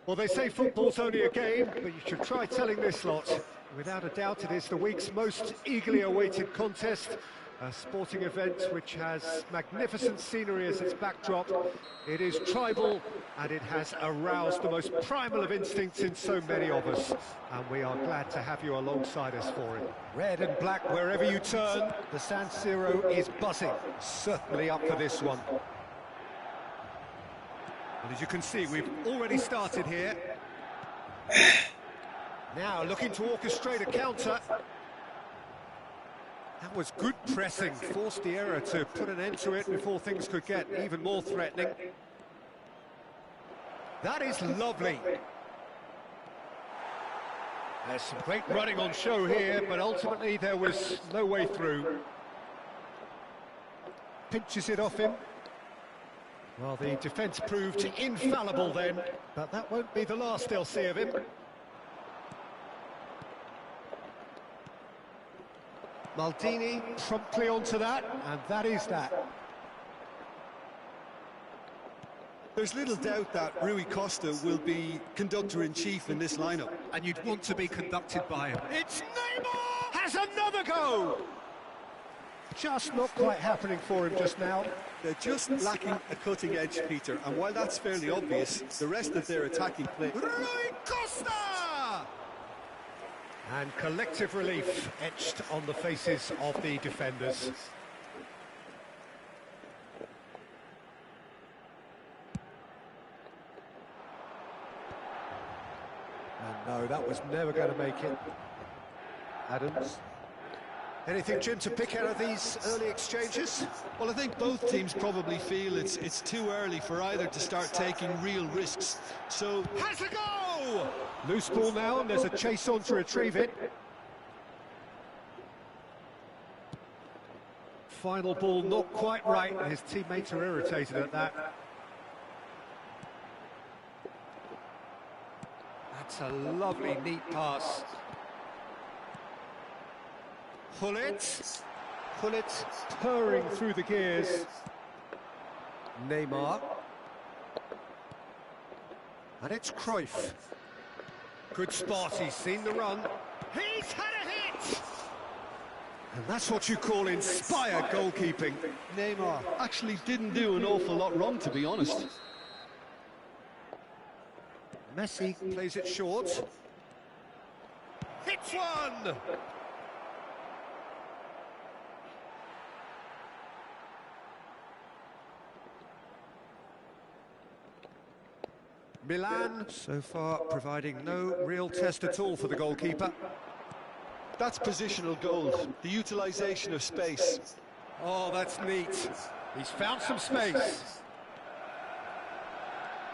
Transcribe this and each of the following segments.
Well, they say football's only a game, but you should try telling this lot. Without a doubt, it is the week's most eagerly awaited contest, a sporting event which has magnificent scenery as its backdrop. It is tribal, and it has aroused the most primal of instincts in so many of us, and we are glad to have you alongside us for it. Red and black wherever you turn, the San Siro is buzzing, certainly up for this one. And as you can see, we've already started here. Now looking to orchestrate a counter. That was good pressing, forced the error to put an end to it before things could get even more threatening. That is lovely. There's some great running on show here, but ultimately there was no way through. Pinches it off him. Well, the defence proved infallible then, but that won't be the last they'll see of him. Maldini promptly onto that, and that is that. There's little doubt that Rui Costa will be conductor-in-chief in this lineup. And you'd want to be conducted by him. It's Neymar! Has another go! Just not quite happening for him just now. They're just lacking a cutting edge, Peter, and while that's fairly obvious, the rest of their attacking play... Rui Costa! And collective relief etched on the faces of the defenders. And no, that was never going to make it. Adams. Anything, Jim, to pick out of these early exchanges? Well, I think both teams probably feel it's too early for either to start taking real risks. So, has a go! Loose ball now, and there's a chase on to retrieve it. Final ball not quite right, his teammates are irritated at that. That's a lovely, neat pass. Hullet purring through the gears. Neymar. And it's Cruyff. Good spot, he's seen the run. He's had a hit! And that's what you call inspired goalkeeping. Neymar actually didn't do an awful lot wrong, to be honest. Messi plays it short. Hits one! Milan, so far, providing no real test at all for the goalkeeper. That's positional goal, the utilisation of space. Oh, that's neat. He's found some space.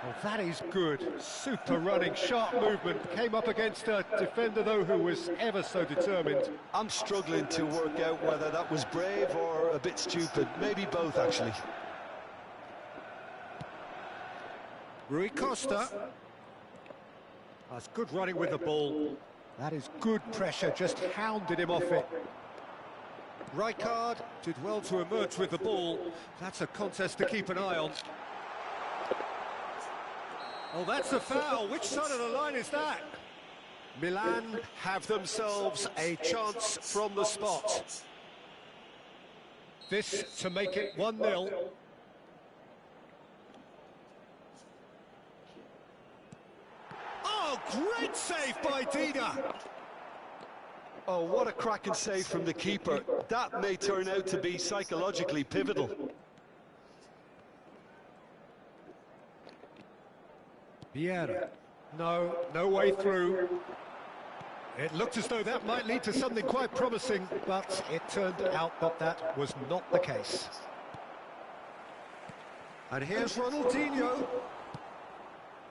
Oh, that is good. Super running, sharp movement. Came up against a defender, though, who was ever so determined. I'm struggling to work out whether that was brave or a bit stupid. Maybe both, actually. Rui Costa. That's good running with the ball. That is good pressure, just hounded him off it. Rijkaard did well to emerge with the ball. That's a contest to keep an eye on. Oh, that's a foul. Which side of the line is that? Milan have themselves a chance from the spot. This to make it 1-0. Great save by Dida. Oh, what a cracking save from the keeper. that may turn out to be psychologically pivotal. Vieira. No way through. It looked as though that might lead to something quite promising, but it turned out that that was not the case. And here's Ronaldinho.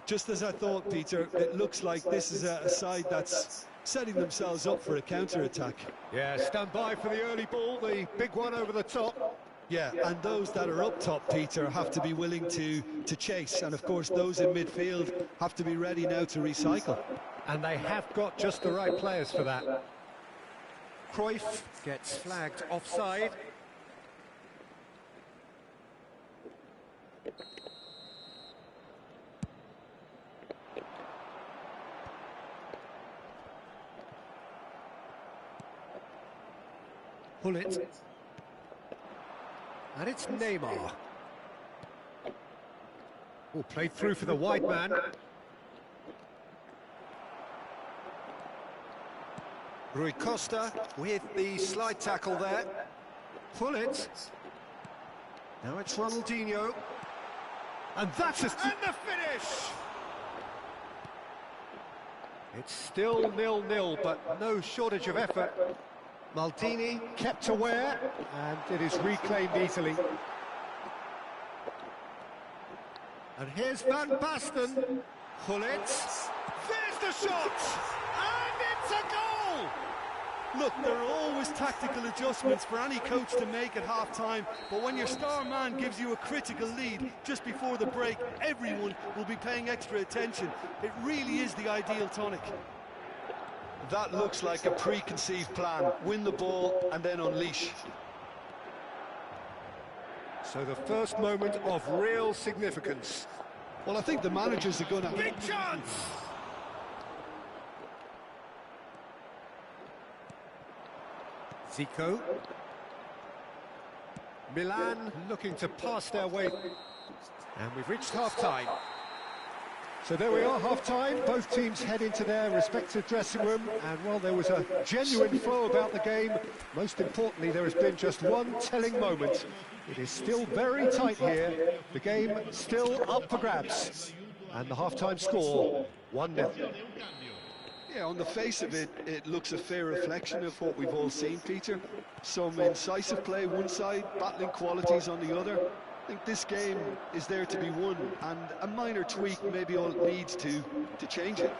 Just as I thought, Peter, it looks like this is a side that's setting themselves up for a counter-attack. Yeah, stand by for the early ball, the big one over the top. Yeah, and those that are up top, Peter, have to be willing to chase. And, of course, those in midfield have to be ready now to recycle. And they have got just the right players for that. Cruyff gets flagged offside. Pull it. And it's Neymar. Oh, played through for the wide man. Rui Costa with the slide tackle there. Pull it. Now it's Ronaldinho. And that's and the finish! It's still 0-0, but no shortage of effort. Maldini kept aware, and it is reclaimed easily. And here's Van Basten. Pull it. There's the shot! And it's a goal! Look, there are always tactical adjustments for any coach to make at half-time, but when your star man gives you a critical lead just before the break, everyone will be paying extra attention. It really is the ideal tonic. That looks like a preconceived plan. Win the ball and then unleash. So the first moment of real significance. Well, I think the managers are going to... Big chance! Zico. Milan looking to pass their way. And we've reached half-time. So there we are, half-time. Both teams head into their respective dressing room, and while there was a genuine flow about the game, most importantly, there has been just one telling moment. It is still very tight here. The game still up for grabs. And the half-time score, 1-0. Yeah, on the face of it, it looks a fair reflection of what we've all seen, Peter. Some incisive play one side, battling qualities on the other. I think this game is there to be won, and a minor tweak maybe all it needs to change it.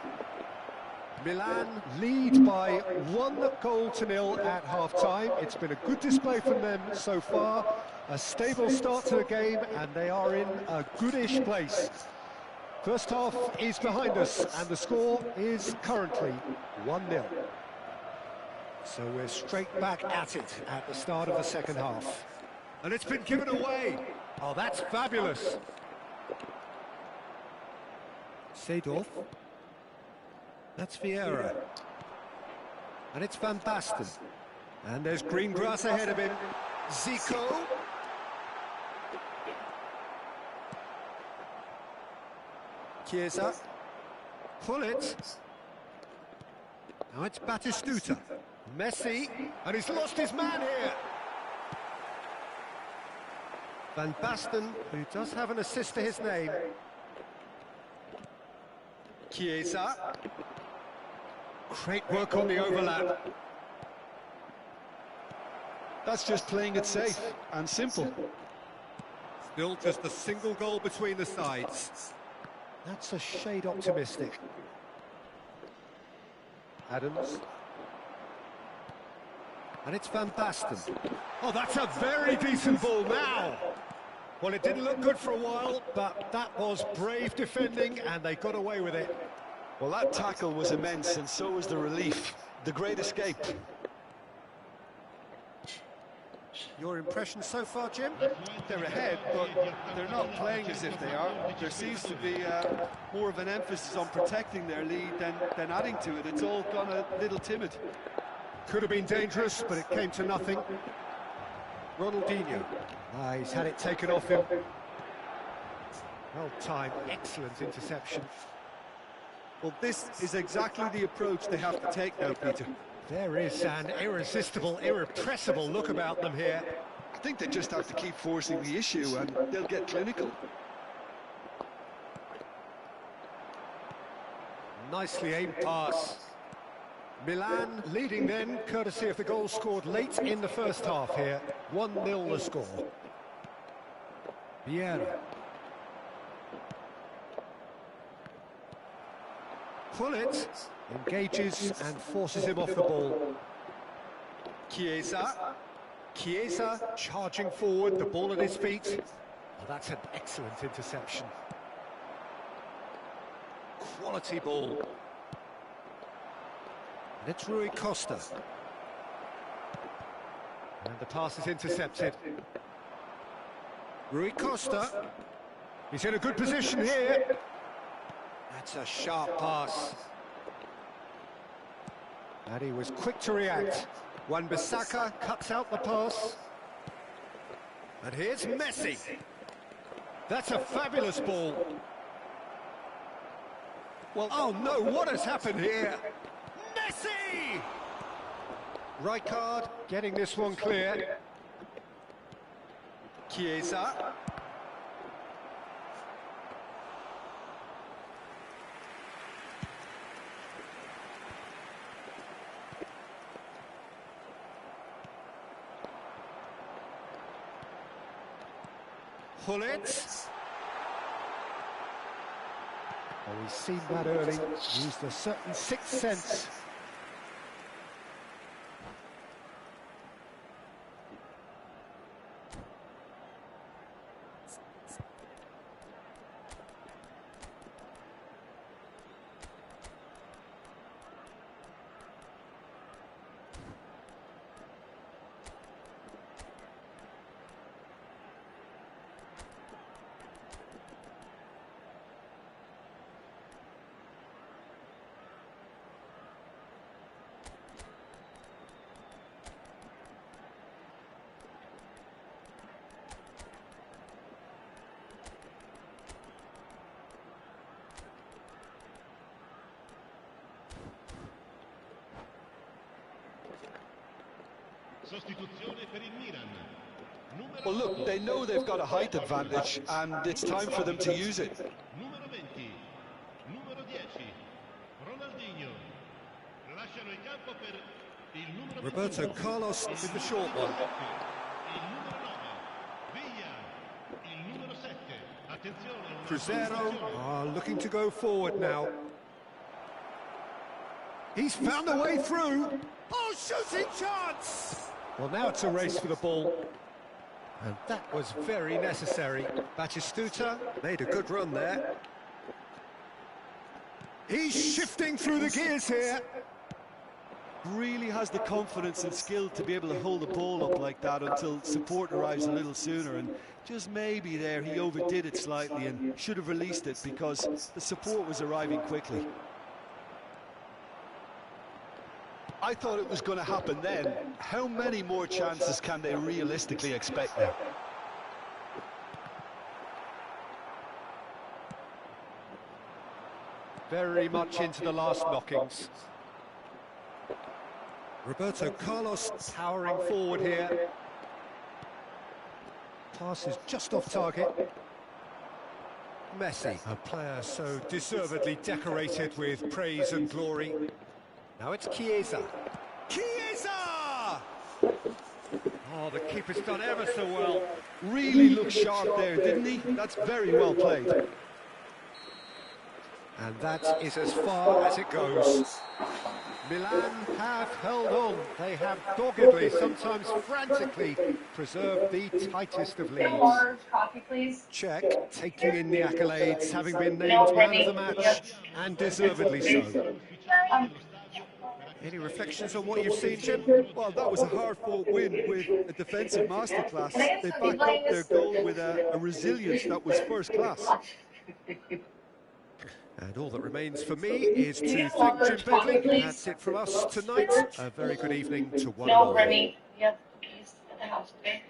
Milan lead by 1-0 at half-time. It's been a good display from them so far. A stable start to the game, and they are in a goodish place. First half is behind us, and the score is currently 1-0. So we're straight back at it at the start of the second half. And it's been given away. Oh, that's fabulous. Seedorf. That's Vieira. And it's Van Basten. And there's green grass ahead of him. Zico. Chiesa. Pull it. Now it's Batistuta. Messi. And he's lost his man here. Van Basten, who does have an assist to his name. Chiesa. Great work on the overlap. That's just playing it safe and simple. Still just a single goal between the sides. That's a shade optimistic. Adams. And it's Van Basten. Oh, that's a very decent ball now. Well, it didn't look good for a while, but that was brave defending, and they got away with it. Well, that tackle was immense, and so was the relief. The great escape. Your impression so far, Jim? They're ahead, but they're not playing as if they are. There seems to be more of an emphasis on protecting their lead than adding to it. It's all gone a little timid. Could have been dangerous, but it came to nothing. Ronaldinho. He's had it taken off him. Well timed, excellent interception. Well, this is exactly the approach they have to take now, Peter. There is an irresistible, irrepressible look about them here. I think they just have to keep forcing the issue and they'll get clinical. Nicely aimed pass. Milan leading then, courtesy of the goal scored late in the first half here. 1-0 the score. Vieira. Pullet engages and forces him off the ball. Chiesa. Chiesa charging forward, the ball at his feet. Well, that's an excellent interception. Quality ball. And it's Rui Costa. And the pass is intercepted. Rui Costa. He's in a good position here. That's a sharp pass. And he was quick to react. Wan-Bissaka cuts out the pass. And here's Messi. That's a fabulous ball. Well, oh no, what has happened here? Messi! Rijkaard getting this one clear. Chiesa. Pullet. Oh, we've seen that early. Used a certain sixth sense. Well, look, they know they've got a height advantage, and it's time for them to use it. Numero 20, numero 10, Ronaldinho. Lasciano il campo per il numero Roberto Carlos with the short one. il numero 9, Villa, il numero 7. Attenzione, Cruzeiro are looking to go forward now. He's found a way through. Oh, shooting chance! Well, now it's a race for the ball. And that was very necessary. Batistuta made a good run there. He's shifting through the gears here. Really has the confidence and skill to be able to hold the ball up like that until support arrives a little sooner, and just maybe there he overdid it slightly and should have released it because the support was arriving quickly. I thought it was going to happen then. How many more chances can they realistically expect now? Very much into the last knockings. Roberto Carlos powering forward here. Pass is just off target. Messi, a player so deservedly decorated with praise and glory. Now it's Chiesa. Chiesa! Oh, the keeper's done ever so well. Really looked sharp there, didn't he? That's very well played. And that is as far as it goes. Milan have held on. They have doggedly, sometimes frantically, preserved the tightest of leads. More coffee, please. Czech taking in the accolades, having been named man of the match, and deservedly so. Any reflections on what you've seen, Jim? Well, that was a hard-fought win with a defensive masterclass. They backed up their goal with a resilience that was first class. And all that remains for me is to thank Jim Begley. That's it from us tonight. A very good evening to one and all. No, Remy, we have cookies at the house today.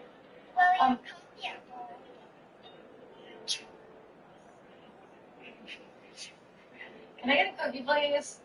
Can I get a cookie, please?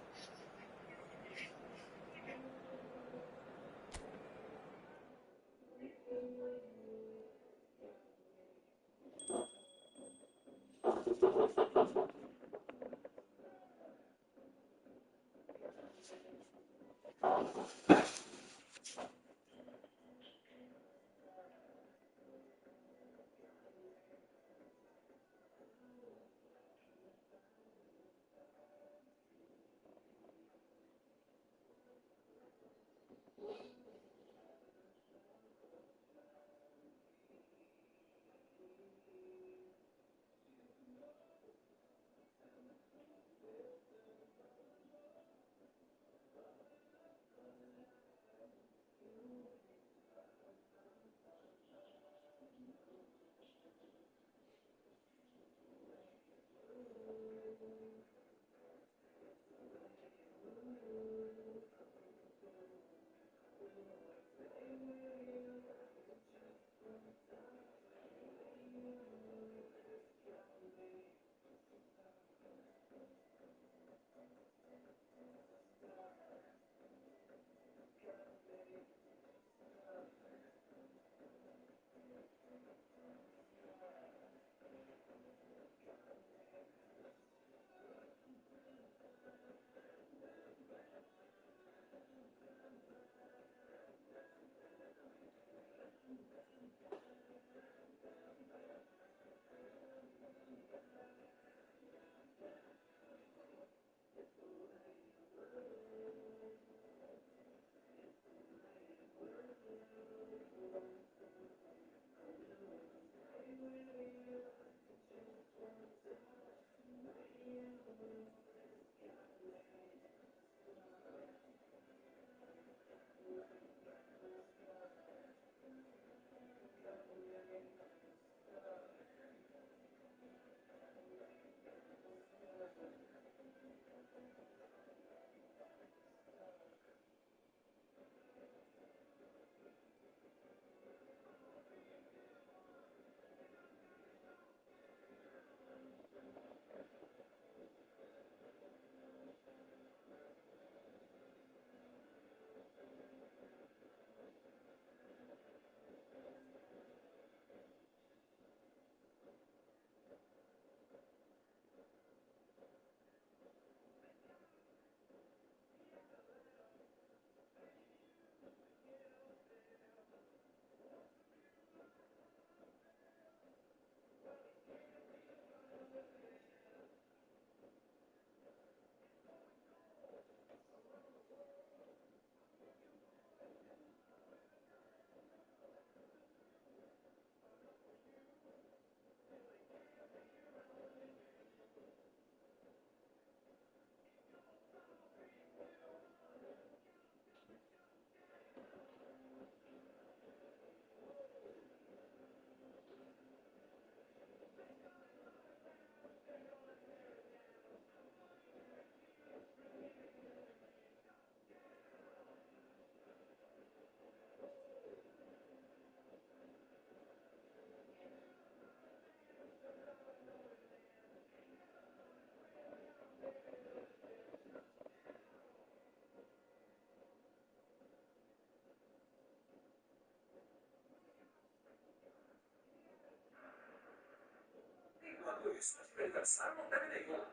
Enquanto isso, o adversário não teve nenhum.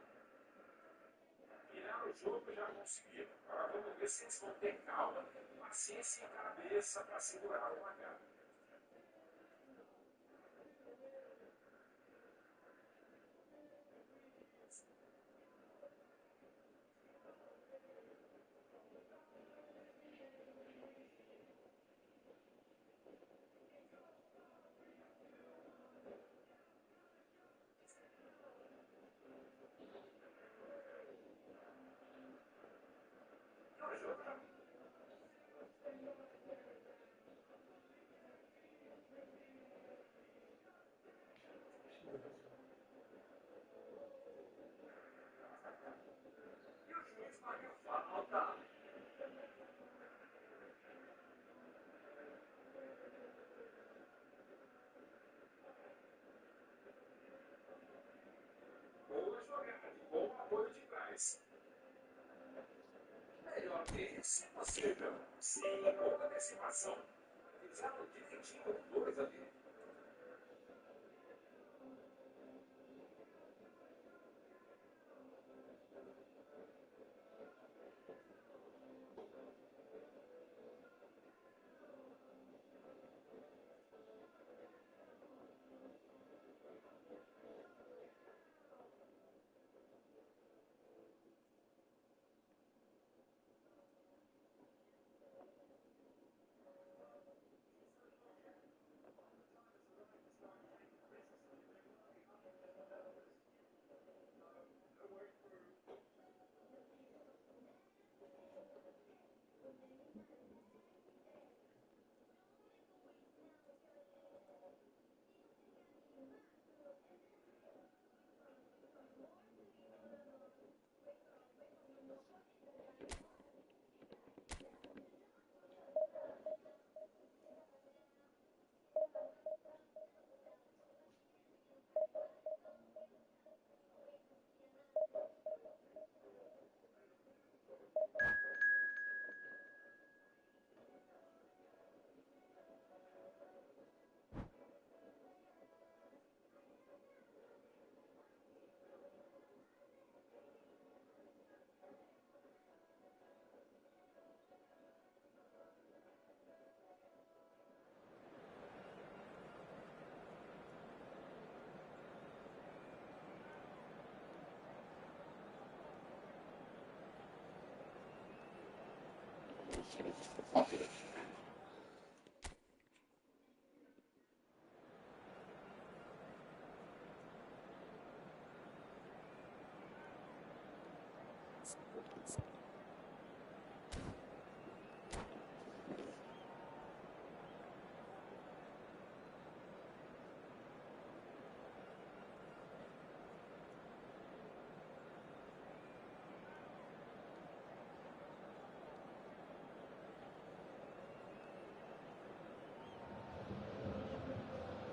Virar o jogo já conseguiram. Agora vamos ver se eles vão ter calma, paciência e cabeça para segurar o placar. O jogo já e o juiz marca falta. Boa jogada, bom apoio de trás. Melhor que se possível. Sim, boa antecipação. Fizeram direitinho os dois ali.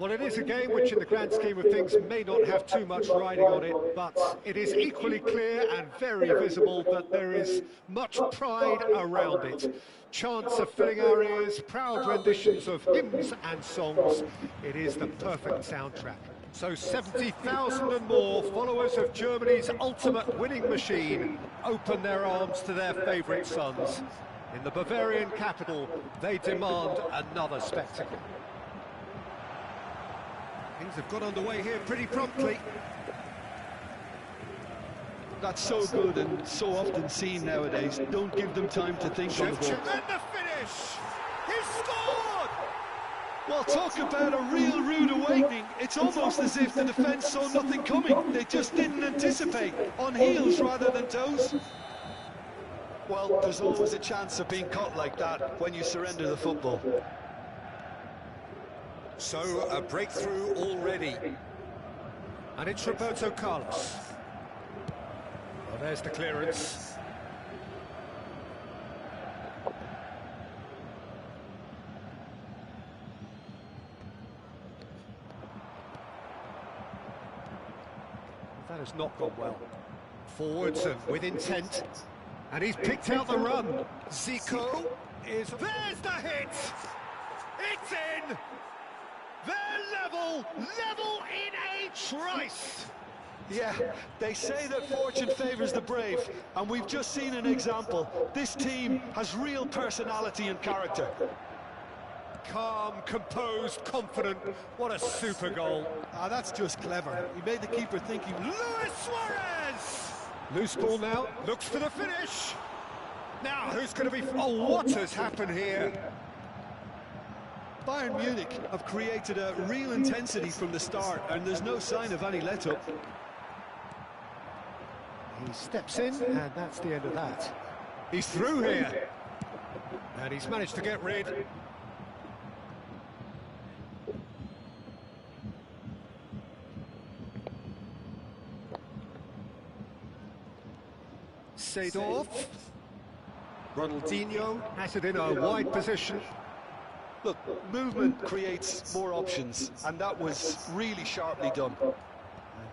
Well, it is a game which in the grand scheme of things may not have too much riding on it, but it is equally clear and very visible that there is much pride around it. Chants are filling our ears, proud renditions of hymns and songs. It is the perfect soundtrack. So 70,000 and more followers of Germany's ultimate winning machine open their arms to their favourite sons. In the Bavarian capital, they demand another spectacle. Things have got underway here pretty promptly. That's so good and so often seen nowadays. Don't give them time to think on the ball. And the finish! He scored! Well, talk about a real rude awakening. It's almost as if the defence saw nothing coming. They just didn't anticipate. On heels rather than toes. Well, there's always a chance of being caught like that when you surrender the football. So, a breakthrough already. And it's Roberto Carlos. Well, there's the clearance. That has not gone well. Forwards and with intent. And he's picked out the run. Zico is... There's the hit! It's in! They're level in a trice! Yeah, they say that fortune favours the brave, and we've just seen an example. This team has real personality and character. Calm, composed, confident. What a super goal. Ah, that's just clever. He made the keeper thinking. Luis Suarez! Loose ball now, looks for the finish. Now, who's going to be... Oh, what has happened here? Bayern Munich have created a real intensity from the start, and there's no sign of any let-up. He steps in, and that's the end of that. He's through here. And he's managed to get rid. Seedorf. Ronaldinho has it in a wide position. Look, movement creates more options, and that was really sharply done. And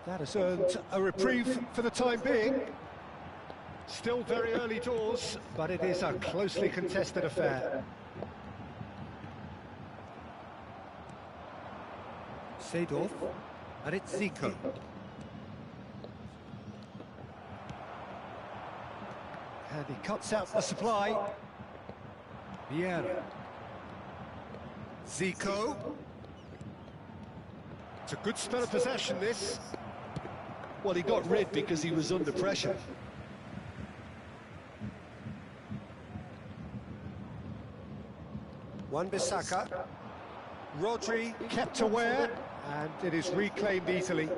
that has earned a reprieve for the time being. Still very early doors, but it is a closely contested affair. Seedorf, and it's Zico. And he cuts out the supply. Vieira. Zico. It's a good spell of possession, this. Well, he got rid because he was under pressure. Wan-Bissaka. Rodri kept aware, and it is reclaimed easily.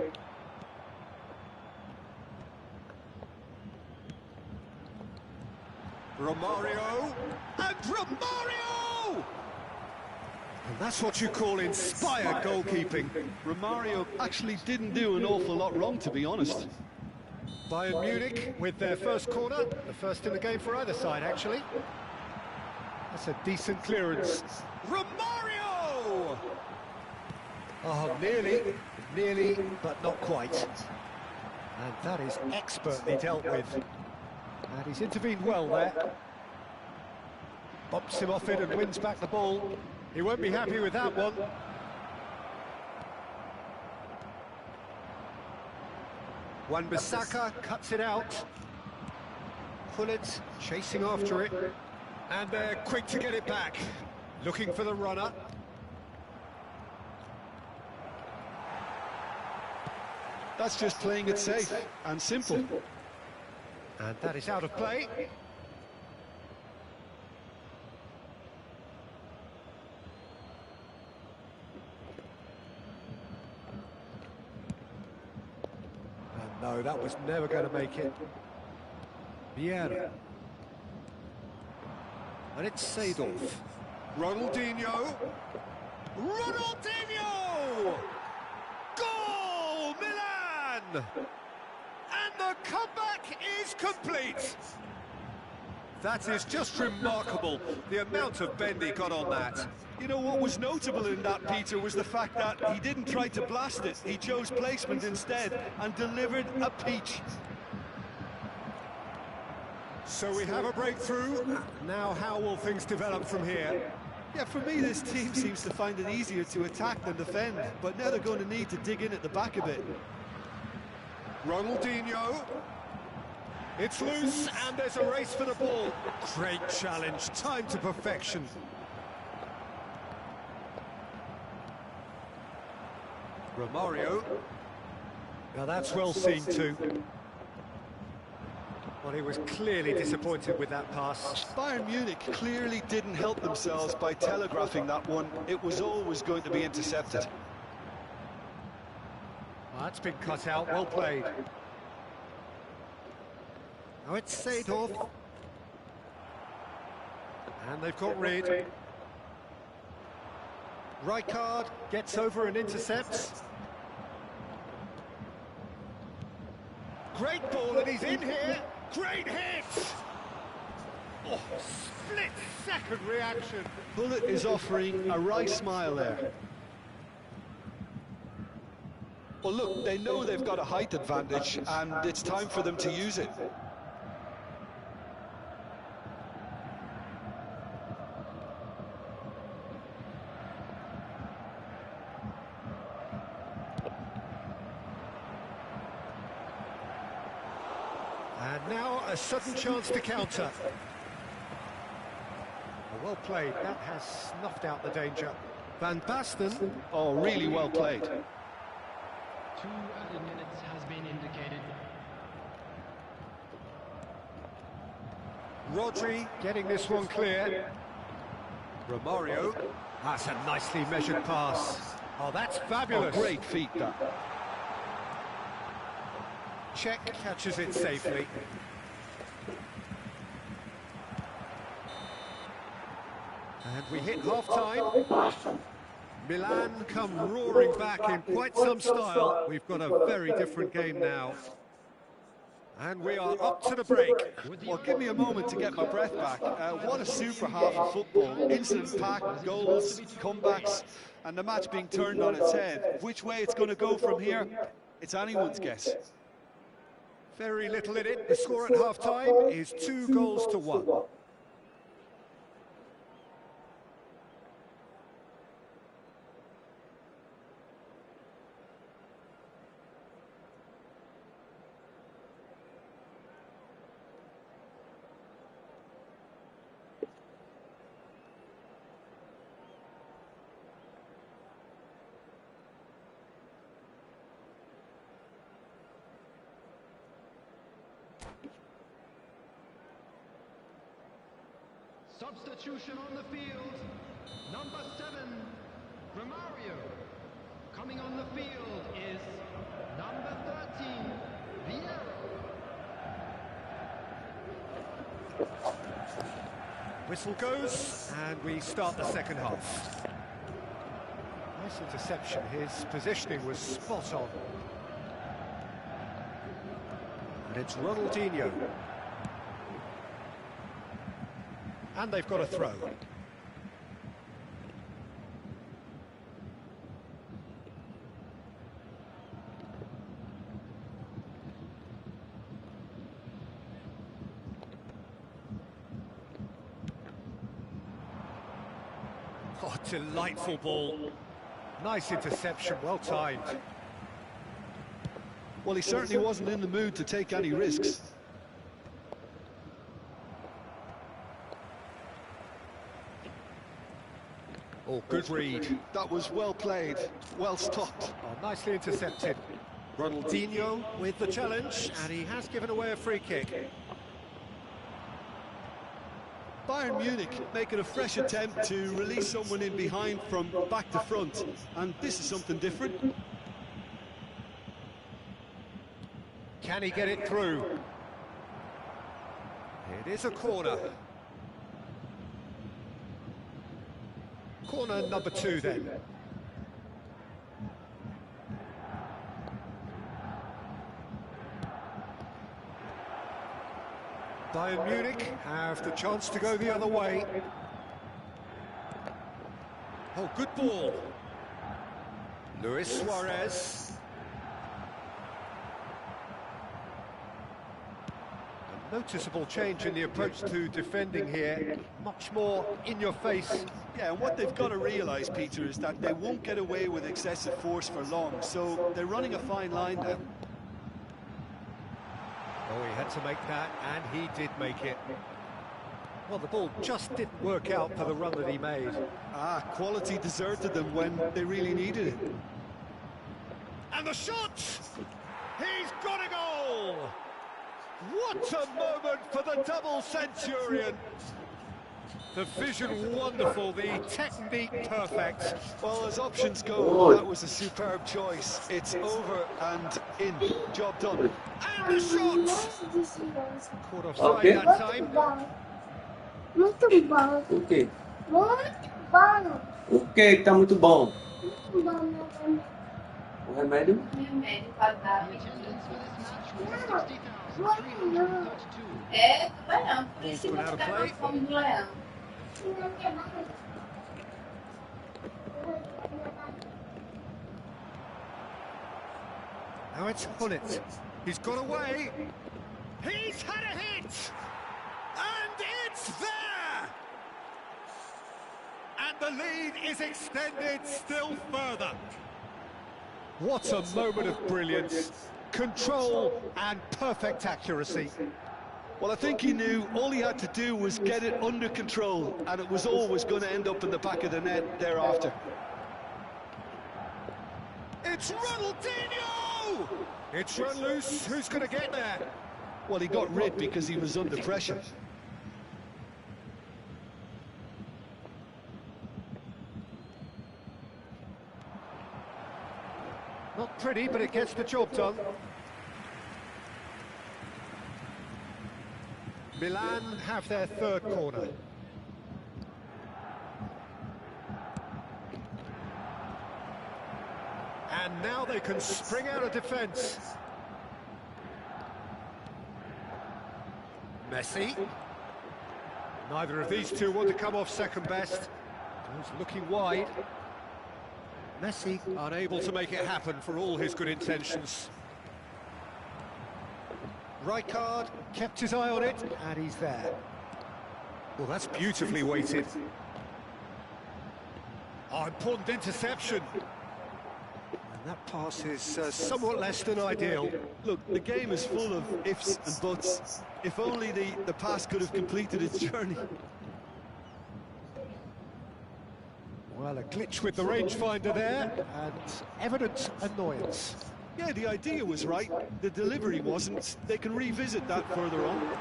Romario, and Romario! And that's what you call inspired goalkeeping. Romario actually didn't do an awful lot wrong, to be honest. Bayern Munich with their first corner, the first in the game for either side, actually. That's a decent clearance. Romario! Oh, nearly, but not quite. And that is expertly dealt with. And he's intervened well there. Bumps him off it and wins back the ball. He won't be happy with that one. Wan-Bissaka cuts it out. Pullet chasing after it. And they're quick to get it back. Looking for the runner. That's just playing it safe and simple. And that is out of play. No, that was never going to make it. Vieira. And it's Seedorf. Ronaldinho. Ronaldinho! Goal! Milan! And the comeback is complete. That is just remarkable, the amount of bend he got on that. You know what was notable in that, Peter, was the fact that he didn't try to blast it. He chose placement instead and delivered a peach. So we have a breakthrough. Now how will things develop from here? Yeah, for me, this team seems to find it easier to attack than defend, but now they're going to need to dig in at the back a bit. Ronaldinho. It's loose, and there's a race for the ball. Great challenge, time to perfection. Romario. Now that's well seen too. Well, he was clearly disappointed with that pass. Bayern Munich clearly didn't help themselves by telegraphing that one. It was always going to be intercepted. Well, that's been cut out, well played. Now it's Seedorf. And they've got rid. Rijkaard gets over and intercepts. Great ball, and he's in here. Great hit! Oh, split-second reaction. Bullet is offering a wry smile there. Well, look, they know they've got a height advantage, and it's time for them to use it. And now a sudden chance to counter. Well played, that has snuffed out the danger. Van Basten. Oh, really well played. 2 added minutes has been indicated. Rodri getting this one clear. Romario. That's a nicely measured pass. Oh, that's fabulous. Oh, great feat, that. Czech catches it safely. And we hit half-time. Milan come roaring back in quite some style. We've got a very different game now. And we are up to the break. Well, give me a moment to get my breath back. What a super half of football. Incident-packed, goals, comebacks, and the match being turned on its head. Which way it's going to go from here, it's anyone's guess. Very little in it. The score at half-time is 2-1. Substitution on the field, number 7, Romario. Coming on the field is number 13, Vieira. Whistle goes, and we start the second half. Nice interception. His positioning was spot on. And it's Ronaldinho. And they've got a throw. Oh, delightful ball. Nice interception, well timed. Well, he certainly wasn't in the mood to take any risks. Oh, good read. That was well played, well stopped. Oh, nicely intercepted. Ronaldinho with the challenge, and he has given away a free kick. Bayern Munich making a fresh attempt to release someone in behind from back to front, and this is something different. Can he get it through? It is a corner. Corner number 2 then. Bayern Munich have the chance to go the other way. Oh, good ball. Luis Suarez. A noticeable change in the approach to defending here. Much more in your face. Yeah, and what they've got to realise, Peter, is that they won't get away with excessive force for long, so they're running a fine line now. Oh, he had to make that, and he did make it. Well, the ball just didn't work out for the run that he made. Quality deserted them when they really needed it. And the shot! He's got a goal! What a moment for the double centurion! The vision wonderful, the technique perfect. Well, as options go, that was a superb choice. It's over and in. Job done. And the shot! Caught offside that time. Muito bom. O quê? Muito bom. O que que tá muito bom? Muito bom, meu bem. O remédio? Remédio para dar. The attendance for this match was Não, 60,332. É, também não. Por isso que Ball's não gone out of fica play. com fome do leão. Now it's Hullet. He's got away. He's had a hit! And it's there! And the lead is extended still further. What a moment of brilliance. Control and perfect accuracy. Well, I think he knew all he had to do was get it under control, and it was always going to end up in the back of the net thereafter. It's Ronaldinho! It's run loose. Who's going to get there? Well, he got rid because he was under pressure. Not pretty, but it gets the job done. Milan have their third corner. And now they can spring out of defence. Messi. Neither of these two want to come off second best. He's looking wide. Messi unable to make it happen for all his good intentions. Rijkaard kept his eye on it, and he's there. Well, that's beautifully weighted. Oh, important interception. And that pass is somewhat less than ideal. Look, the game is full of ifs and buts. If only the pass could have completed its journey. Well, a glitch with the rangefinder there, and evident annoyance. Yeah, the idea was right, the delivery wasn't. They can revisit that further on.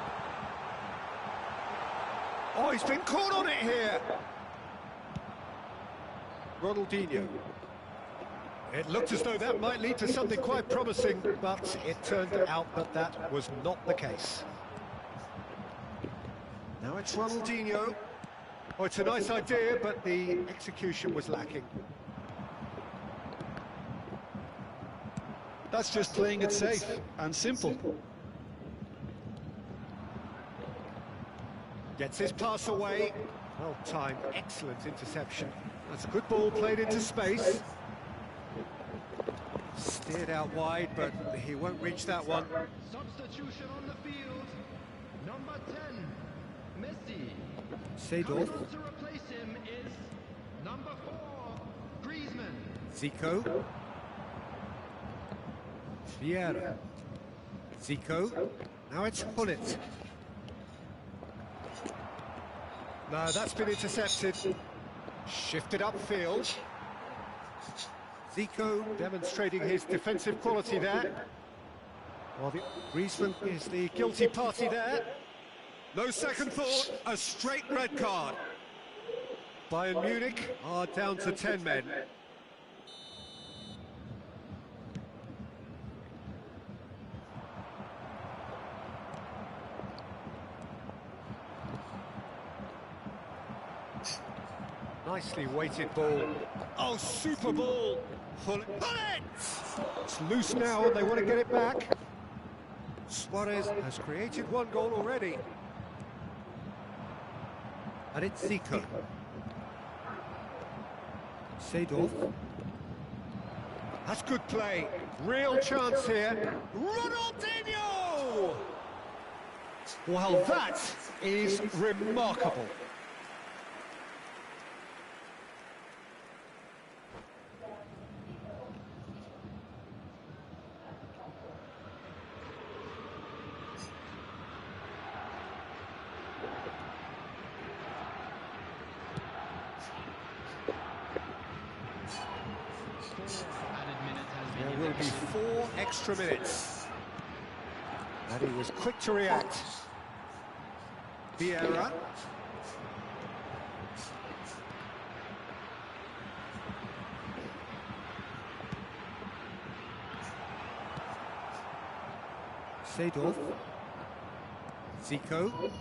Oh, he's been caught on it here. Ronaldinho. It looked as though that might lead to something quite promising, but it turned out that that was not the case. Now it's Ronaldinho. Oh, it's a nice idea, but the execution was lacking. That's just playing it safe and simple. Gets his pass away. Well timed, excellent interception. That's a good ball played into space. Steered out wide, but he won't reach that one. Substitution on the field. Number 10, Messi. Seedorf. Coming on to replace him is number 4, Griezmann. Zico. Vieira. Zico. Now it's Hullet. No, that's been intercepted. Shifted upfield. Zico demonstrating his defensive quality there. While Griezmann is the guilty party there. No second thought, a straight red card. Bayern Munich are down to 10 men. Nicely weighted ball. Oh, super ball! Pull it! It's loose now and they want to get it back. Suarez has created one goal already. And it's Zico. Seedorf. That's good play. Real chance here. Ronaldinho! Well, that is remarkable. There will be 4 extra minutes. And he was quick to react. Vieira. Seedorf. Zico.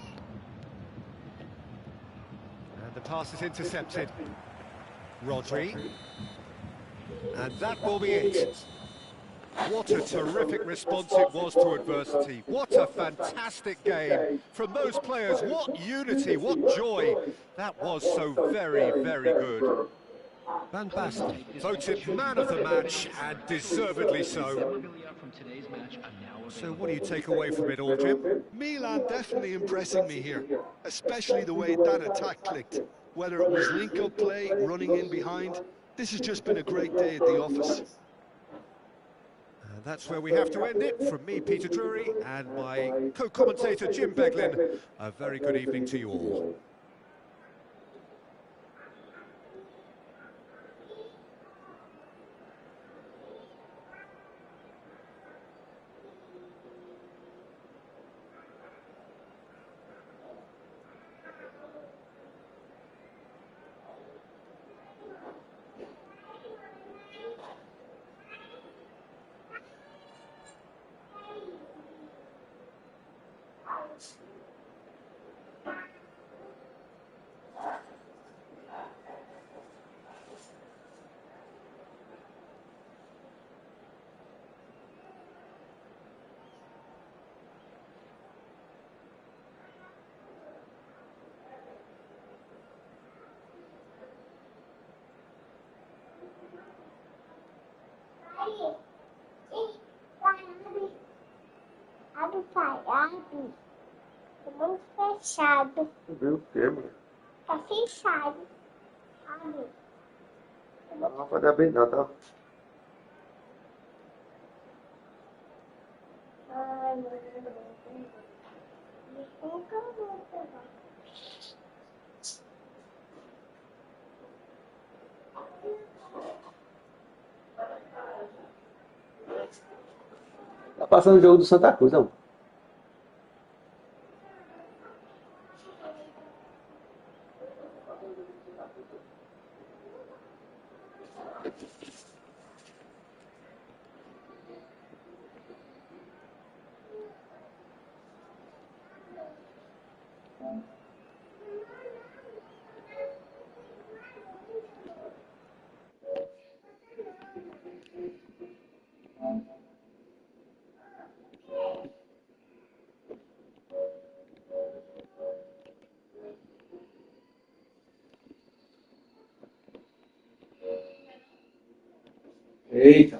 And the pass is intercepted. Rodri. And that will be it. What a terrific response it was to adversity. What a fantastic game from those players. What unity, what joy. That was so very, very good. Van Basten voted man of the match, and deservedly so. So what do you take away from it all, Jim? Milan definitely impressing me here, especially the way that attack clicked. Whether it was link-up play, running in behind, this has just been a great day at the office. And that's where we have to end it. From me, Peter Drury, and my co-commentator, Jim Beglin, a very good evening to you all. Abre parado. Tá muito fechado. Viu o quê, mano? Tá fechado. Abre. Não vai dar bem não, tá? Ai, meu Deus. Nunca vou pegar. Tá passando o jogo do Santa Cruz, não? Eita.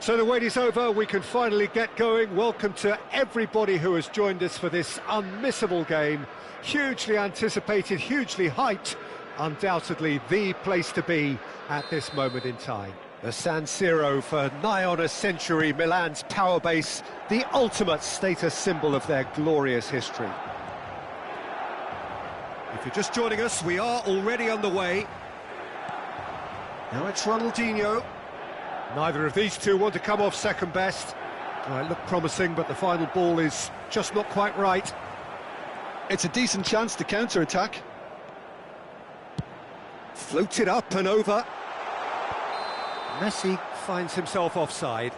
So the wait is over, we can finally get going. Welcome to everybody who has joined us for this unmissable game. Hugely anticipated, hugely hyped, undoubtedly the place to be at this moment in time. The San Siro for nigh on a century, Milan's power base, the ultimate status symbol of their glorious history. If you're just joining us, we are already underway. Now it's Ronaldinho. Neither of these two want to come off second best. Well, it looked promising, but the final ball is just not quite right. It's a decent chance to counter-attack. Floated up and over. Messi finds himself offside.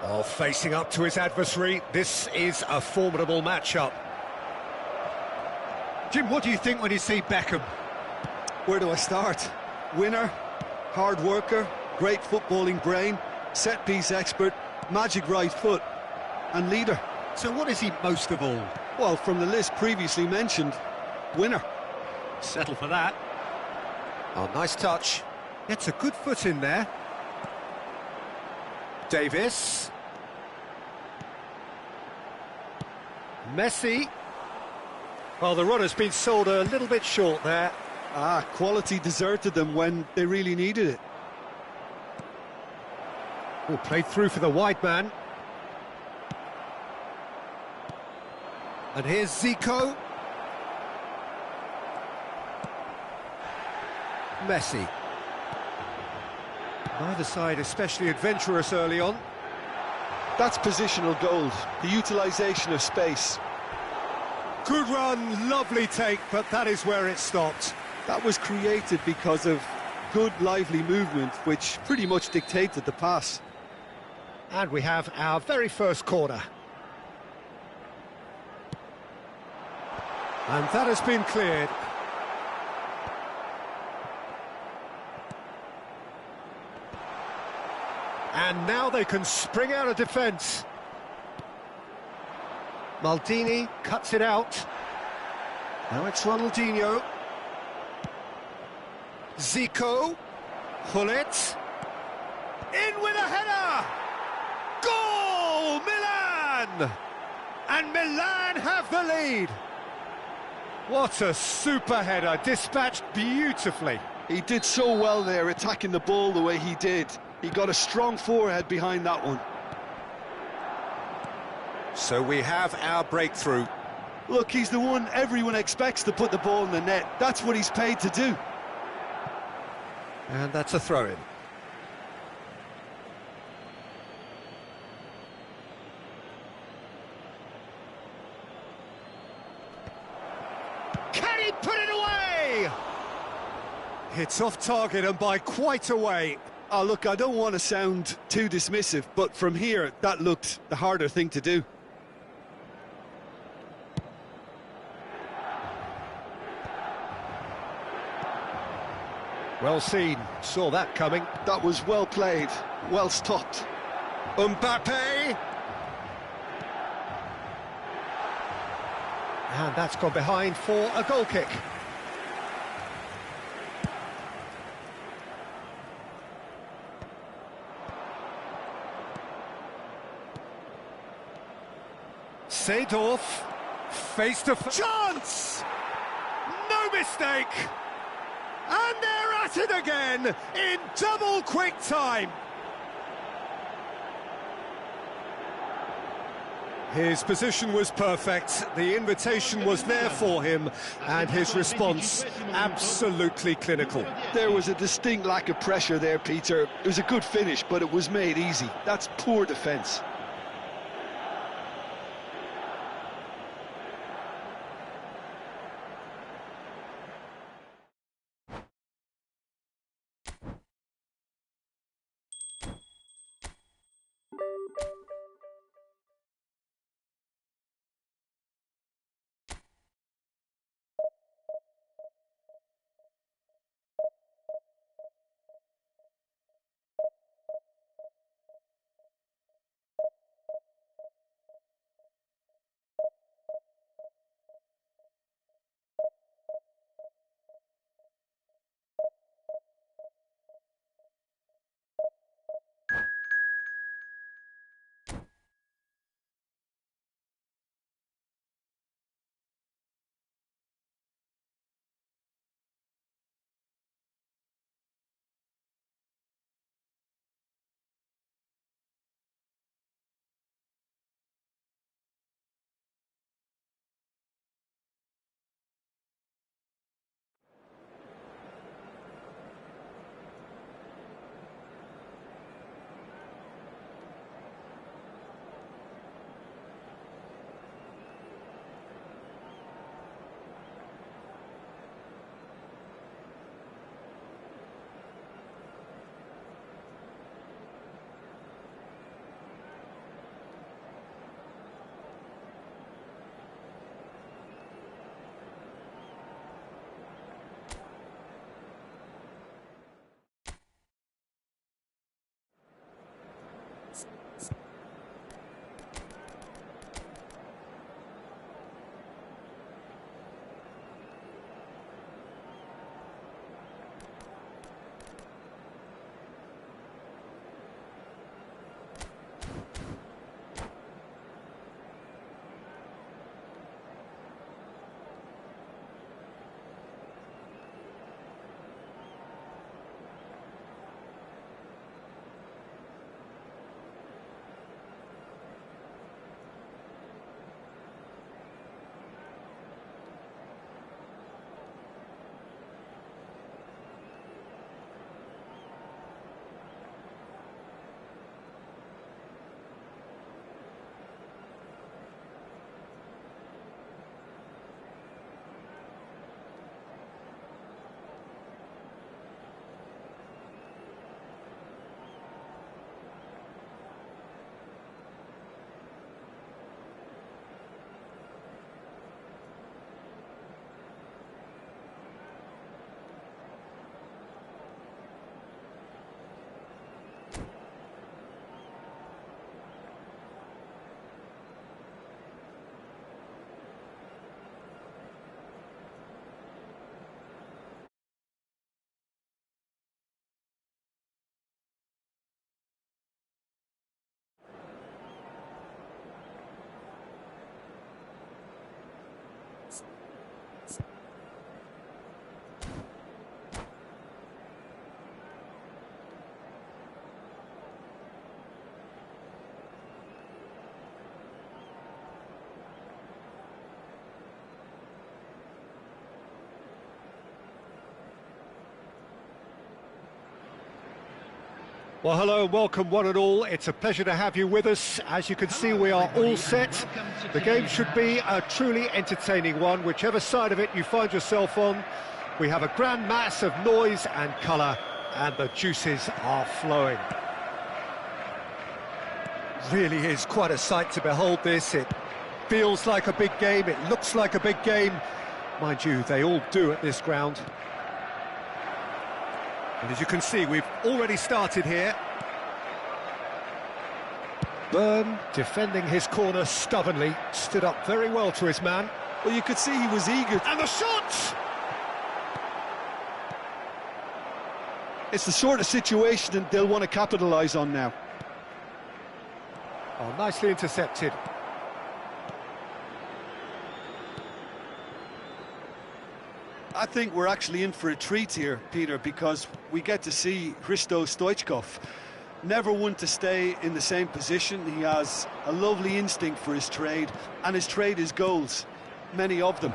Oh, facing up to his adversary, this is a formidable matchup. Jim, what do you think when you see Beckham? Where do I start? Winner, hard worker, great footballing brain, set-piece expert, magic right foot, and leader. So what is he most of all? Well, from the list previously mentioned, winner. Settle for that. Oh, nice touch. Gets a good foot in there. Davis. Messi. Well, the run has been sold a little bit short there. Quality deserted them when they really needed it. Oh, played through for the wide man. And here's Zico. Messi. Neither side especially adventurous early on. That's positional gold, the utilisation of space. Good run, lovely take, but that is where it stopped. That was created because of good, lively movement, which pretty much dictated the pass. And we have our very first corner. And that has been cleared. And now they can spring out of defence. Maldini cuts it out. Now it's Ronaldinho. Zico. Hullet. In with a header! Goal! Milan! And Milan have the lead. What a super header, dispatched beautifully. He did so well there, attacking the ball the way he did. He got a strong forehead behind that one. So we have our breakthrough. Look, he's the one everyone expects to put the ball in the net. That's what he's paid to do. And that's a throw-in. Can he put it away? It's off target and by quite a way. Oh, look, I don't want to sound too dismissive, but from here, that looked the harder thing to do. Well seen, saw that coming. That was well played, well stopped. Mbappe! And that's gone behind for a goal kick. Seedorf, face to face. Chance! No mistake! And they're at it again in double quick time. His position was perfect, the invitation was there for him, and his response absolutely clinical. There was a distinct lack of pressure there, Peter. It was a good finish, but it was made easy. That's poor defence. Well, hello and welcome one and all. It's a pleasure to have you with us. As you can see, we are all set. The game should be a truly entertaining one, whichever side of it you find yourself on. We have a grand mass of noise and colour, and the juices are flowing. Really is quite a sight to behold this. It feels like a big game, it looks like a big game. Mind you, they all do at this ground. And as you can see, we've already started here. Byrne, defending his corner stubbornly, stood up very well to his man. Well, you could see he was eager. And the shot! It's the sort of situation that they'll want to capitalise on now. Oh, nicely intercepted. I think we're actually in for a treat here, Peter, because we get to see Hristo Stoichkov. Never one to stay in the same position. He has a lovely instinct for his trade, and his trade is goals. Many of them.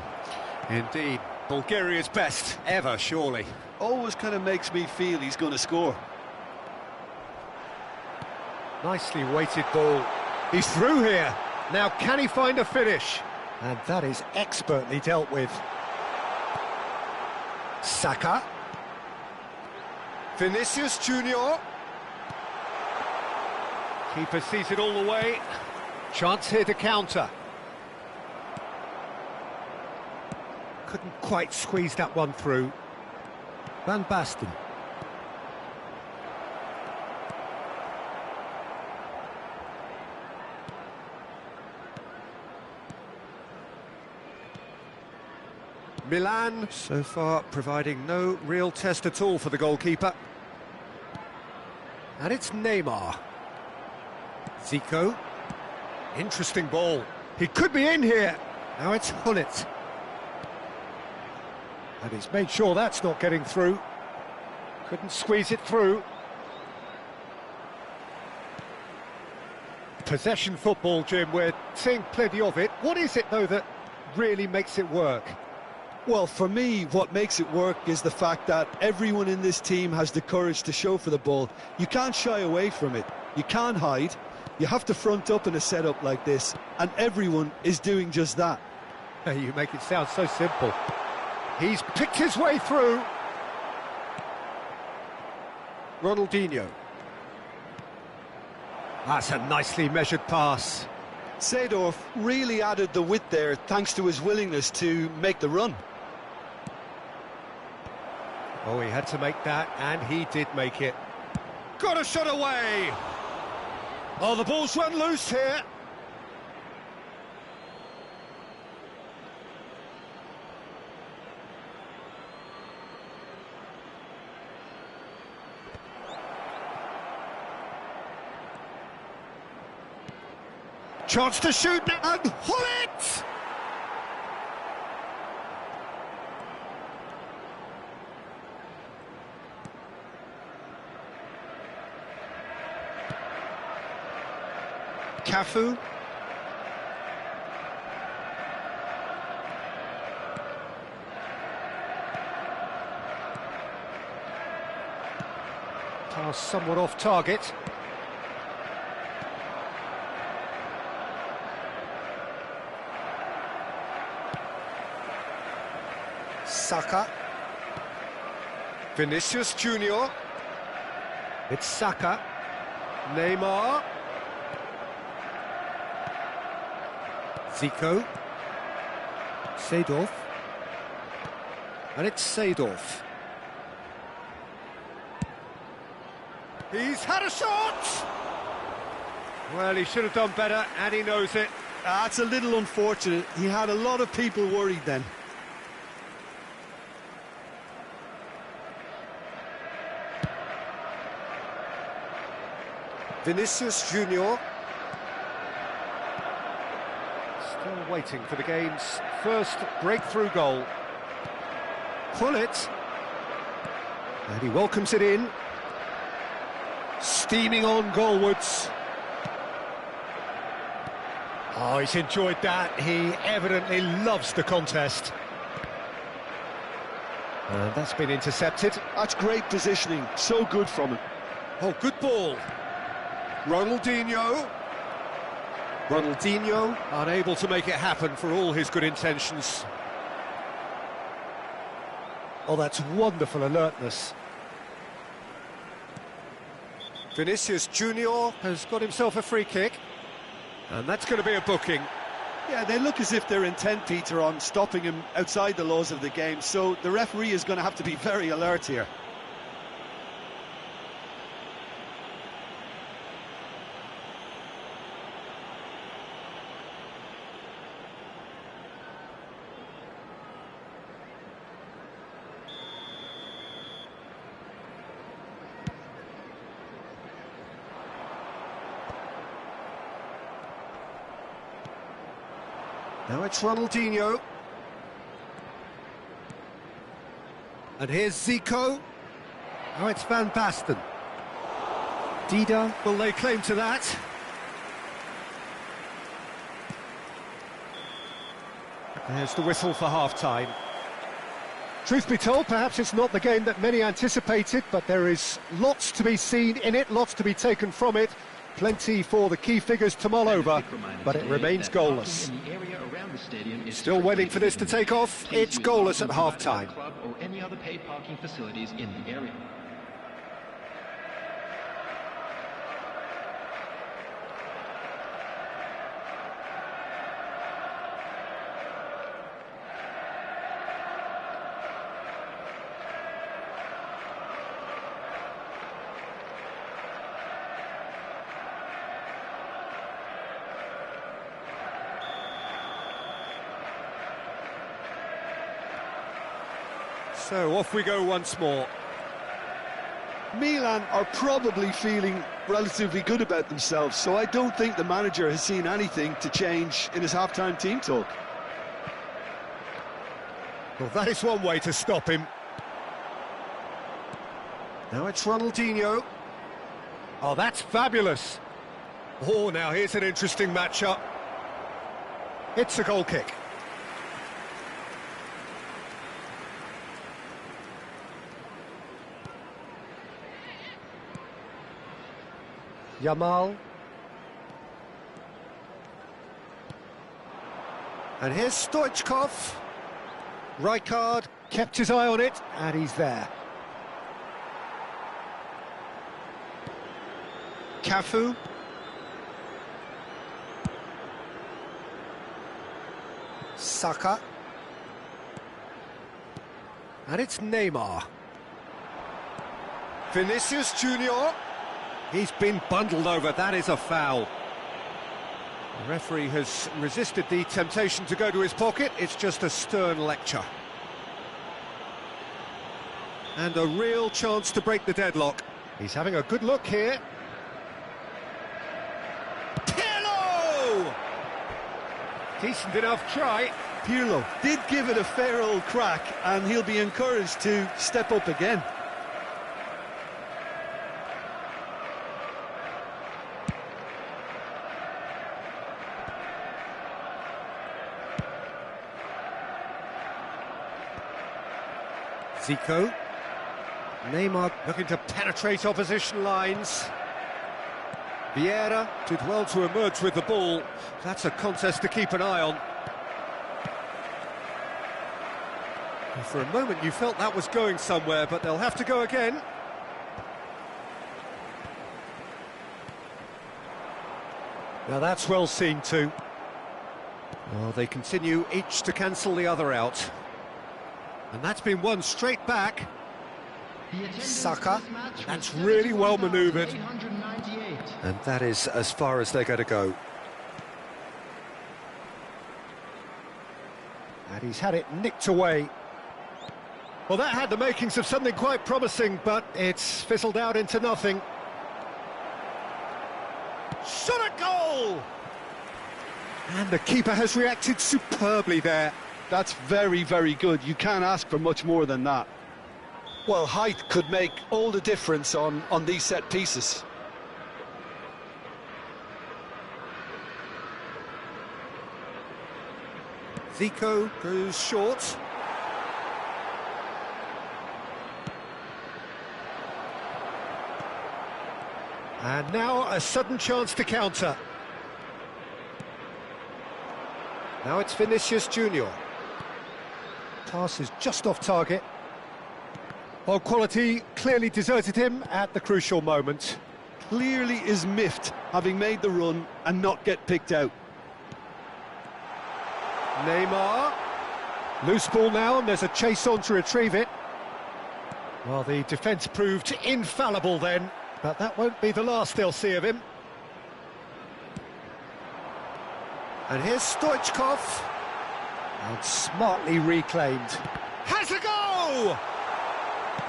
Indeed, Bulgaria's best ever, surely. Always kind of makes me feel he's going to score. Nicely weighted ball. He's through here. Now can he find a finish? And that is expertly dealt with. Saka. Vinicius Junior. Keeper sees it all the way. Chance here to counter. Couldn't quite squeeze that one through. Van Basten. Milan, so far, providing no real test at all for the goalkeeper. And it's Neymar. Zico. Interesting ball. He could be in here. Now it's Hullet. And he's made sure that's not getting through. Couldn't squeeze it through. Possession football, Jim, we're seeing plenty of it. What is it, though, that really makes it work? Well, for me, what makes it work is the fact that everyone in this team has the courage to show for the ball. You can't shy away from it. You can't hide. You have to front up in a setup like this, and everyone is doing just that. You make it sound so simple. He's picked his way through. Ronaldinho. That's a nicely measured pass. Seedorf really added the width there thanks to his willingness to make the run. Oh, he had to make that, and he did make it. Got a shot away! Oh, the ball's run loose here. Chance to shoot, and Hullet! Cafu. Pass somewhat off target. Saka. Vinicius Junior. It's Saka. Neymar. Zico. Seedorf. And it's Seedorf. He's had a shot! Well, he should have done better, and he knows it. That's a little unfortunate. He had a lot of people worried then. Vinicius Junior. Still waiting for the game's first breakthrough goal. Hullet. And he welcomes it in. Steaming on goalwards. Oh, he's enjoyed that. He evidently loves the contest. And that's been intercepted. That's great positioning. So good from him. Oh, good ball. Ronaldinho. Ronaldinho unable to make it happen for all his good intentions. Oh, that's wonderful alertness. Vinicius Junior has got himself a free kick. And that's going to be a booking. Yeah, they look as if they're intent, Peter, on stopping him outside the laws of the game. So the referee is going to have to be very alert here. Now it's Ronaldinho. And here's Zico. Oh, it's Van Basten. Dida will lay claim to that. There's the whistle for half-time. Truth be told, perhaps it's not the game that many anticipated, but there is lots to be seen in it, lots to be taken from it. Plenty for the key figures to mull over, but it remains goalless. Still waiting for this to take off. It's goalless at half-time. Or any other paid parking facilities in the area. So off we go once more. Milan are probably feeling relatively good about themselves, so I don't think the manager has seen anything to change in his half-time team talk. Well, that is one way to stop him. Now it's Ronaldinho. Oh, that's fabulous. Oh, now here's an interesting matchup. It's a goal kick. Yamal. And here's Stoichkov. Rijkaard kept his eye on it, and he's there. Cafu. Saka. And it's Neymar. Vinicius Junior. He's been bundled over, that is a foul. The referee has resisted the temptation to go to his pocket, it's just a stern lecture. And a real chance to break the deadlock. He's having a good look here. Pirlo! Decent enough try. Pirlo did give it a fair old crack, and he'll be encouraged to step up again. Zico. Neymar looking to penetrate opposition lines. Vieira did well to emerge with the ball. That's a contest to keep an eye on. And for a moment you felt that was going somewhere, but they'll have to go again. Now that's well seen too. Well, they continue each to cancel the other out. And that's been won straight back. Saka, that's really well manoeuvred. And that is as far as they're going to go. And he's had it nicked away. Well, that had the makings of something quite promising, but it's fizzled out into nothing. Shot at goal! And the keeper has reacted superbly there. That's very, very good. You can't ask for much more than that. Well, height could make all the difference on these set pieces. Zico goes short. And now a sudden chance to counter. Now it's Vinicius Junior. Pass is just off target. Well, quality clearly deserted him at the crucial moment. Clearly is miffed, having made the run and not get picked out. Neymar. Loose ball now, and there's a chase on to retrieve it. Well, the defence proved infallible then, but that won't be the last they'll see of him. And here's Stoichkov. And smartly reclaimed. Has a go!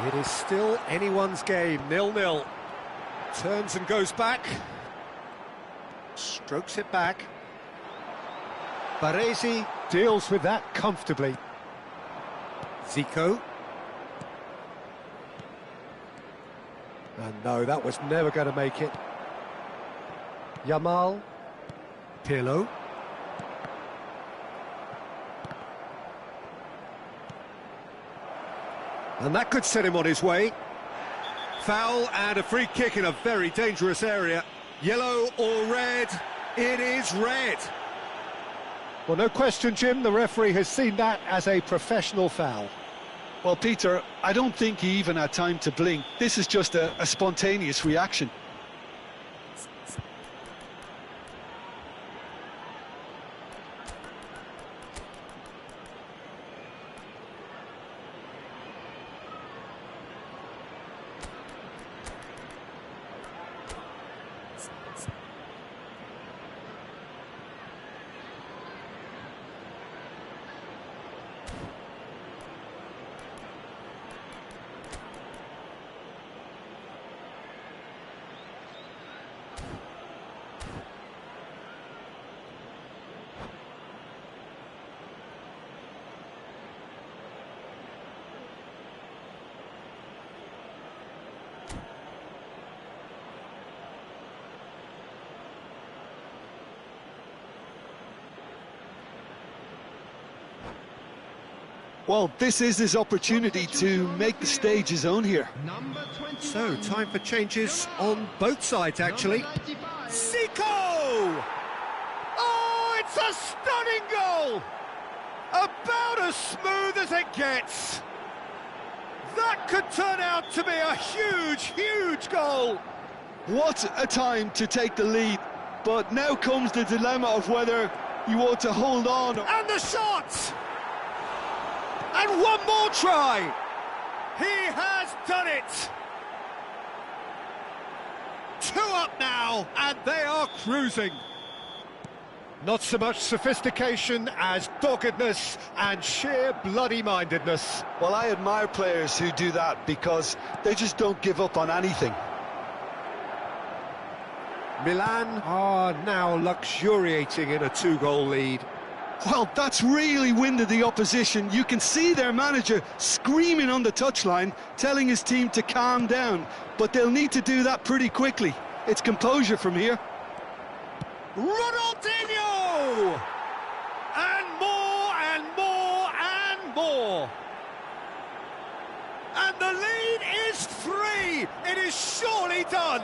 It is still anyone's game, 0-0. Turns and goes back. Strokes it back. Baresi deals with that comfortably. Zico. And no, that was never going to make it. Yamal. Pirlo. And that could set him on his way. Foul and a free kick in a very dangerous area. Yellow or red? It is red. Well, no question, Jim, the referee has seen that as a professional foul. Well, Peter, I don't think he even had time to blink. This is just a spontaneous reaction. Well, this is his opportunity to make the stage his own here. Number 21. So, time for changes on both sides, actually. Number 95. Zico! Oh, it's a stunning goal! About as smooth as it gets. That could turn out to be a huge, huge goal. What a time to take the lead. But now comes the dilemma of whether you ought to hold on. And the shot! And one more try! He has done it! 2 up now, and they are cruising. Not so much sophistication as doggedness and sheer bloody-mindedness. Well, I admire players who do that because they just don't give up on anything. Milan are now luxuriating in a 2-goal lead. Well, that's really winded the opposition. You can see their manager screaming on the touchline, telling his team to calm down. But they'll need to do that pretty quickly. It's composure from here. Ronaldinho! And more, and more, and more. And the lead is 3. It is surely done.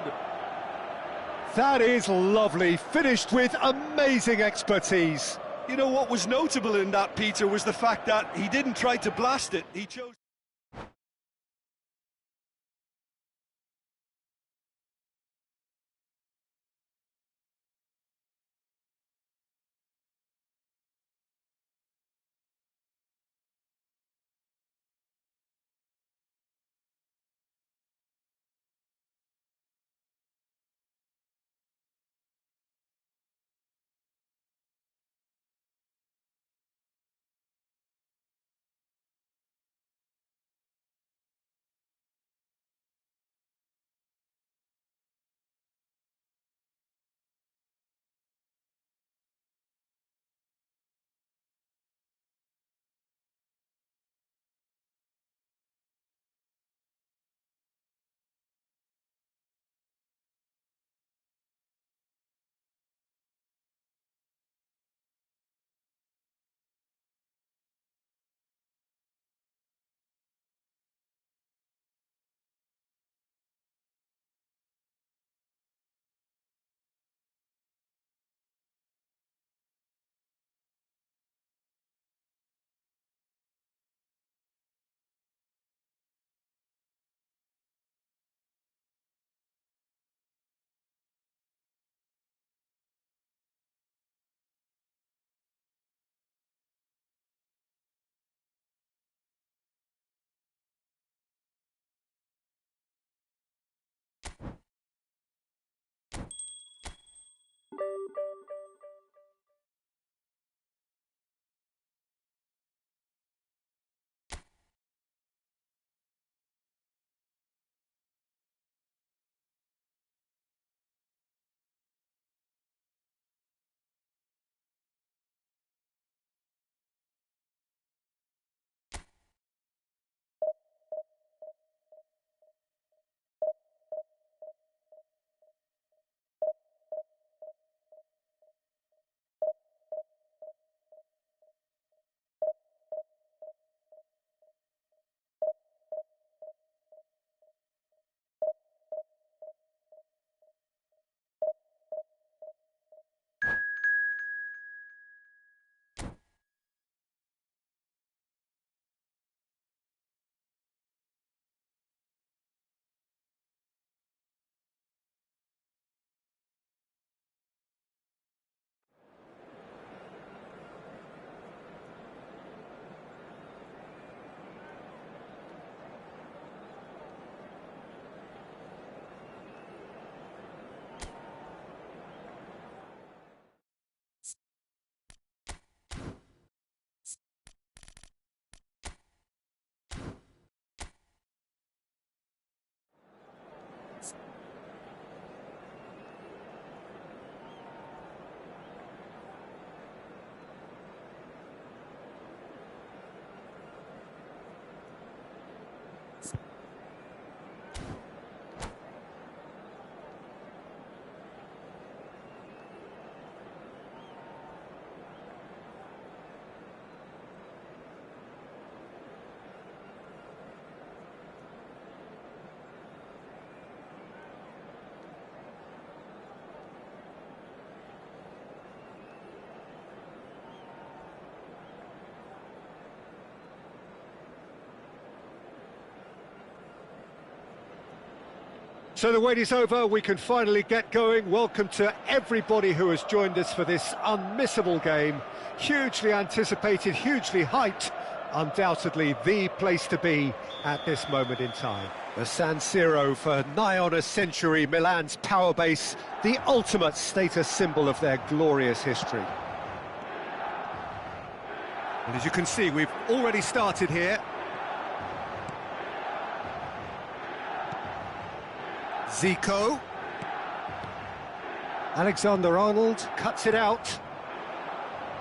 That is lovely, finished with amazing expertise. You know, what was notable in that, Peter, was the fact that he didn't try to blast it. He chose... So the wait is over, we can finally get going. Welcome to everybody who has joined us for this unmissable game. Hugely anticipated, hugely hyped, undoubtedly the place to be at this moment in time. The San Siro for nigh on a century, Milan's power base, the ultimate status symbol of their glorious history. And as you can see, we've already started here. Zico. Alexander-Arnold cuts it out.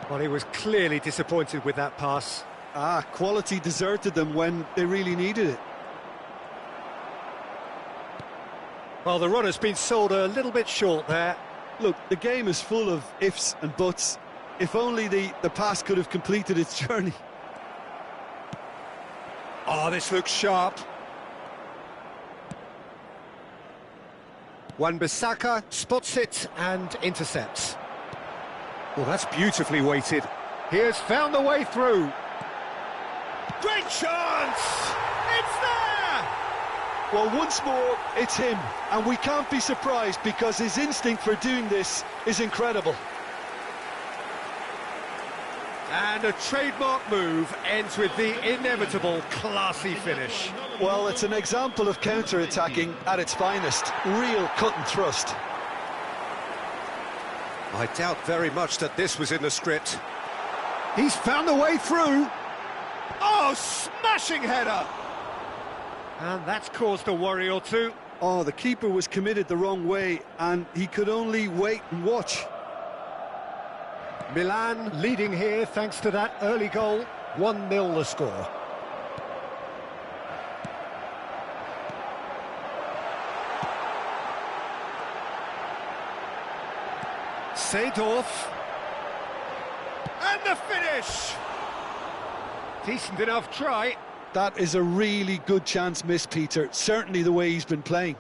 Well, he was clearly disappointed with that pass. Quality deserted them when they really needed it. Well, the run has been sold a little bit short there. Look, the game is full of ifs and buts. If only the pass could have completed its journey. Oh, this looks sharp. Wan-Bissaka spots it and intercepts. Well, that's beautifully weighted. He has found the way through. Great chance! It's there! Well, once more, it's him. And we can't be surprised because his instinct for doing this is incredible. And a trademark move ends with the inevitable classy finish. Well, it's an example of counter-attacking at its finest. Real cut and thrust. I doubt very much that this was in the script. He's found the way through. Oh, smashing header! And that's caused a worry or two. Oh, the keeper was committed the wrong way, and he could only wait and watch. Milan leading here thanks to that early goal. 1-0 the score. Seedorf. And the finish! Decent enough try. That is a really good chance missed, Peter. Certainly the way he's been playing.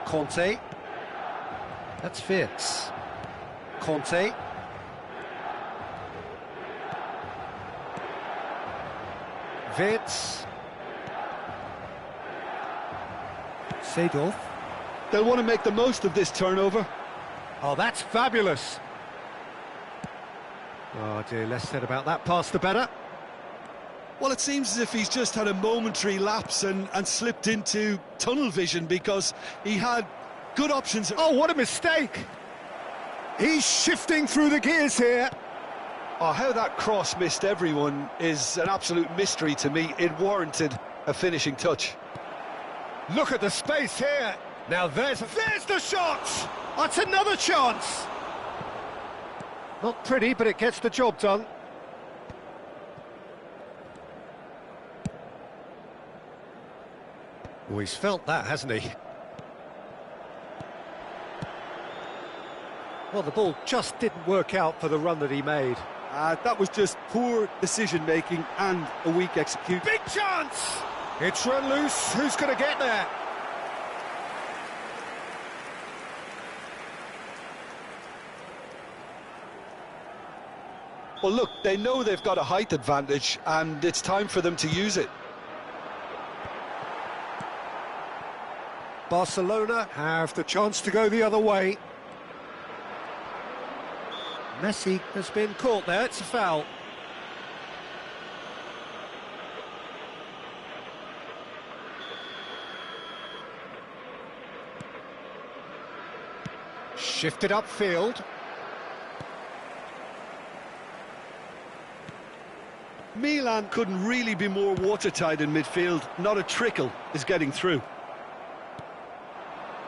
Conte. That's Fitz. Conte. Fitz. Seedorf. They'll want to make the most of this turnover. Oh, that's fabulous. Oh dear, less said about that pass the better. Well, it seems as if he's just had a momentary lapse and slipped into tunnel vision because he had good options. Oh, what a mistake! He's shifting through the gears here. Oh, how that cross missed everyone is an absolute mystery to me. It warranted a finishing touch. Look at the space here. Now there's the shot! That's another chance! Not pretty, but it gets the job done. Oh, he's felt that, hasn't he? Well, the ball just didn't work out for the run that he made. That was just poor decision-making and a weak execution. Big chance! It's run loose. Who's going to get there? Well, look, they know they've got a height advantage, and it's time for them to use it. Barcelona have the chance to go the other way. Messi has been caught there. It's a foul. Shifted upfield. Milan couldn't really be more watertight in midfield. Not a trickle is getting through.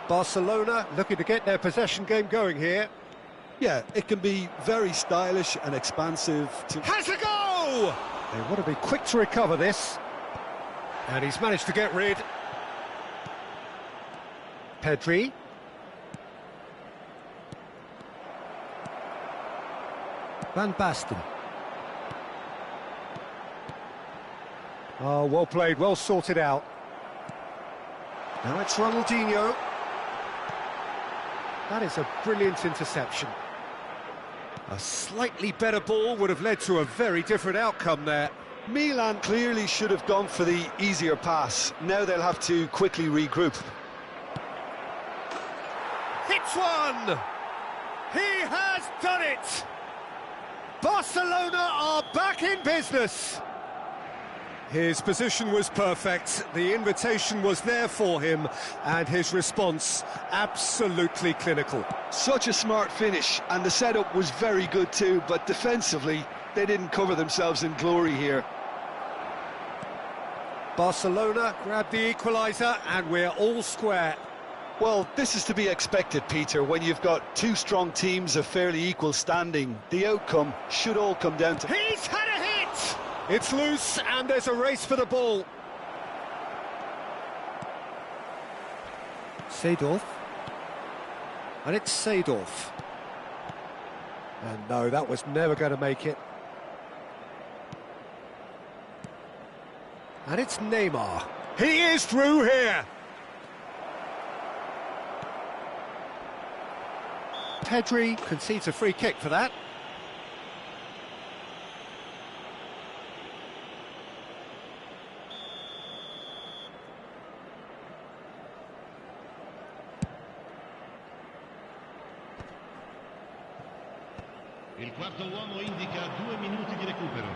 Barcelona looking to get their possession game going here. Yeah, it can be very stylish and expansive. Has a go! They want to be quick to recover this. And he's managed to get rid. Pedri. Van Basten. Oh, well played, well sorted out. Now it's Ronaldinho. That is a brilliant interception. A slightly better ball would have led to a very different outcome there. Milan clearly should have gone for the easier pass. Now they'll have to quickly regroup. Hits one! He has done it! Barcelona are back in business! His position was perfect, the invitation was there for him, and his response absolutely clinical. Such a smart finish, and the setup was very good too, but defensively, they didn't cover themselves in glory here. Barcelona grabbed the equaliser, and we're all square. Well, this is to be expected, Peter, when you've got two strong teams of fairly equal standing. The outcome should all come down to... He's had a hit! It's loose, and there's a race for the ball. Seedorf. And it's Seedorf. And no, that was never going to make it. And it's Neymar. He is through here! Pedri concedes a free kick for that. Il quarto uomo indica 2 minuti di recupero.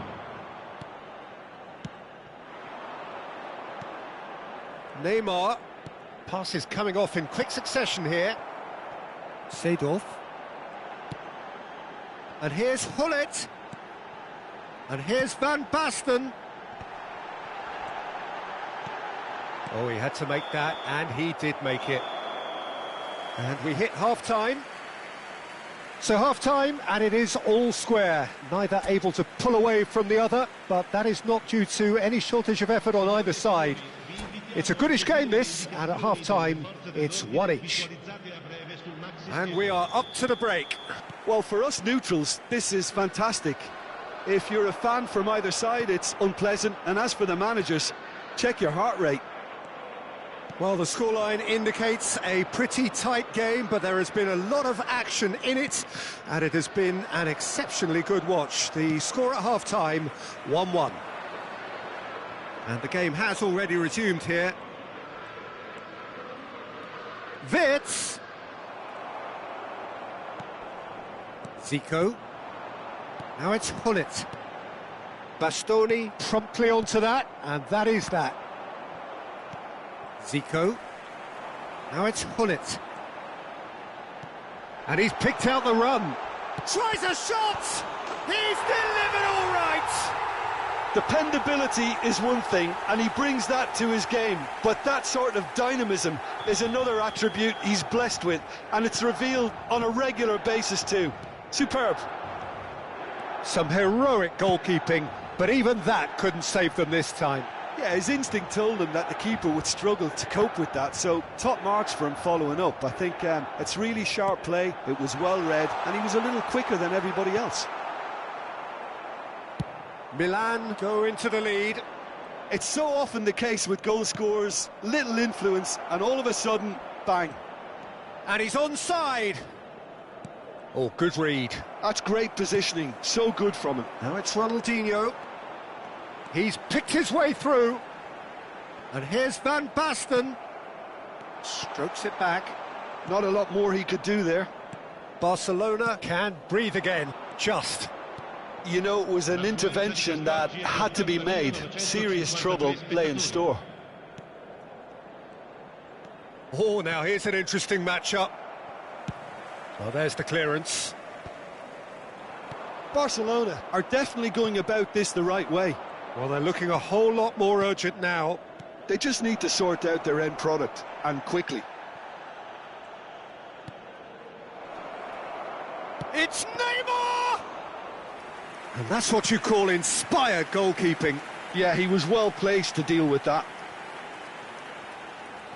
Neymar. Passes coming off in quick succession here. Seedorf. And here's Hullet. And here's Van Basten. Oh, he had to make that, and he did make it. And we hit half-time. So half-time, and it is all square. Neither able to pull away from the other, but that is not due to any shortage of effort on either side. It's a goodish game, this, and at half-time, it's one each. And we are up to the break. Well, for us neutrals, this is fantastic. If you're a fan from either side, it's unpleasant. And as for the managers, check your heart rate. Well, the scoreline indicates a pretty tight game, but there has been a lot of action in it, and it has been an exceptionally good watch. The score at half-time, 1-1. And the game has already resumed here. Wirtz. Zico. Now it's Hullet. Bastoni promptly onto that, and that is that. Zico. Now it's Hullet. And he's picked out the run. Tries a shot! He's delivered all right! Dependability is one thing, and he brings that to his game. But that sort of dynamism is another attribute he's blessed with, and it's revealed on a regular basis too. Superb. Some heroic goalkeeping, but even that couldn't save them this time. Yeah, his instinct told him that the keeper would struggle to cope with that, so top marks for him following up. I think it's really sharp play, it was well read, and he was a little quicker than everybody else. Milan go into the lead. It's so often the case with goal scorers, little influence, and all of a sudden, bang. And he's onside. Oh, good read. That's great positioning, so good from him. Now it's Ronaldinho. He's picked his way through. And here's Van Basten. Strokes it back. Not a lot more he could do there. Barcelona can breathe again, just. You know, it was an intervention that had to be made. Serious trouble lay in store. Oh, now here's an interesting matchup. Well, there's the clearance. Barcelona are definitely going about this the right way. Well, they're looking a whole lot more urgent now. They just need to sort out their end product, and quickly. It's Neymar! And that's what you call inspired goalkeeping. Yeah, he was well placed to deal with that.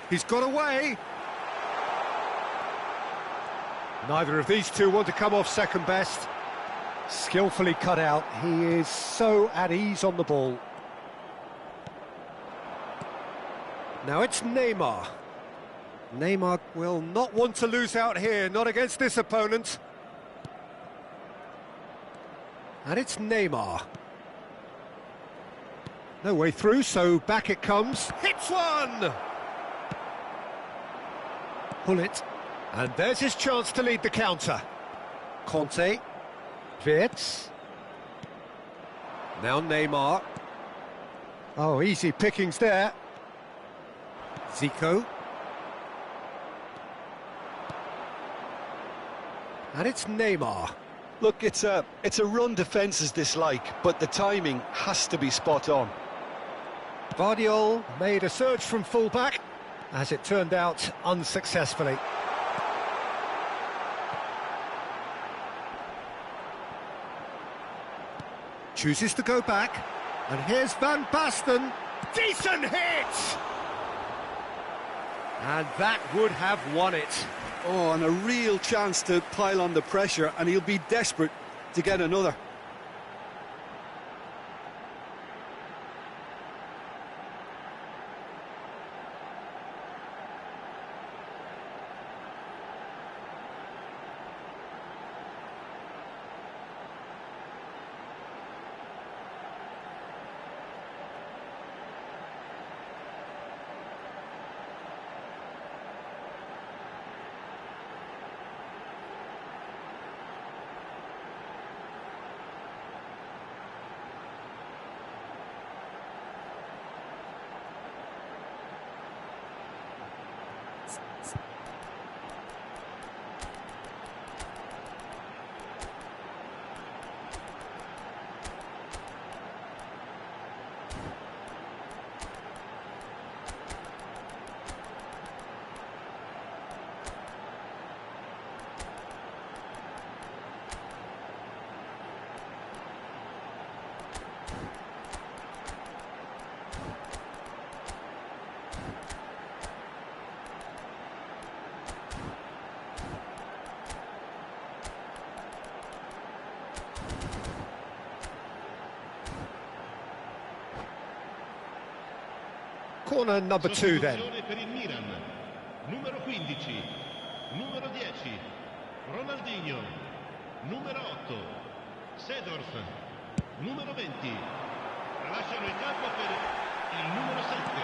He's got away. Neither of these two want to come off second best. Skillfully cut out. He is so at ease on the ball. Now it's Neymar. Neymar will not want to lose out here, not against this opponent. And it's Neymar. No way through, so back it comes. Hits one! Pull it. And there's his chance to lead the counter. Conte. Wirtz. Now Neymar. Oh, easy pickings there. Zico. And it's Neymar. Look, it's a run defence's dislike, but the timing has to be spot on. Guardiola made a surge from fullback, as it turned out unsuccessfully. Chooses to go back, and here's Van Basten. Decent hit! And that would have won it. Oh, and a real chance to pile on the pressure, and he'll be desperate to get another. Corner number 2 then. Per il Milan. Numero 15, numero 10, Ronaldinho, numero 8, Seedorf, numero 20. Lasciano il campo per il numero 7,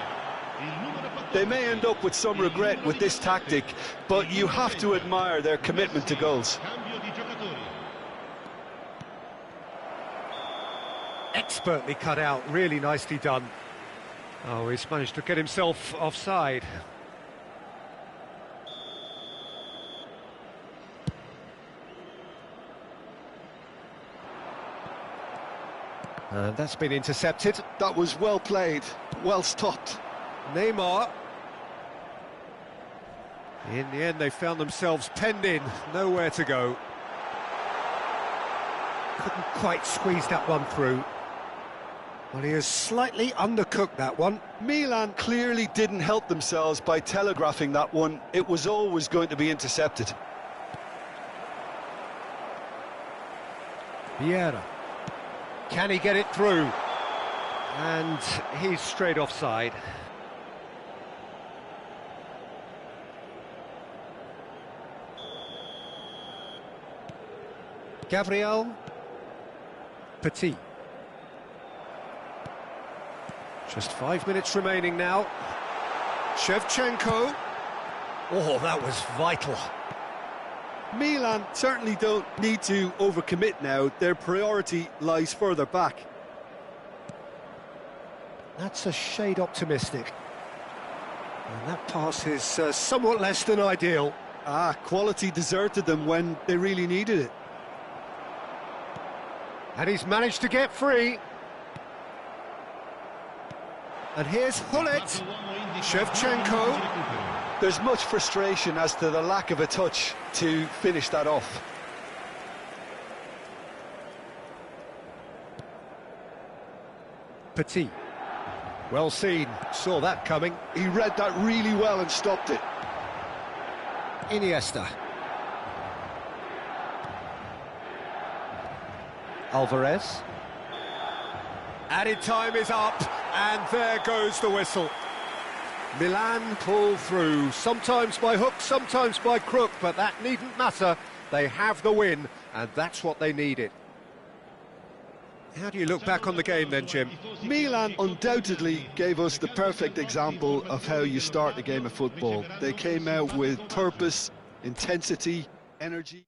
il numero 14. They may end up with some regret with this tactic, but you have to admire their commitment to goals. Cambio di giocatori. Expertly cut out, really nicely done. Oh, he's managed to get himself offside. And that's been intercepted. That was well played, well stopped. Neymar. In the end, they found themselves penned in, nowhere to go. Couldn't quite squeeze that one through. Well, he has slightly undercooked that one. Milan clearly didn't help themselves by telegraphing that one. It was always going to be intercepted. Vieira. Can he get it through? And he's straight offside. Gabriel. Petit. Just 5 minutes remaining now. Shevchenko. Oh, that was vital. Milan certainly don't need to overcommit now. Their priority lies further back. That's a shade optimistic. And that pass is somewhat less than ideal. Quality deserted them when they really needed it. And he's managed to get free. And here's Hullet. Shevchenko. There's much frustration as to the lack of a touch to finish that off. Petit. Well seen, saw that coming. He read that really well and stopped it. Iniesta. Alvarez. Added time is up, and there goes the whistle. Milan pull through, sometimes by hook, sometimes by crook, but that needn't matter. They have the win, and that's what they needed. How do you look back on the game then, Jim? Milan undoubtedly gave us the perfect example of how you start a game of football. They came out with purpose, intensity, energy.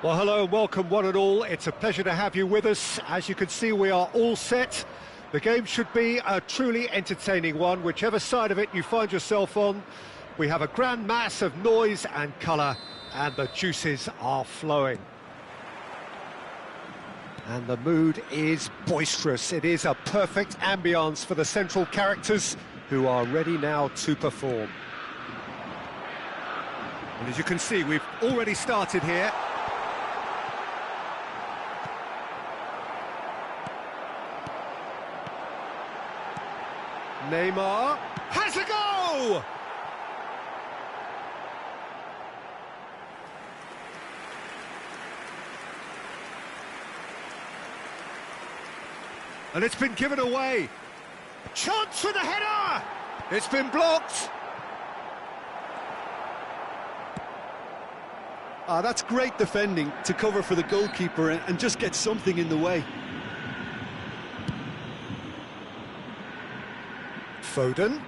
Well, hello and welcome one and all. It's a pleasure to have you with us. As you can see, we are all set. The game should be a truly entertaining one, whichever side of it you find yourself on. We have a grand mass of noise and colour, and the juices are flowing. And the mood is boisterous. It is a perfect ambience for the central characters, who are ready now to perform. And as you can see, we've already started here. Neymar has a go! And it's been given away. A chance for the header! It's been blocked. That's great defending to cover for the goalkeeper and just get something in the way. Foden.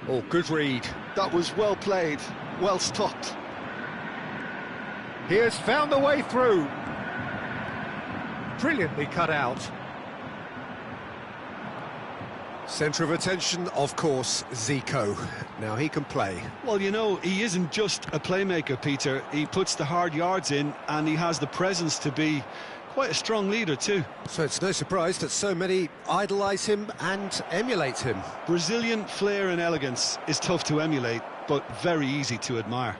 Oh, good read. That was well played, well stopped. He has found the way through. Brilliantly cut out. Centre of attention, of course, Zico. Now he can play. Well, you know, he isn't just a playmaker, Peter. He puts the hard yards in, and he has the presence to be quite a strong leader too. So it's no surprise that so many idolise him and emulate him. Brazilian flair and elegance is tough to emulate, but very easy to admire.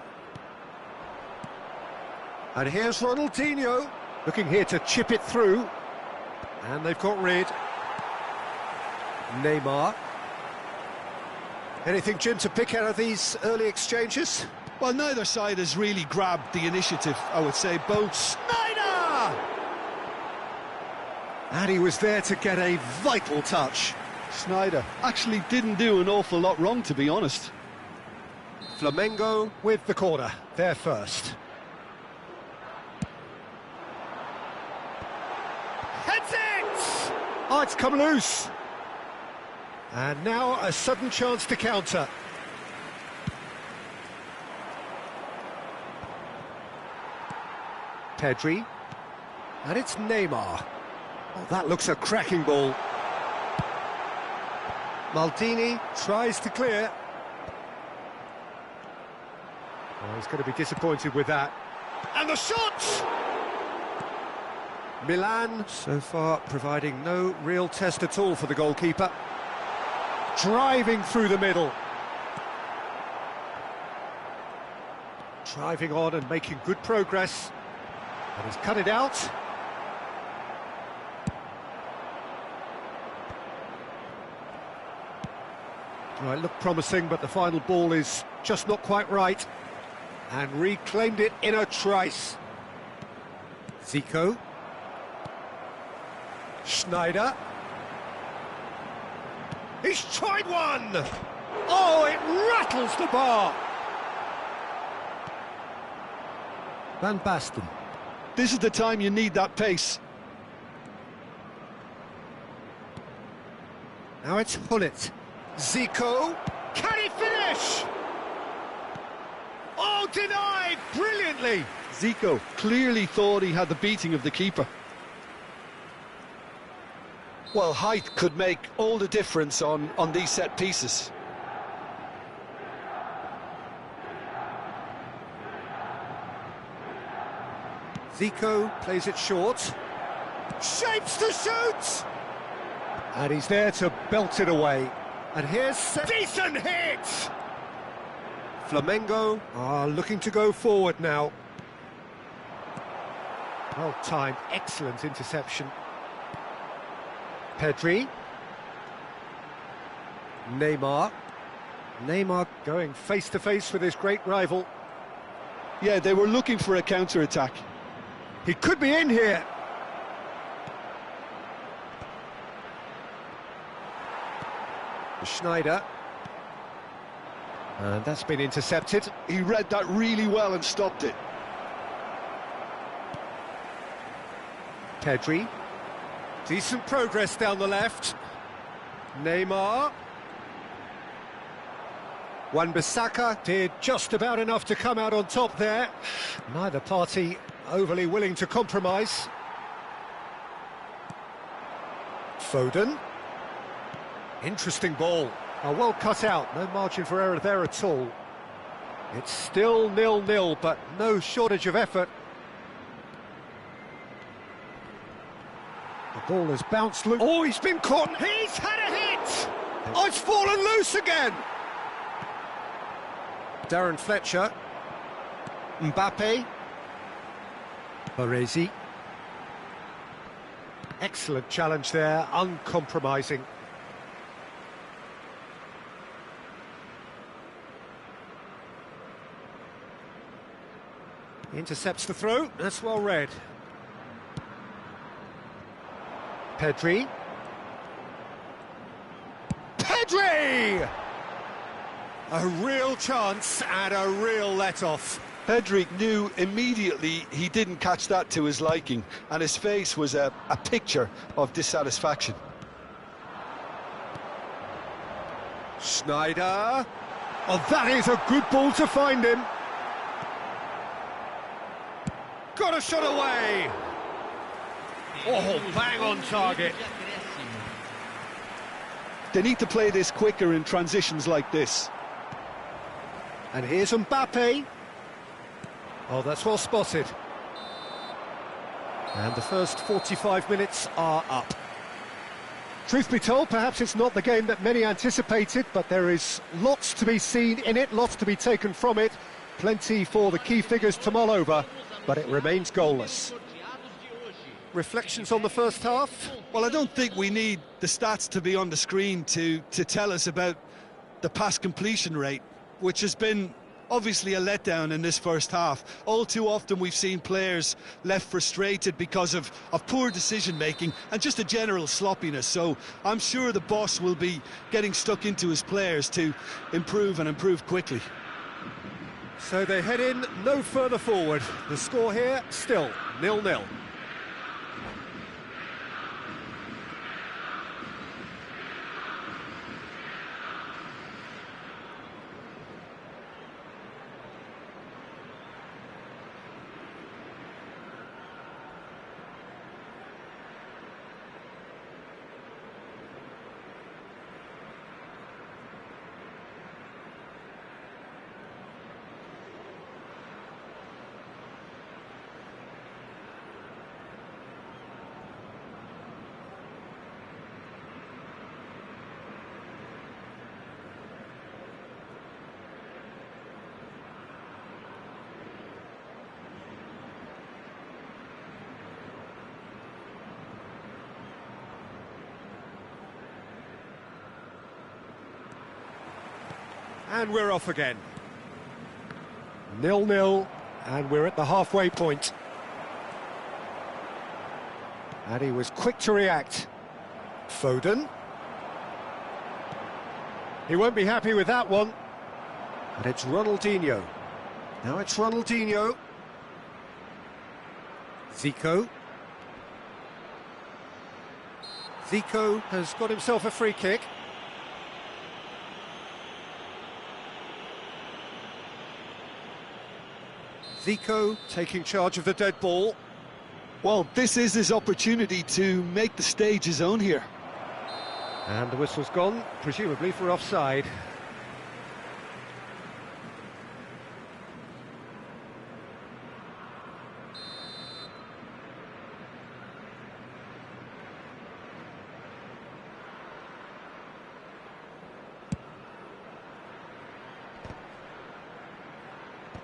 And here's Ronaldinho, looking here to chip it through. And they've got rid. Neymar. Anything, Jim, to pick out of these early exchanges? Well, neither side has really grabbed the initiative, I would say. Both. Snyder! And he was there to get a vital touch. Snyder actually didn't do an awful lot wrong, to be honest. Flamengo with the corner, there first. Heads it! Oh, it's come loose. And now a sudden chance to counter. Pedri. And it's Neymar. Oh, that looks a cracking ball. Maldini tries to clear. Oh, he's going to be disappointed with that. And the shot! Milan, so far, providing no real test at all for the goalkeeper. Driving through the middle. Driving on and making good progress. And he's cut it out. Right, looked promising, but the final ball is just not quite right. And reclaimed it in a trice. Zico. Schneider. He's tried one! Oh, it rattles the bar! Van Basten. This is the time you need that pace. Now it's Hullet. Zico. Can he finish? Oh, denied brilliantly! Zico clearly thought he had the beating of the keeper. Well, height could make all the difference on these set pieces. Zico plays it short. Shapes to shoot! And he's there to belt it away. And here's a decent hit! Flamengo are looking to go forward now. Well timed, excellent interception. Pedri. Neymar. Neymar going face-to-face with his great rival. Yeah, they were looking for a counter-attack. He could be in here. Schneider. And that's been intercepted. He read that really well and stopped it. Pedri. Decent progress down the left. Neymar. Wan-Bissaka did just about enough to come out on top there. Neither party overly willing to compromise. Foden. Interesting ball. Oh, well cut out. No margin for error there at all. It's still 0-0, but no shortage of effort. The ball has bounced loose. Oh, he's been caught. He's had a hit! Oh, it's fallen loose again! Darren Fletcher. Mbappe. Baresi. Excellent challenge there, uncompromising. Intercepts the throw, that's well read. Pedri. Pedri! A real chance and a real let-off. Pedri knew immediately he didn't catch that to his liking, and his face was a picture of dissatisfaction. Snyder. Oh, that is a good ball to find him. Got a shot away. Oh, bang on target. They need to play this quicker in transitions like this. And here's Mbappe. Oh, that's well spotted. And the first 45 minutes are up. Truth be told, perhaps it's not the game that many anticipated, but there is lots to be seen in it, lots to be taken from it. Plenty for the key figures to mull over, but it remains goalless. Reflections on the first half? Well, I don't think we need the stats to be on the screen to tell us about the pass completion rate, which has been obviously a letdown in this first half. All too often we've seen players left frustrated because of poor decision-making and just a general sloppiness. So I'm sure the boss will be getting stuck into his players to improve and improve quickly. So they head in no further forward. The score here, still 0-0. And we're off again. 0-0, and we're at the halfway point. And he was quick to react. Foden. He won't be happy with that one. And it's Ronaldinho. Now it's Ronaldinho. Zico. Zico has got himself a free kick. Zico taking charge of the dead ball. Well, this is his opportunity to make the stage his own here. And the whistle's gone, presumably for offside.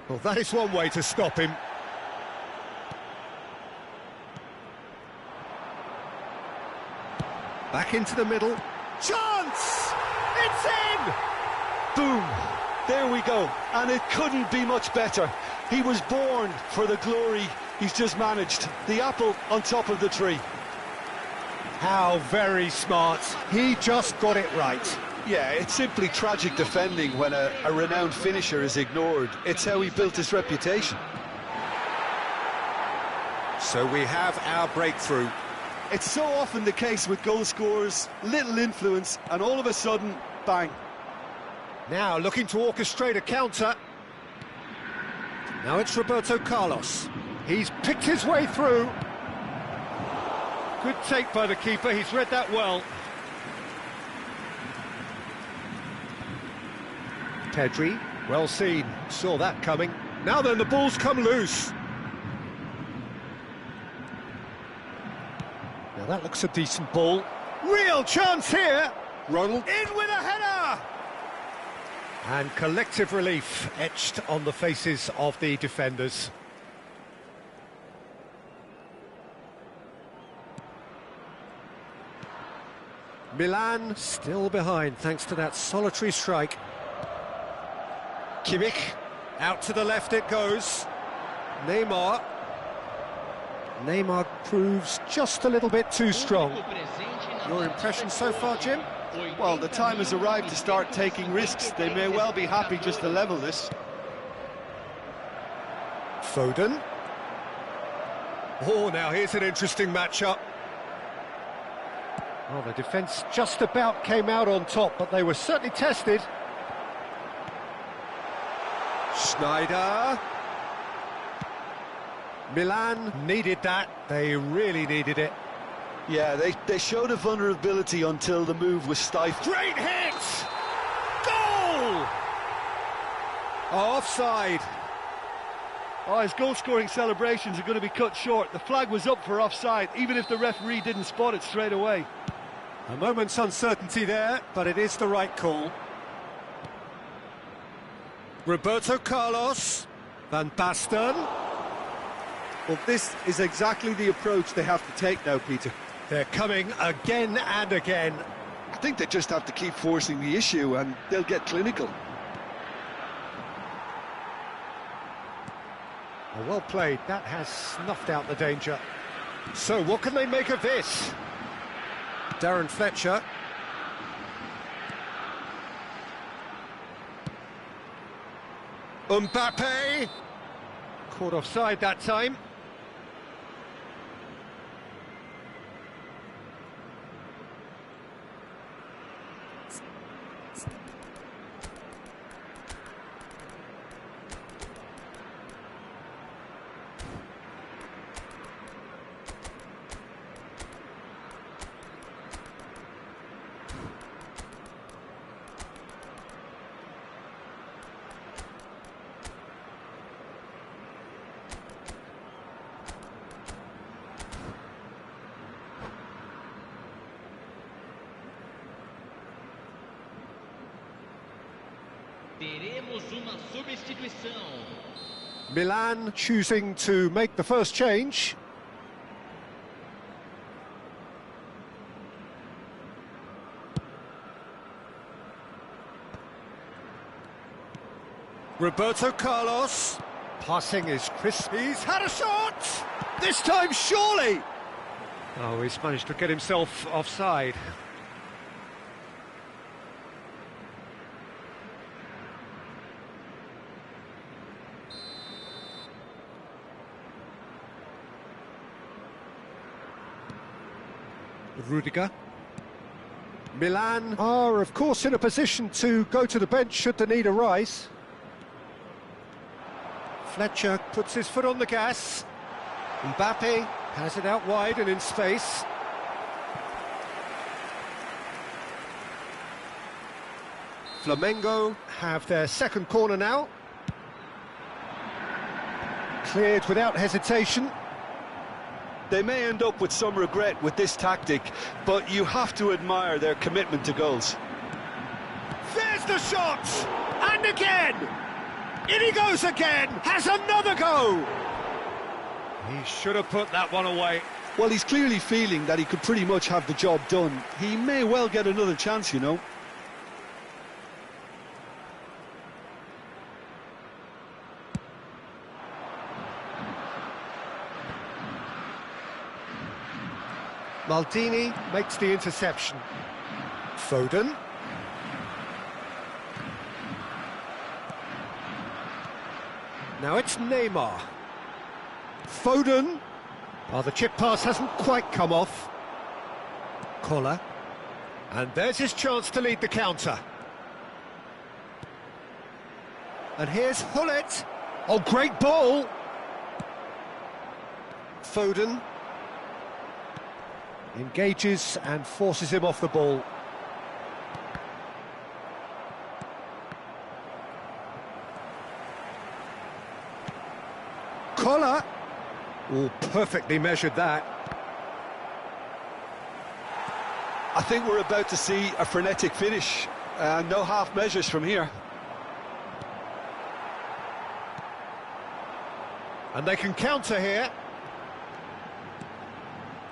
Well, that is one way to stop him. Back into the middle. Chance! It's in! Boom! There we go. And it couldn't be much better. He was born for the glory he's just managed. The apple on top of the tree. How very smart. He just got it right. Yeah, it's simply tragic defending when a renowned finisher is ignored. It's how he built his reputation. So we have our breakthrough. It's so often the case with goal scorers, little influence, and all of a sudden, bang. Now looking to orchestrate a counter. Now it's Roberto Carlos. He's picked his way through. Good take by the keeper, he's read that well. Pedri, well seen, saw that coming. Now then, the ball's come loose. Now that looks a decent ball. Real chance here. Ronald in with a header. And collective relief etched on the faces of the defenders. Milan still behind thanks to that solitary strike. Kimmich, out to the left it goes. Neymar. Neymar proves just a little bit too strong. Your impression so far, Jim? Well, the time has arrived to start taking risks. They may well be happy just to level this. Foden. Oh, now here's an interesting matchup. Well, the defence just about came out on top, but they were certainly tested. Schneider. Milan needed that. They really needed it. Yeah, they showed a vulnerability until the move was stifled. Great hit! Goal! Offside. Oh, his goal-scoring celebrations are going to be cut short. The flag was up for offside, even if the referee didn't spot it straight away. A moment's uncertainty there, but it is the right call. Roberto Carlos. Van Basten. Well, this is exactly the approach they have to take now, Peter. They're coming again and again. I think they just have to keep forcing the issue and they'll get clinical. Oh, well played. That has snuffed out the danger. So what can they make of this? Darren Fletcher. Mbappe. Caught offside that time. Teremos uma substituição. Milan choosing to make the first change. Roberto Carlos. Passing is crisp. He's had a shot! This time, surely! Oh, he's managed to get himself offside. Rudiger. Milan are, of course, in a position to go to the bench should the need arise. Fletcher puts his foot on the gas. Mbappe has it out wide and in space. Flamengo have their second corner now. Cleared without hesitation. They may end up with some regret with this tactic, but you have to admire their commitment to goals. There's the shot! And again! In he goes again! Has another go! He should have put that one away. Well, he's clearly feeling that he could pretty much have the job done. He may well get another chance, you know. Maldini makes the interception. Foden. Now it's Neymar. Foden. Oh, the chip pass hasn't quite come off. Collar. And there's his chance to lead the counter. And here's Hullet. Oh, great ball. Foden. Engages and forces him off the ball. Collar. Oh, perfectly measured that. I think we're about to see a frenetic finish. No half measures from here. And they can counter here.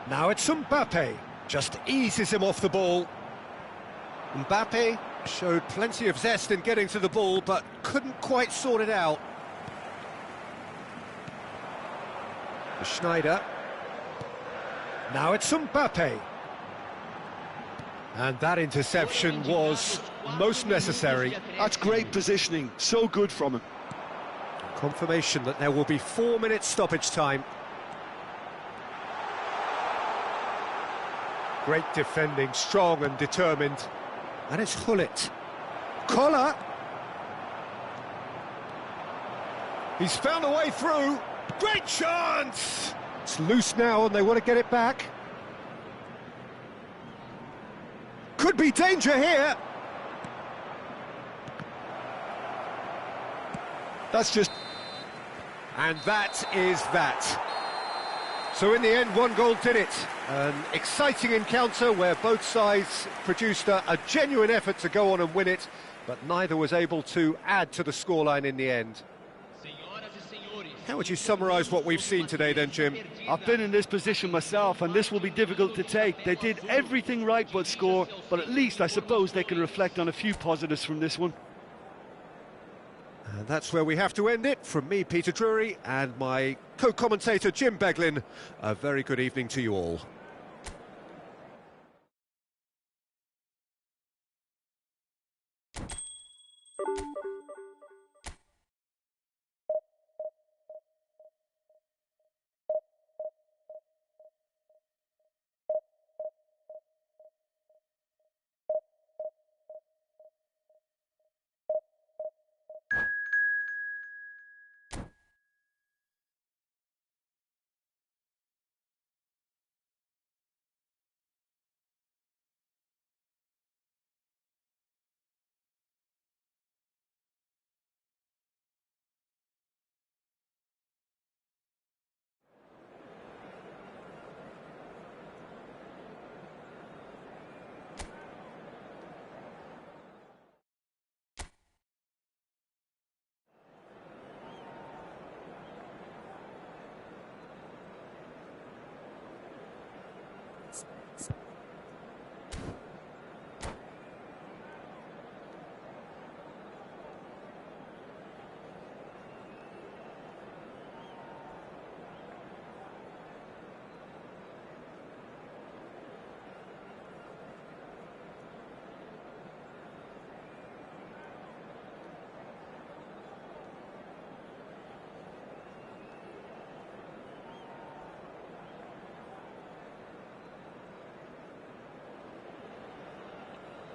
Now it's Mbappe, just eases him off the ball. Mbappe showed plenty of zest in getting to the ball, but couldn't quite sort it out. Schneider. Now it's Mbappe. And that interception was most necessary. That's great positioning, so good from him. Confirmation that there will be 4 minutes stoppage time. Great defending, strong and determined. And it's Hullet. Collar! He's found a way through. Great chance! It's loose now and they want to get it back. Could be danger here. That's just... And that is that. So in the end, one goal did it. An exciting encounter where both sides produced a genuine effort to go on and win it, but neither was able to add to the scoreline in the end. How would you summarise what we've seen today then, Jim? I've been in this position myself, and this will be difficult to take. They did everything right but score, but at least I suppose they can reflect on a few positives from this one. And that's where we have to end it. From me, Peter Drury, and my co-commentator, Jim Beglin, a very good evening to you all.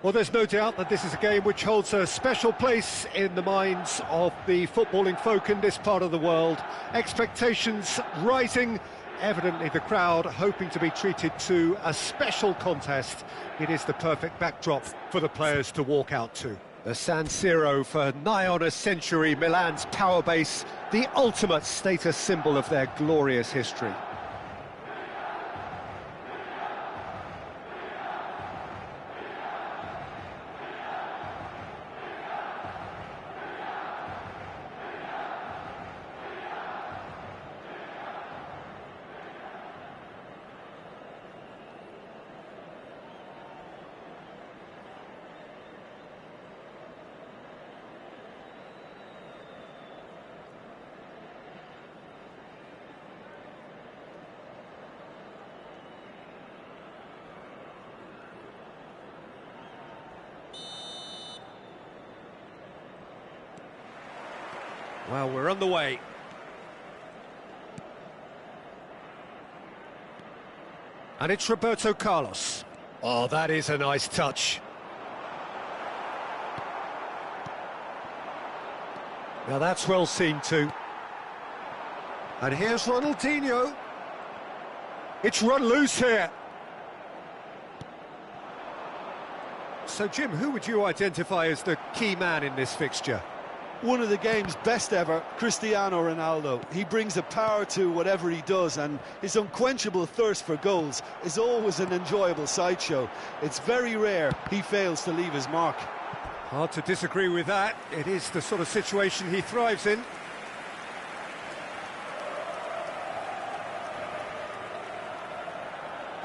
Well, there's no doubt that this is a game which holds a special place in the minds of the footballing folk in this part of the world. Expectations rising, evidently the crowd hoping to be treated to a special contest. It is the perfect backdrop for the players to walk out to. The San Siro, for nigh on a century, Milan's power base, the ultimate status symbol of their glorious history. Well, we're on the way. And it's Roberto Carlos. Oh, that is a nice touch. Now that's well seen too. And here's Ronaldinho. It's run loose here. So, Jim, who would you identify as the key man in this fixture? One of the game's best ever, Cristiano Ronaldo. He brings a power to whatever he does, and his unquenchable thirst for goals is always an enjoyable sideshow. It's very rare he fails to leave his mark. Hard to disagree with that. It is the sort of situation he thrives in.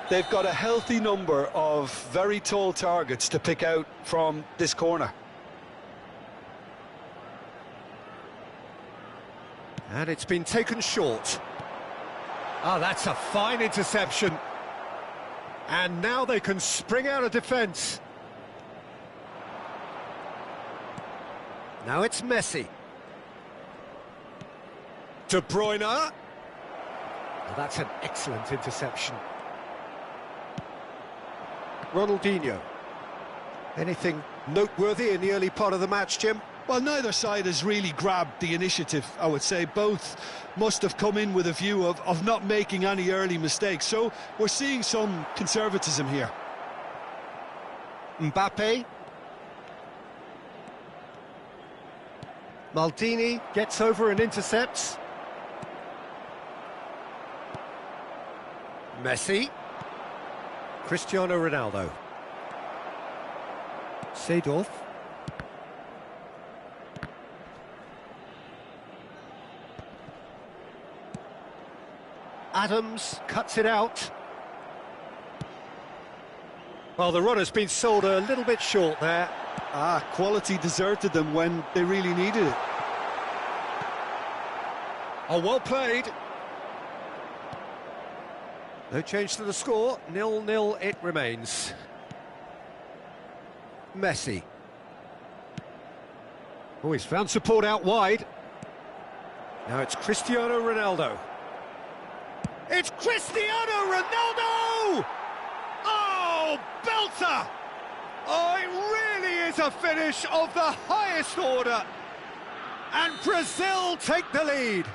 They've got a healthy number of very tall targets to pick out from this corner. And it's been taken short. Oh, that's a fine interception. And now they can spring out of defence. Now it's Messi. De Bruyne. Well, that's an excellent interception. Ronaldinho. Anything noteworthy in the early part of the match, Jim? Well, neither side has really grabbed the initiative, I would say. Both must have come in with a view of not making any early mistakes. So we're seeing some conservatism here. Mbappe. Maldini gets over and intercepts. Messi. Cristiano Ronaldo. Seedorf. Adams cuts it out. Well, the run has been sold a little bit short there. Quality deserted them when they really needed it. Oh, well played. No change to the score, 0-0 it remains. Messi. Oh, he's found support out wide. Now it's Cristiano Ronaldo. It's Cristiano Ronaldo! Oh, belter! Oh, it really is a finish of the highest order. And Brazil take the lead.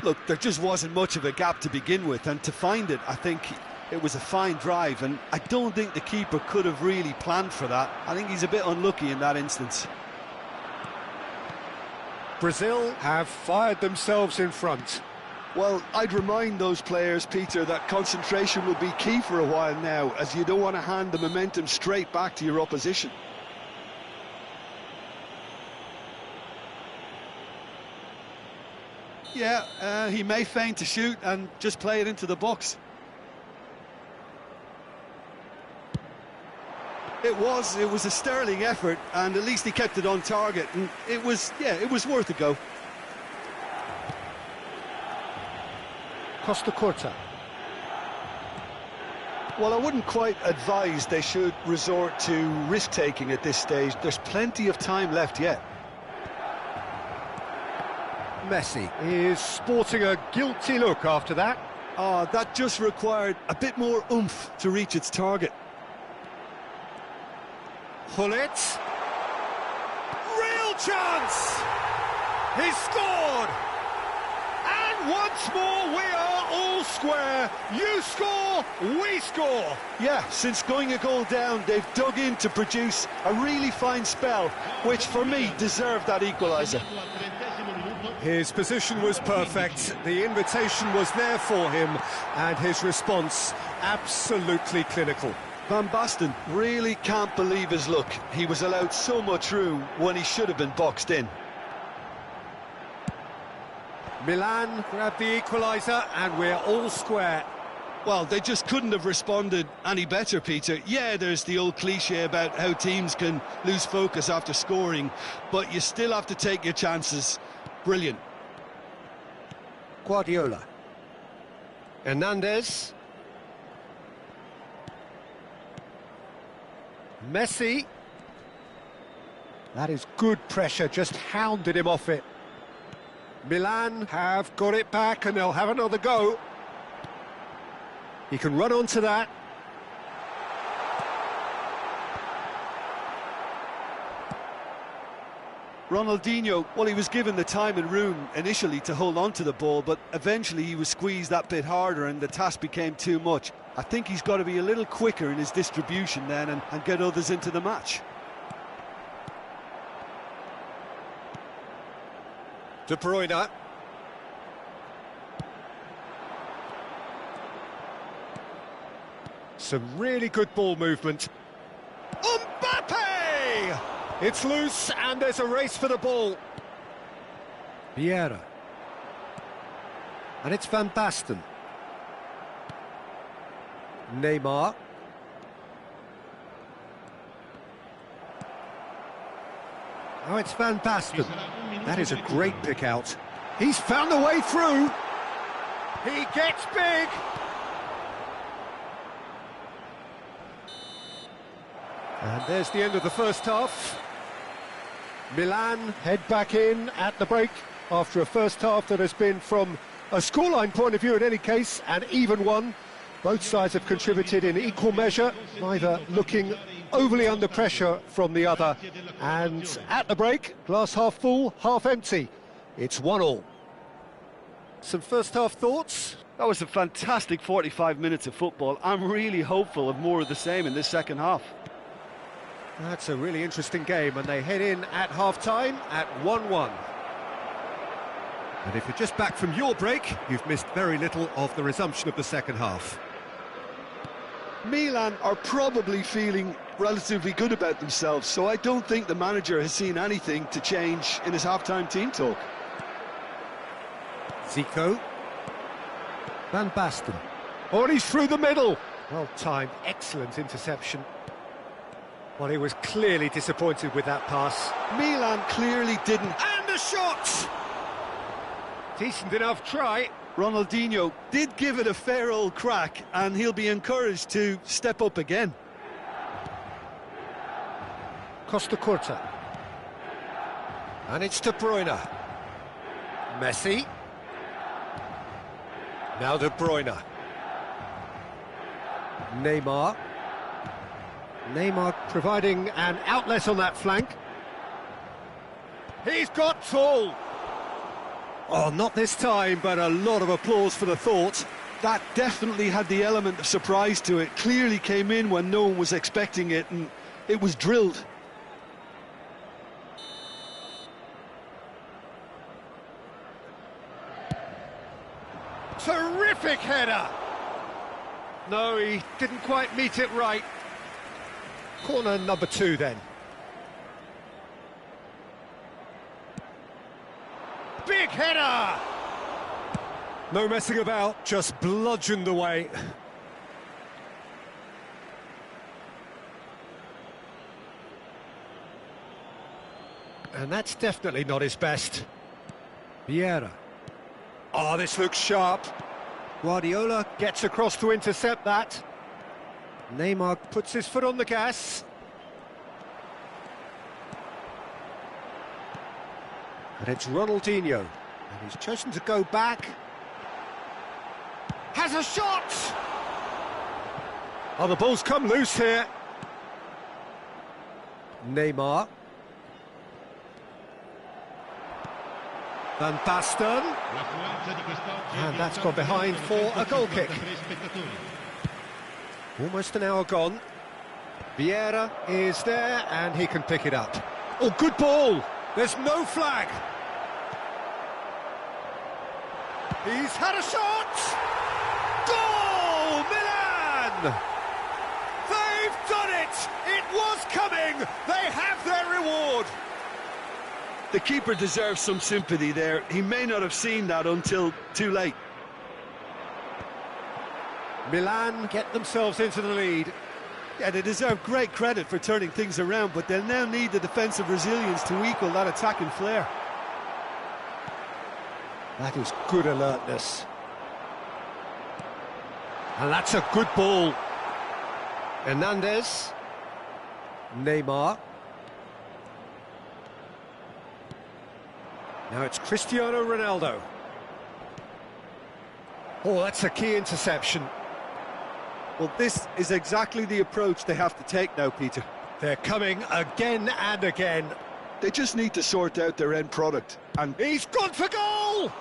Look, there just wasn't much of a gap to begin with, and to find it, I think it was a fine drive, and I don't think the keeper could have really planned for that. I think he's a bit unlucky in that instance. Brazil have fired themselves in front. Well, I'd remind those players, Peter, that concentration will be key for a while now, as you don't want to hand the momentum straight back to your opposition. Yeah, he may feign to shoot and just play it into the box. It was a sterling effort, and at least he kept it on target, and it was worth a go. Costa Curta. Well, I wouldn't quite advise they should resort to risk-taking at this stage. There's plenty of time left yet. Messi is sporting a guilty look after that. That just required a bit more oomph to reach its target. Hullet. Real chance! He's scored! And once more we are all square. You score, we score. Yeah, since going a goal down, they've dug in to produce a really fine spell, which for me deserved that equaliser. His position was perfect, the invitation was there for him, and his response absolutely clinical. Van Basten really can't believe his luck. He was allowed so much room when he should have been boxed in. Milan grabbed the equaliser, and we're all square. Well, they just couldn't have responded any better, Peter. Yeah, there's the old cliche about how teams can lose focus after scoring, but you still have to take your chances. Brilliant. Guardiola. Hernandez. Messi. That is good pressure, just hounded him off it. Milan have got it back and they'll have another go. He can run onto that. Ronaldinho, well, he was given the time and room initially to hold on to the ball, but eventually he was squeezed that bit harder and the task became too much. I think he's got to be a little quicker in his distribution then and get others into the match. De Bruyne. Some really good ball movement. Mbappe! It's loose and there's a race for the ball. Vieira. And it's Van Basten. Neymar. Oh, it's Van Basten. That is a great pick out. He's found a way through. He gets big. And there's the end of the first half. Milan head back in at the break after a first half that has been, from a scoreline point of view in any case, an even one. Both sides have contributed in equal measure, neither looking overly under pressure from the other. And at the break, glass half full, half empty. It's 1-1. Some first-half thoughts? That was a fantastic 45 minutes of football. I'm really hopeful of more of the same in this second half. That's a really interesting game, and they head in at half-time at 1-1. And if you're just back from your break, you've missed very little of the resumption of the second half. Milan are probably feeling relatively good about themselves, so I don't think the manager has seen anything to change in his half-time team talk. Zico. Van Basten. Oh, and he's through the middle. Well timed, excellent interception. Well, he was clearly disappointed with that pass. Milan clearly didn't. And the shot! Decent enough try. Ronaldinho did give it a fair old crack, and he'll be encouraged to step up again. Costa Curta. And it's De Bruyne. Messi. Now De Bruyne. Neymar. Neymar providing an outlet on that flank. He's got tall. Oh, not this time, but a lot of applause for the thought. That definitely had the element of surprise to it. Clearly came in when no one was expecting it, and it was drilled. Terrific header! No, he didn't quite meet it right. Corner number 2 then. Big header! No messing about, just bludgeoned away. And that's definitely not his best. Vieira. Oh, this looks sharp. Guardiola gets across to intercept that. Neymar puts his foot on the gas. And it's Ronaldinho. And he's chosen to go back. Has a shot! Oh, the ball's come loose here. Neymar. Van Basten. And that's gone behind for a goal kick. Almost an hour gone. Vieira is there and he can pick it up. Oh, good ball! There's no flag! He's had a shot! Goal! Milan! They've done it! It was coming! They have their reward! The keeper deserves some sympathy there. He may not have seen that until too late. Milan get themselves into the lead. Yeah, they deserve great credit for turning things around, but they'll now need the defensive resilience to equal that attacking flair. That is good alertness. And that's a good ball. Hernandez. Neymar. Now it's Cristiano Ronaldo. Oh, that's a key interception. Well, this is exactly the approach they have to take now, Peter. They're coming again and again. They just need to sort out their end product. And he's gone for goal!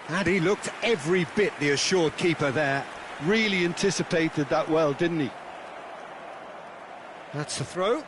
And he looked every bit the assured keeper there. Really anticipated that well, didn't he? That's a throw.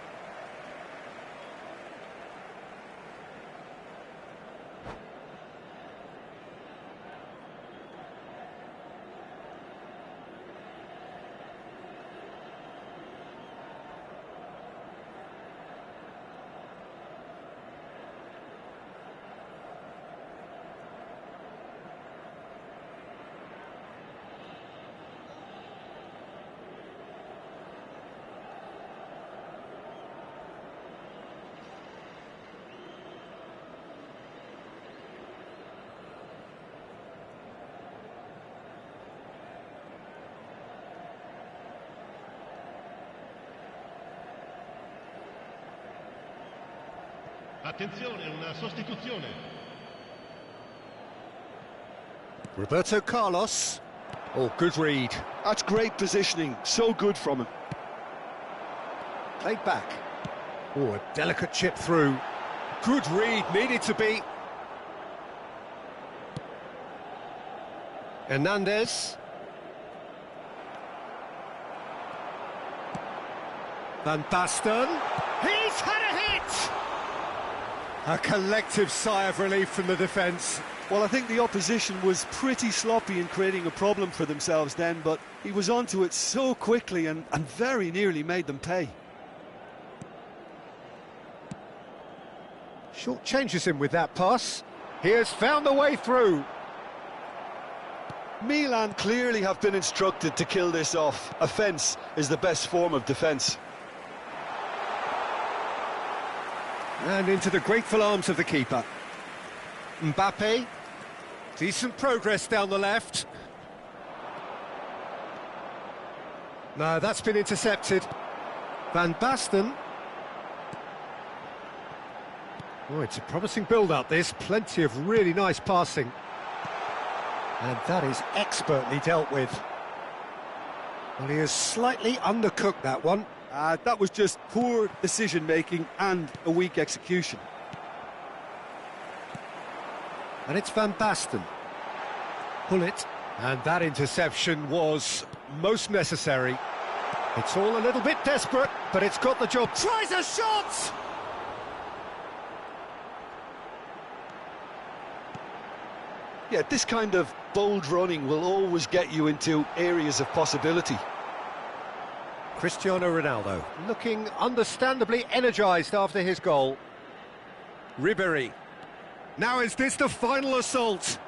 Attenzione, una sostituzione. Roberto Carlos. Oh, good read. That's great positioning, so good from him. Played back. Oh, a delicate chip through. Good read, needed to be. Hernandez. Van Basten. He's had a hit! A collective sigh of relief from the defence. Well, I think the opposition was pretty sloppy in creating a problem for themselves then, but he was onto it so quickly and very nearly made them pay. Short changes him with that pass. He has found the way through. Milan clearly have been instructed to kill this off. Offence is the best form of defence. And into the grateful arms of the keeper. Mbappe. Decent progress down the left. No, that's been intercepted. Van Basten. Oh, it's a promising build-up, this. Plenty of really nice passing. And that is expertly dealt with. Well, he has slightly undercooked that one. That was just poor decision-making and a weak execution. And it's Van Basten. Pull it. And that interception was most necessary. It's all a little bit desperate, but it's got the job. Tries a shot! Yeah, this kind of bold running will always get you into areas of possibility. Cristiano Ronaldo, looking understandably energised after his goal. Ribéry. Now is this the final assault?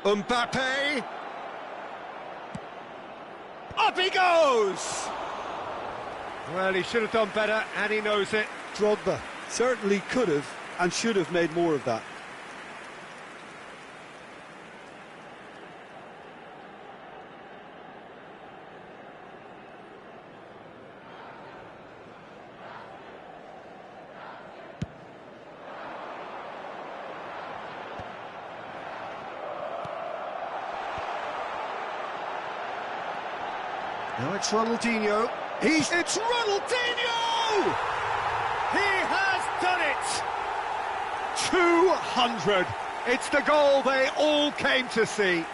Mbappe. Up he goes! Well, he should have done better, and he knows it. Drogba certainly could have and should have made more of that. Now it's Ronaldinho. It's Ronaldinho! He has done it! 200. It's the goal they all came to see.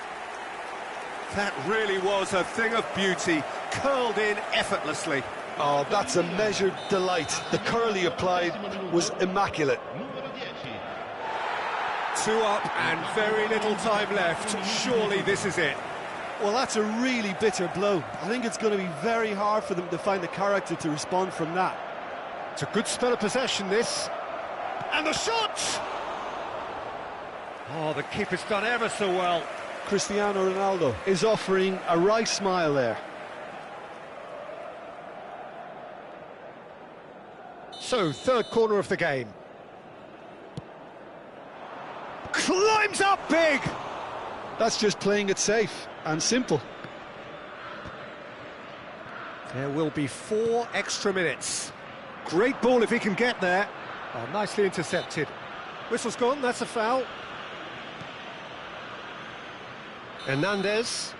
That really was a thing of beauty, curled in effortlessly. Oh, that's a measured delight. The curl he applied was immaculate. Numero 10. 2 up and very little time left. Surely this is it. Well, that's a really bitter blow. I think it's going to be very hard for them to find the character to respond from that. It's a good spell of possession, this. And the shot! Oh, the keeper's done ever so well. Cristiano Ronaldo is offering a wry smile there. So, third corner of the game. Climbs up big! That's just playing it safe and simple. There will be 4 extra minutes. Great ball if he can get there. Oh, nicely intercepted. Whistle's gone, that's a foul. Hernandez.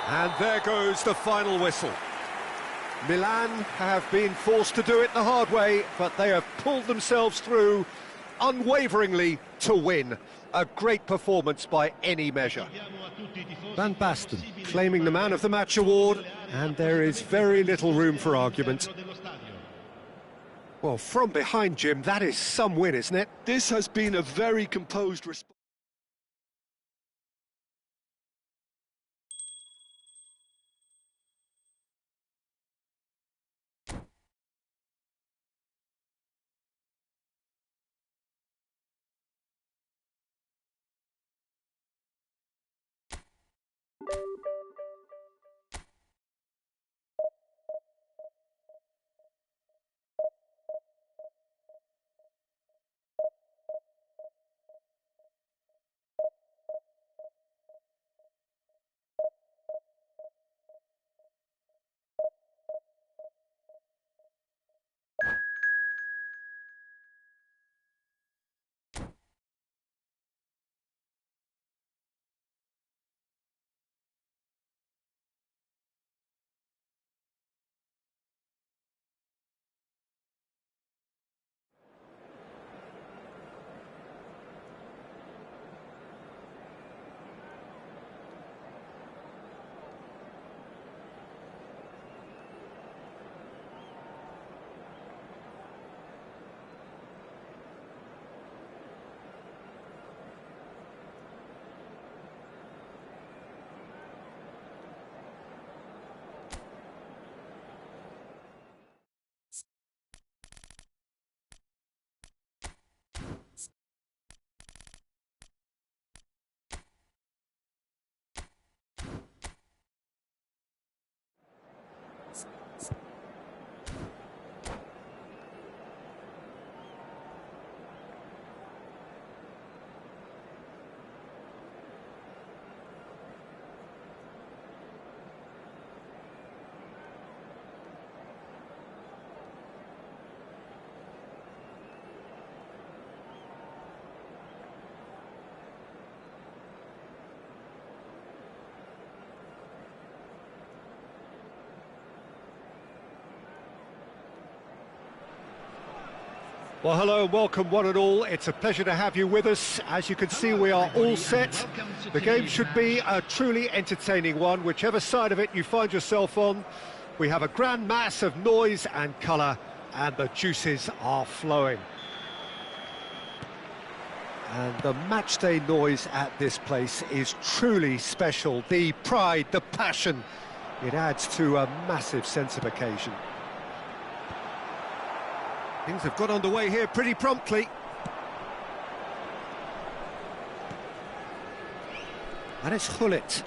And there goes the final whistle. Milan have been forced to do it the hard way, but they have pulled themselves through unwaveringly to win. A great performance by any measure. Van Basten claiming the Man of the Match award, and there is very little room for argument. Well, from behind, Jim, that is some win, isn't it? This has been a very composed response. Well, hello and welcome one and all. It's a pleasure to have you with us. As you can see, we are all set. The game should be a truly entertaining one, whichever side of it you find yourself on. We have a grand mass of noise and colour, and the juices are flowing. And the matchday noise at this place is truly special. The pride, the passion, it adds to a massive sense of occasion. Things have got underway here pretty promptly. And it's Hullet.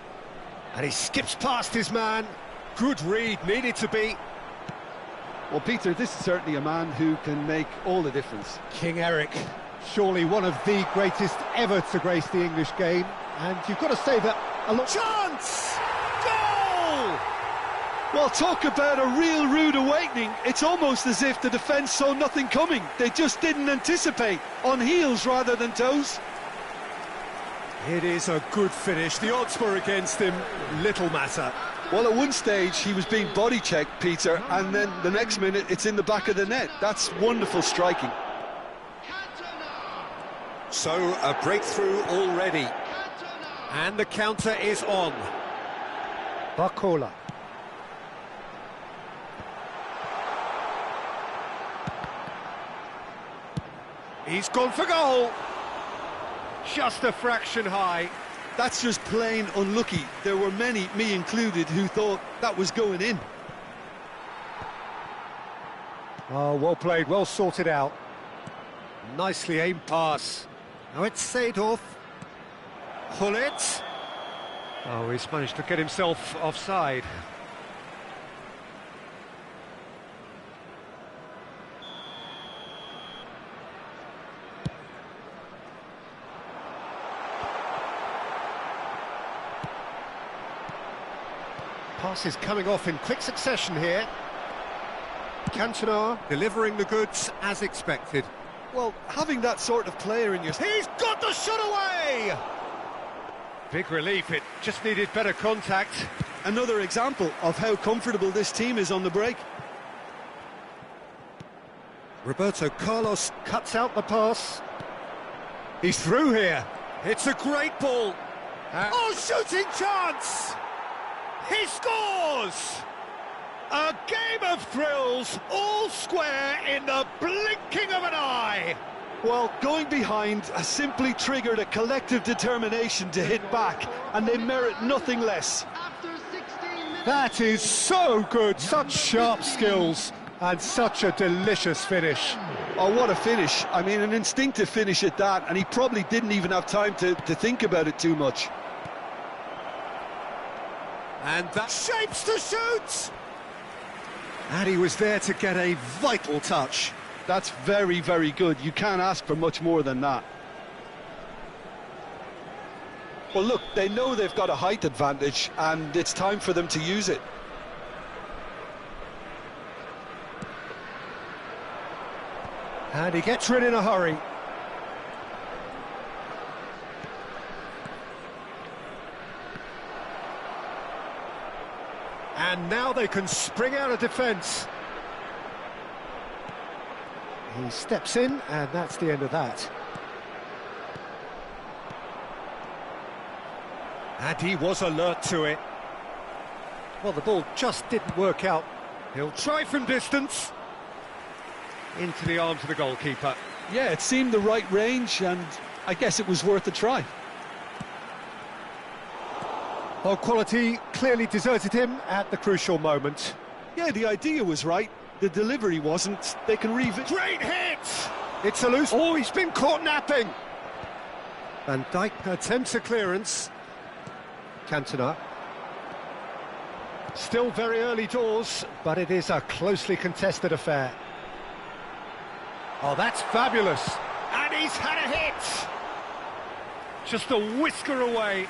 And he skips past his man. Good read, needed to be. Well, Peter, this is certainly a man who can make all the difference. King Eric, surely one of the greatest ever to grace the English game. And you've got to say that a lot... Chance! Goal! Well, talk about a real rude awakening. It's almost as if the defence saw nothing coming. They just didn't anticipate, on heels rather than toes. It is a good finish. The odds were against him. Little matter. Well, at one stage, he was being body-checked, Peter, and then the next minute, it's in the back of the net. That's wonderful striking. So, a breakthrough already. And the counter is on. Bacola. He's gone for goal. Just a fraction high. That's just plain unlucky. There were many, me included, who thought that was going in. Oh, well played, well sorted out. Nicely aimed pass. Now it's Seedorf. Hullet. Oh, he's managed to get himself offside. Passes coming off in quick succession here. Cantona delivering the goods as expected. Well, having that sort of player in your... He's got the shot away! Big relief, it just needed better contact. Another example of how comfortable this team is on the break. Roberto Carlos cuts out the pass. He's through here. It's a great ball. Oh, shooting chance! He scores! A game of thrills, all square in the blinking of an eye. Well, going behind has simply triggered a collective determination to hit back, and they merit nothing less. That is so good, such sharp skills, and such a delicious finish. Oh, what a finish. I mean, an instinctive finish at that, and he probably didn't even have time to think about it too much. And that shapes to shoot! And he was there to get a vital touch. That's very, very good. You can't ask for much more than that. Well, look, they know they've got a height advantage, and it's time for them to use it. And he gets rid in a hurry. And now they can spring out of defence. He steps in, and that's the end of that. And he was alert to it. Well, the ball just didn't work out. He'll try from distance. Into the arms of the goalkeeper. Yeah, it seemed the right range, and I guess it was worth a try. Well, quality clearly deserted him at the crucial moment. Yeah, the idea was right. The delivery wasn't. They can revisit. Great hit! It's a loose... Oh, he's been caught napping! Van Dijk attempts a clearance. Cantona. Still very early doors, but it is a closely contested affair. Oh, that's fabulous! And he's had a hit! Just a whisker away.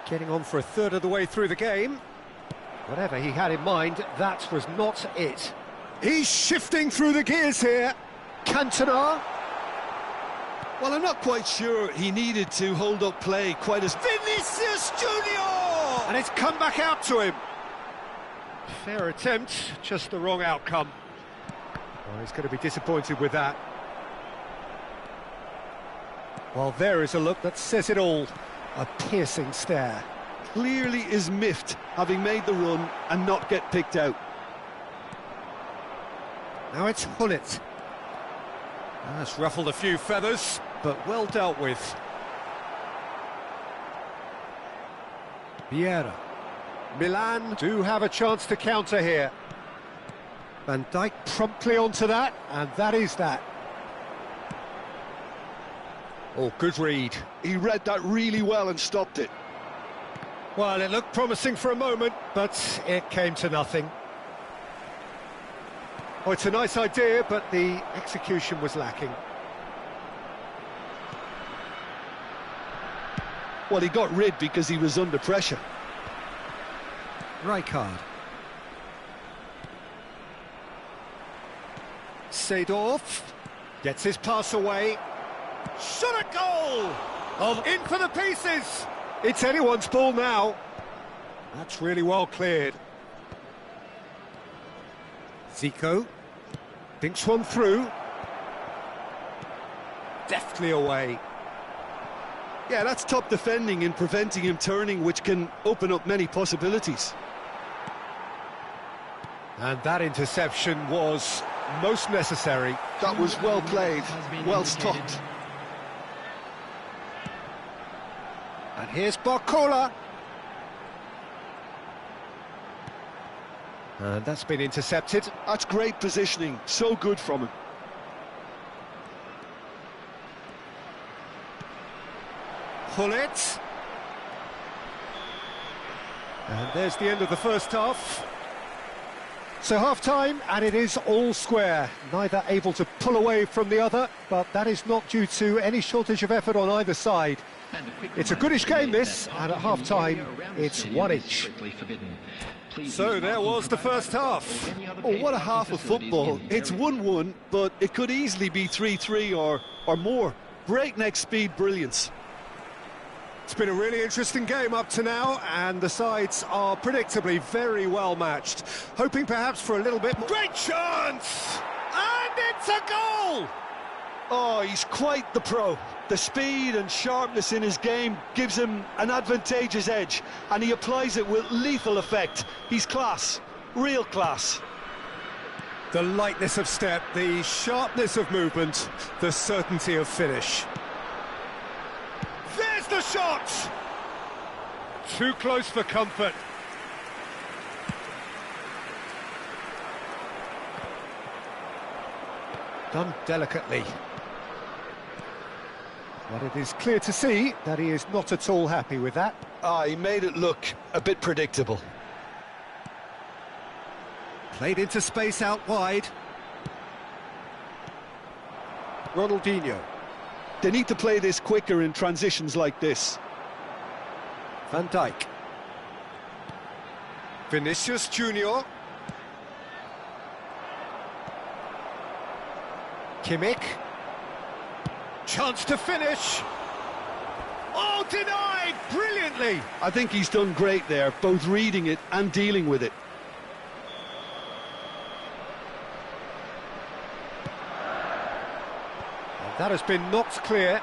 Getting on for a third of the way through the game. Whatever he had in mind, that was not it. He's shifting through the gears here. Cantona. Well, I'm not quite sure he needed to hold up play quite as... Vinicius Junior! And it's come back out to him. Fair attempt, just the wrong outcome. Well, he's going to be disappointed with that. Well, there is a look that says it all. A piercing stare. Clearly is miffed, having made the run and not get picked out. Now it's Hullet. That's ruffled a few feathers, but well dealt with. Vieira. Milan do have a chance to counter here. Van Dijk promptly onto that, and that is that. Oh, good read. He read that really well and stopped it. Well, it looked promising for a moment, but it came to nothing. Oh, it's a nice idea, but the execution was lacking. Well, he got rid because he was under pressure. Rijkaard. Seedorf gets his pass away. Shot a goal! In for the pieces! It's anyone's ball now. That's really well cleared. Zico thinks one through. Deftly away. Yeah, that's top defending in preventing him turning, which can open up many possibilities. And that interception was most necessary. That was well played, well stopped. And here's Barcola. And that's been intercepted. That's great positioning, so good from him. Hullet. And there's the end of the first half. So half-time, and it is all square. Neither able to pull away from the other, but that is not due to any shortage of effort on either side. It's a goodish game, this, and at half-time, it's one each. So there was the first half. Oh, what a half of football. It's 1-1, but it could easily be 3-3 or more. Breakneck speed brilliance. It's been a really interesting game up to now, and the sides are predictably very well matched. Hoping perhaps for a little bit more... Great chance! And it's a goal! Oh, he's quite the pro. The speed and sharpness in his game gives him an advantageous edge, and he applies it with lethal effect. He's class, real class. The lightness of step, the sharpness of movement, the certainty of finish. There's the shot! Too close for comfort. Done delicately. But it is clear to see that he is not at all happy with that. He made it look a bit predictable. Played into space out wide. Ronaldinho. They need to play this quicker in transitions like this. Van Dijk. Vinicius Junior. Kimmich. Chance to finish. Oh, denied brilliantly. I think he's done great there, both reading it and dealing with it. And that has been knocked clear.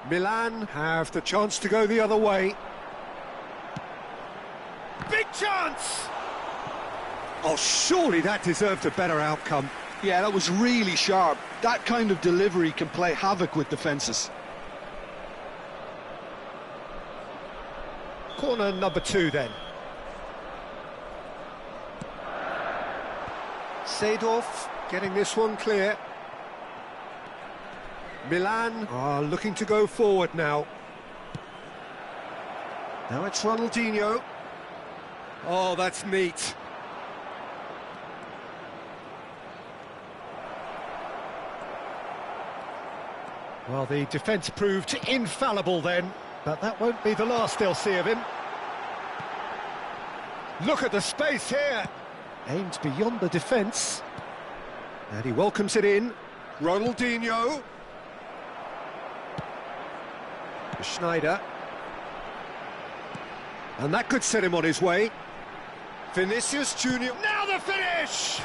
Milan have the chance to go the other way. Big chance! Oh, surely that deserved a better outcome. Yeah, that was really sharp. That kind of delivery can play havoc with defences. Corner number 2 then. Seedorf getting this one clear. Milan are looking to go forward now. Now it's Ronaldinho. Oh, that's neat. Well, the defence proved infallible then, but that won't be the last they'll see of him. Look at the space here. Aimed beyond the defence. And he welcomes it in. Ronaldinho. Schneider. And that could set him on his way. Vinicius Junior. Now the finish!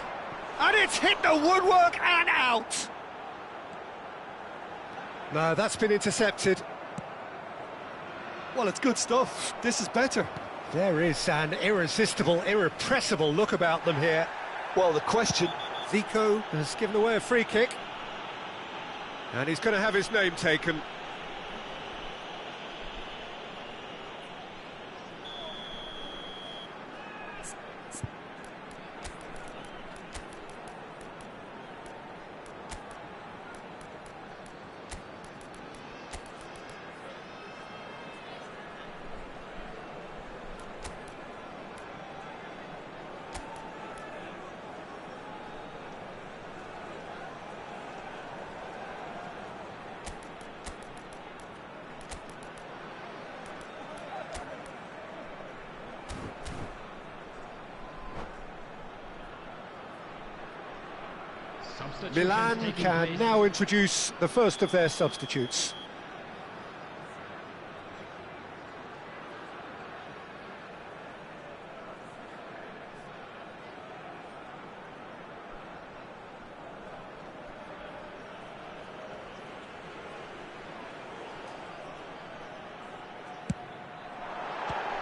And it's hit the woodwork and out. No, that's been intercepted. Well, it's good stuff. This is better. There is an irresistible, irrepressible look about them here. Well, the question... Zico has given away a free kick. And he's going to have his name taken. Milan can now introduce the first of their substitutes.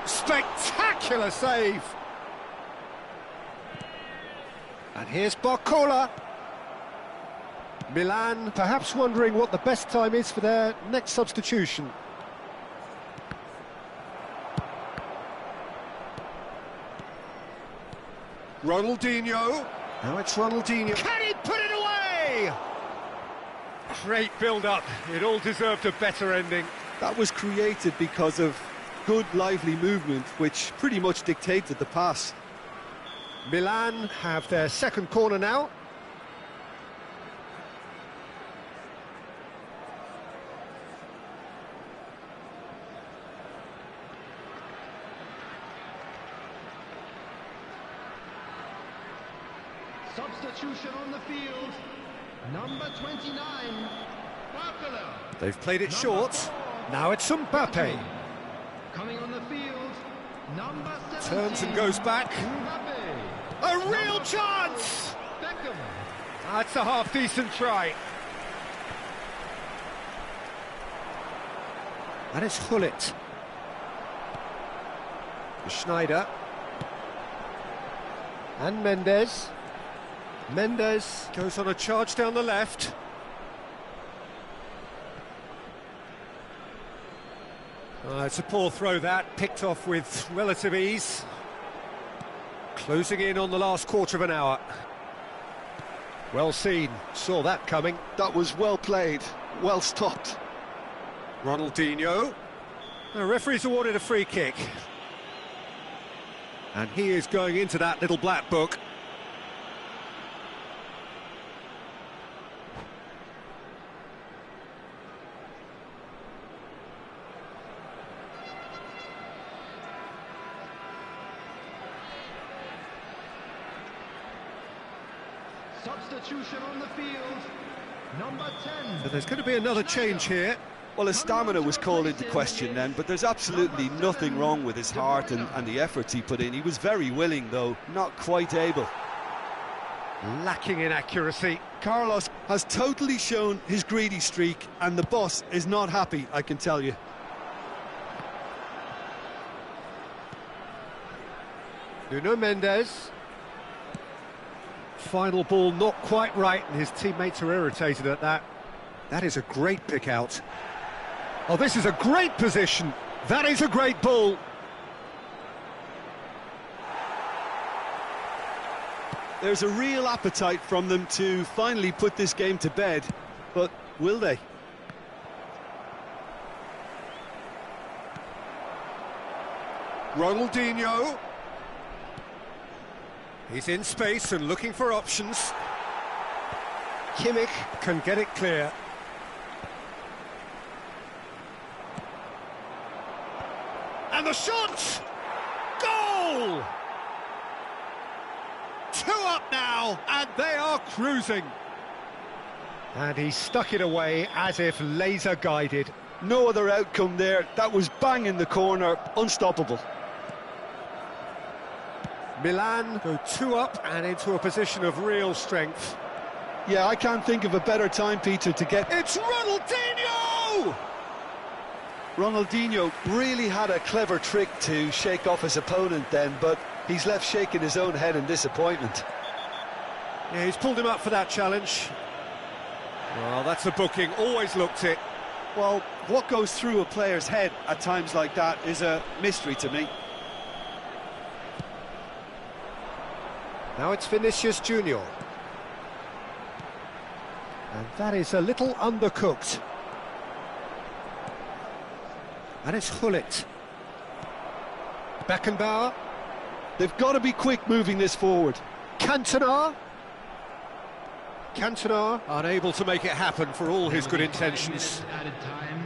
Spectacular save! And here's Barcola. Milan perhaps wondering what the best time is for their next substitution. Ronaldinho. Now it's Ronaldinho. Can he put it away? Great build-up. It all deserved a better ending. That was created because of good, lively movement, which pretty much dictated the pass. Milan have their second corner now. Substitution on the field, number 29, Barcola. They've played it short. Now it's Mbappe. Coming on the field, number 17. Turns and goes back. Mbappe. A real chance! Beckham. That's a half-decent try. And it's Hullet. Schneider. And Mendes. Mendes goes on a charge down the left. It's a poor throw that, picked off with relative ease. Closing in on the last quarter of an hour. Well seen, saw that coming. That was well played, well stopped. Ronaldinho. The referee's awarded a free kick. And he is going into that little black book. Substitution on the field, number 10. So there's going to be another change here. Well, his stamina was called into question then, but there's absolutely nothing wrong with his heart and the efforts he put in. He was very willing, though, not quite able. Lacking in accuracy. Carlos has totally shown his greedy streak, and the boss is not happy, I can tell you. Nuno Mendes. Final ball not quite right, and his teammates are irritated at that. That is a great pick out. Oh, this is a great position. That is a great ball. There's a real appetite from them to finally put this game to bed, but will they? Ronaldinho. He's in space and looking for options. Kimmich can get it clear. And the shot! Goal! up now, and they are cruising. And he stuck it away as if laser guided. No other outcome there. That was bang in the corner, unstoppable. Milan go 2 up and into a position of real strength. Yeah, I can't think of a better time, Peter, to get... It's Ronaldinho! Ronaldinho really had a clever trick to shake off his opponent then, but he's left shaking his own head in disappointment. Yeah, he's pulled him up for that challenge. Well, that's a booking, always looked it. Well, what goes through a player's head at times like that is a mystery to me. Now it's Vinicius Junior. And that is a little undercooked. And it's Hullet. Beckenbauer. They've got to be quick moving this forward. Cantona. Cantona unable to make it happen for all his good intentions. Added time.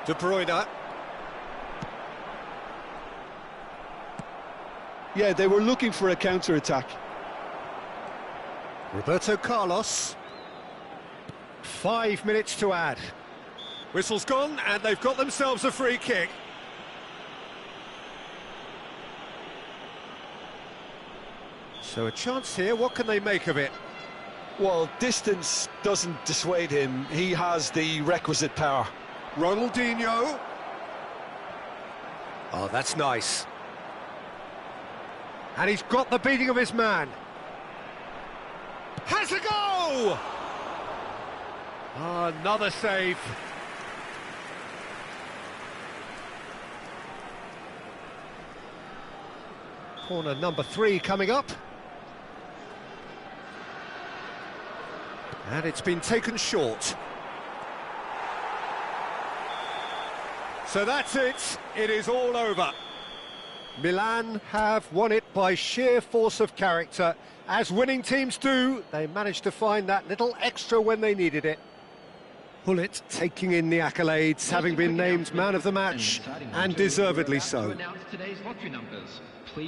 De Bruyne. Yeah, they were looking for a counter-attack. Roberto Carlos. 5 minutes to add. Whistle's gone, and they've got themselves a free kick. So a chance here, what can they make of it? Well, distance doesn't dissuade him. He has the requisite power. Ronaldinho. Oh, that's nice. And he's got the beating of his man. Has a go! Oh, another save. Corner number 3 coming up. And it's been taken short. So that's it. It is all over. Milan have won it by sheer force of character. As winning teams do, they managed to find that little extra when they needed it. Hullet taking in the accolades, having been named man of the match, and deservedly so.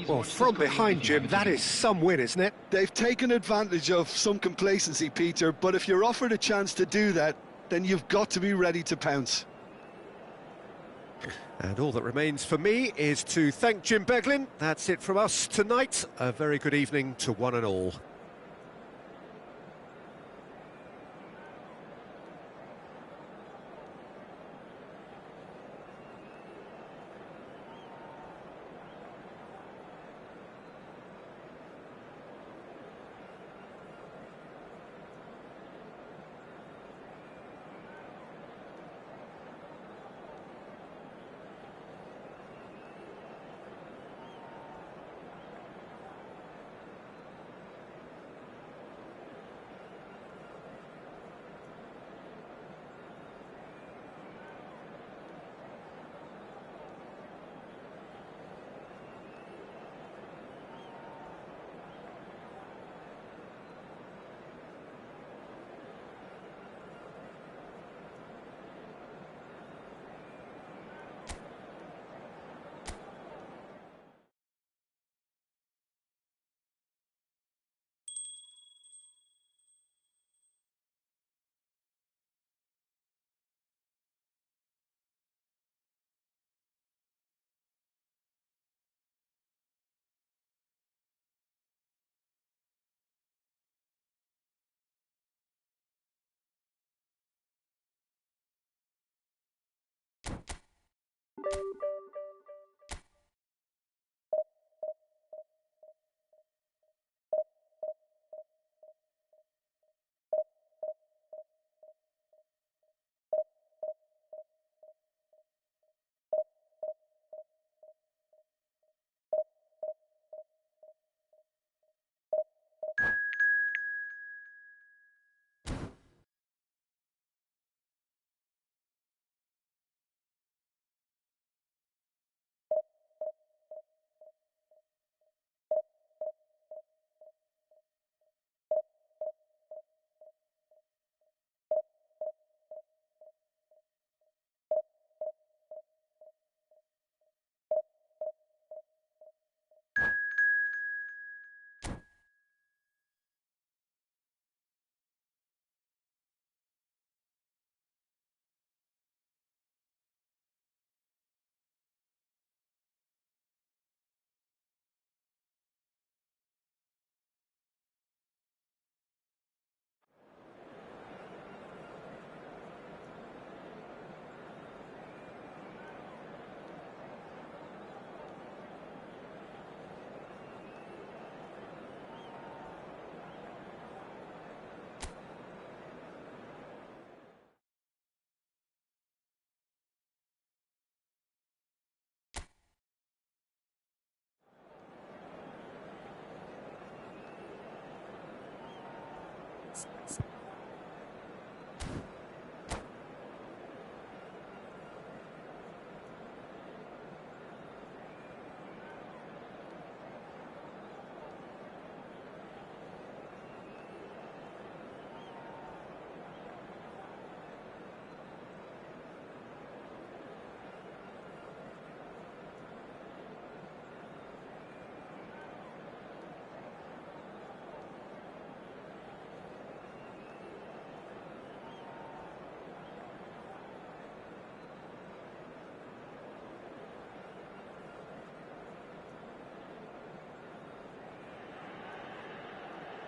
Well, from behind, Jim, that is some win, isn't it? They've taken advantage of some complacency, Peter, but if you're offered a chance to do that, then you've got to be ready to pounce. And all that remains for me is to thank Jim Beglin. That's it from us tonight. A very good evening to one and all.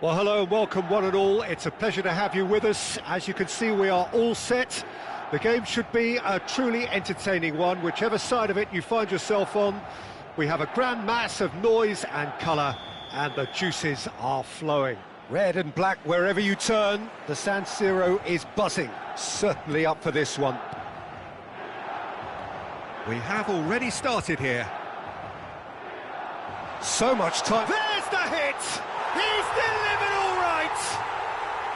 Well, hello and welcome one and all. It's a pleasure to have you with us. As you can see, we are all set. The game should be a truly entertaining one, whichever side of it you find yourself on. We have a grand mass of noise and colour, and the juices are flowing. Red and black wherever you turn, the San Siro is buzzing. Certainly up for this one. We have already started here. So much time. There's the hit! He's delivered all right!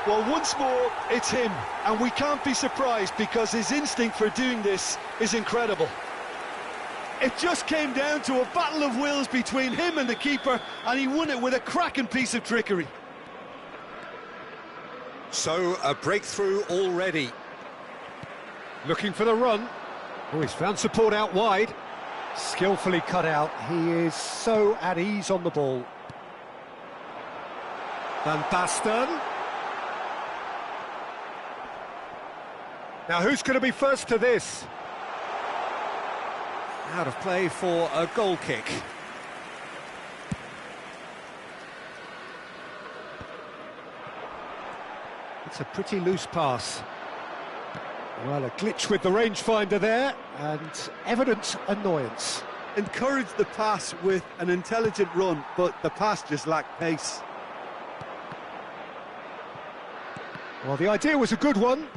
Well, once more, it's him, and we can't be surprised because his instinct for doing this is incredible. It just came down to a battle of wills between him and the keeper, and he won it with a cracking piece of trickery. So, a breakthrough already. Looking for the run. Oh, he's found support out wide. Skillfully cut out. He is so at ease on the ball. Van Basten. Now, who's going to be first to this? Out of play for a goal kick. It's a pretty loose pass. Well, a glitch with the rangefinder there, and evident annoyance. Encouraged the pass with an intelligent run, but the pass just lacked pace. Well, the idea was a good one.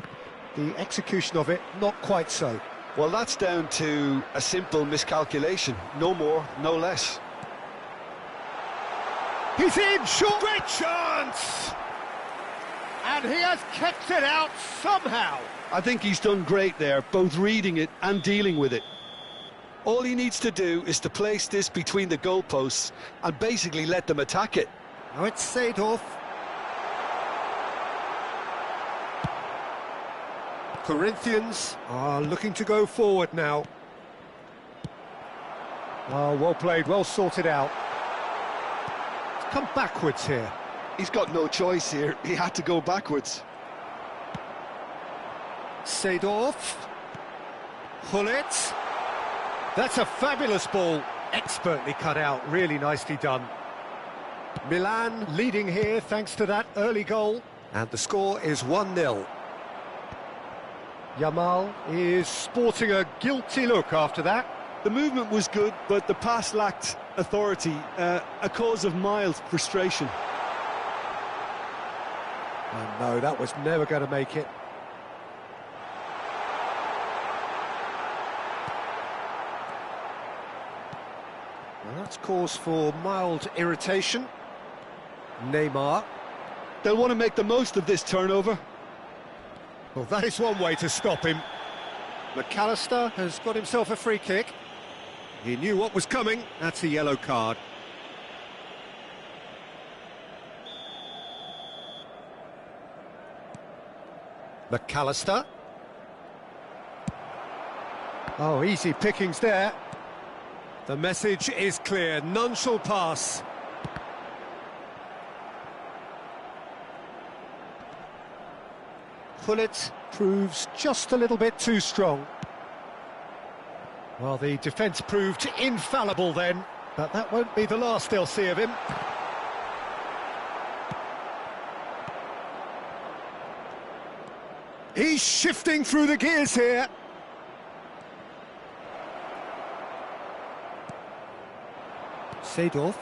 The execution of it, not quite so. Well, that's down to a simple miscalculation. No more, no less. He's in, short, great chance! And he has kept it out somehow. I think he's done great there, both reading it and dealing with it. All he needs to do is to place this between the goalposts and basically let them attack it. Now it's Seedorf. Corinthians are looking to go forward now. Oh, well played, well sorted out. It's come backwards here. He's got no choice here. He had to go backwards. Seedorf. Hullet. That's a fabulous ball. Expertly cut out, really nicely done. Milan leading here thanks to that early goal. And the score is 1-0. Yamal is sporting a guilty look after that. The movement was good, but the pass lacked authority, a cause of mild frustration. Oh no, that was never going to make it. Well, that's cause for mild irritation. Neymar. They'll want to make the most of this turnover. Well, that is one way to stop him. McAllister has got himself a free kick. He knew what was coming. That's a yellow card. McAllister. Oh, easy pickings there. The message is clear. None shall pass. Hullet proves just a little bit too strong. Well, the defence proved infallible then, but that won't be the last they'll see of him. He's shifting through the gears here. Seedorf.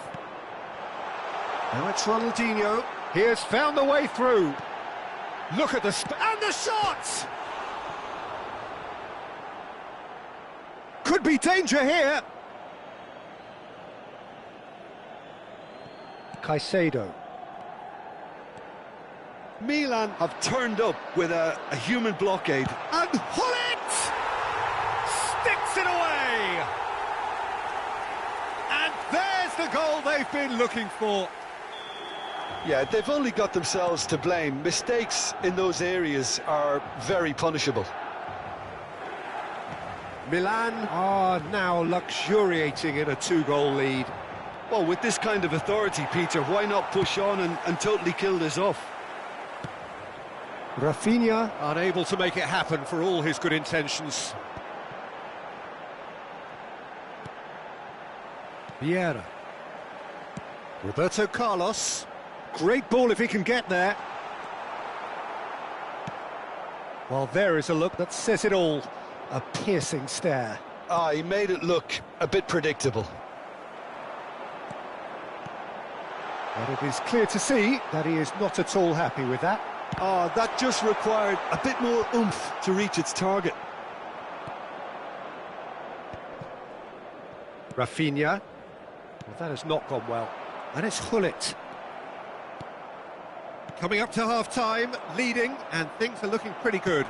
Now it's Ronaldinho. He has found the way through. Look at the and the shots! Could be danger here. Caicedo. Milan have turned up with a human blockade. And Hullet sticks it away. And there's the goal they've been looking for. Yeah, they've only got themselves to blame. Mistakes in those areas are very punishable. Milan are now luxuriating in a 2-goal lead. Well, with this kind of authority, Peter, why not push on and totally kill this off? Rafinha unable to make it happen for all his good intentions. Vieira. Roberto Carlos. Great ball if he can get there. Well, there is a look that says it all. A piercing stare. Ah, he made it look a bit predictable. But it is clear to see that he is not at all happy with that. Ah, that just required a bit more oomph to reach its target. Rafinha. Well, that has not gone well. And it's Hullet. Coming up to half-time, leading, and things are looking pretty good.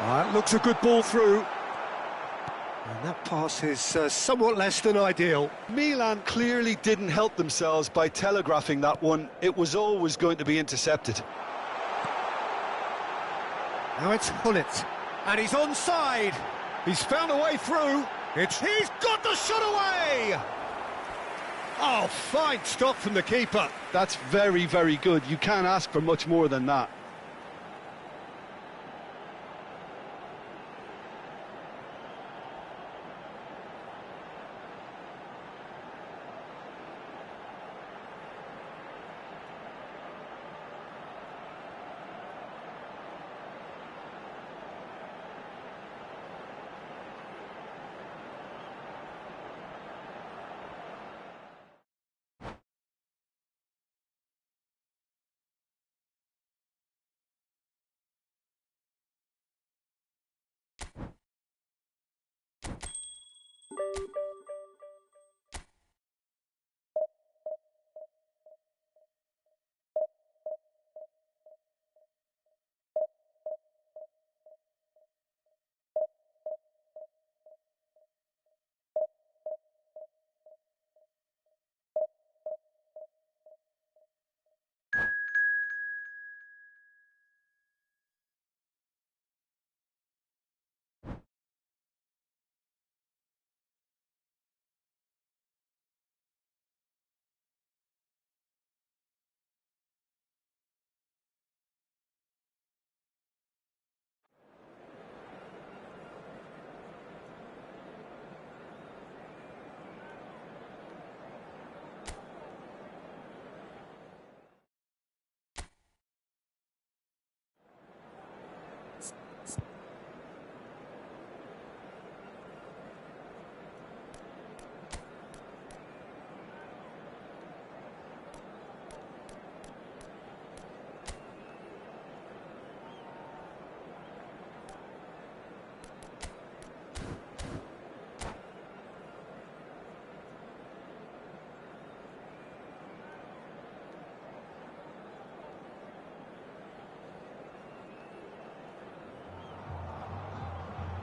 It looks a good ball through. And that pass is somewhat less than ideal. Milan clearly didn't help themselves by telegraphing that one. It was always going to be intercepted. Now it's Hullet. And he's onside. He's found a way through. He's got the shot away! Oh, fine stop from the keeper. That's very, very good. You can't ask for much more than that.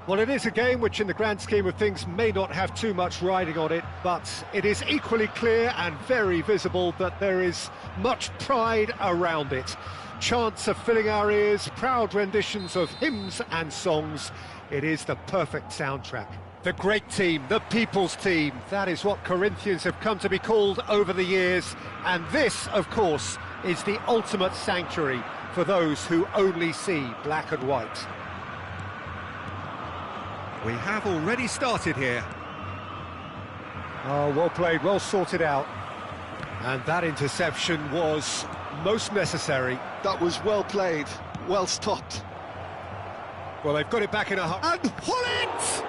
Well, it is a game which in the grand scheme of things may not have too much riding on it, but it is equally clear and very visible that there is much pride around it. Chants are filling our ears, proud renditions of hymns and songs. It is the perfect soundtrack. The great team, the people's team, that is what Corinthians have come to be called over the years. And this, of course, is the ultimate sanctuary for those who only see black and white. We have already started here. Oh, well played, well sorted out. And that interception was most necessary. That was well played, well stopped. Well, they've got it back in a hurry. And Hullet!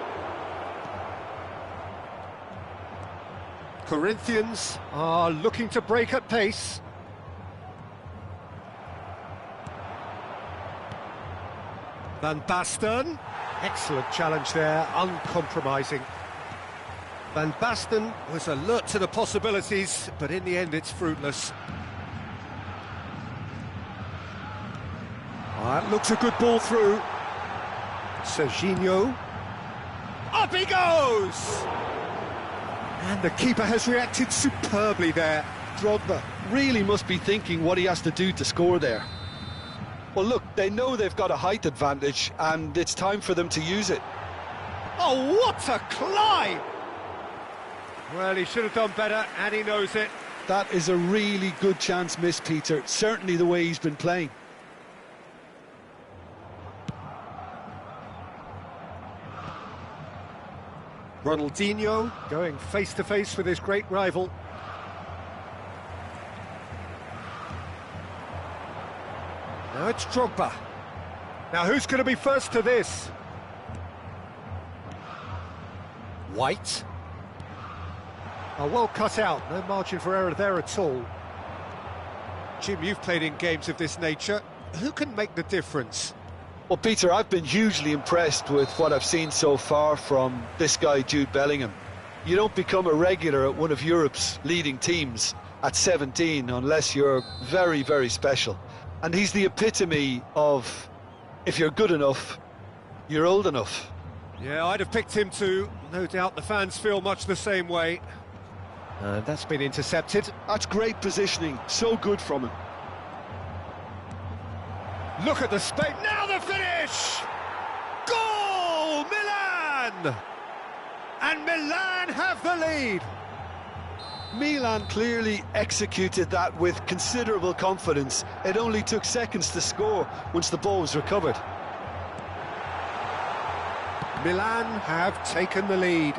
Corinthians are looking to break at pace. Van Basten. Excellent challenge there, uncompromising. Van Basten was alert to the possibilities, but in the end it's fruitless. That looks a good ball through. Serginho. Up he goes! And the keeper has reacted superbly there. Drogba really must be thinking what he has to do to score there. Well, look, they know they've got a height advantage, and it's time for them to use it. Oh, what a climb! Well, he should have done better, and he knows it. That is a really good chance missed, Peter. Certainly the way he's been playing. Ronaldinho going face-to-face with his great rival. Now it's Drogba. Now who's going to be first to this? White. Oh, well cut out, no margin for error there at all. Jim, you've played in games of this nature. Who can make the difference? Well, Peter, I've been hugely impressed with what I've seen so far from this guy, Jude Bellingham. You don't become a regular at one of Europe's leading teams at 17 unless you're very, very special. And he's the epitome of, if you're good enough, you're old enough. Yeah, I'd have picked him too. No doubt the fans feel much the same way. That's been intercepted. That's great positioning, so good from him. Look at the space, now the finish! Goal, Milan! And Milan have the lead. Milan clearly executed that with considerable confidence. It only took seconds to score once the ball was recovered. Milan have taken the lead.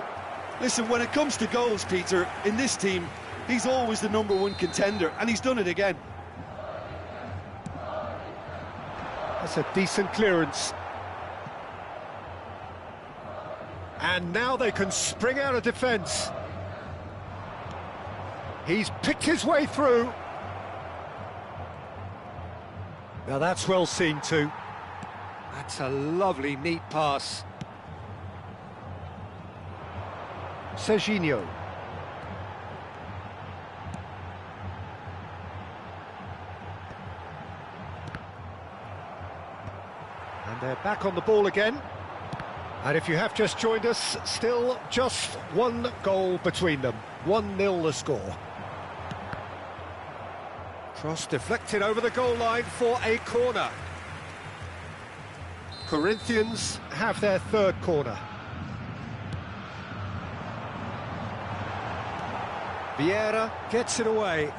Listen, when it comes to goals, Peter, in this team, he's always the #1 contender, and he's done it again. That's a decent clearance. And now they can spring out of defence. He's picked his way through. Now that's well seen too. That's a lovely, neat pass. Serginho. And they're back on the ball again. And if you have just joined us, still just one goal between them. 1-0 the score. Cross deflected over the goal line for a corner. Corinthians have their third corner. Vieira gets it away.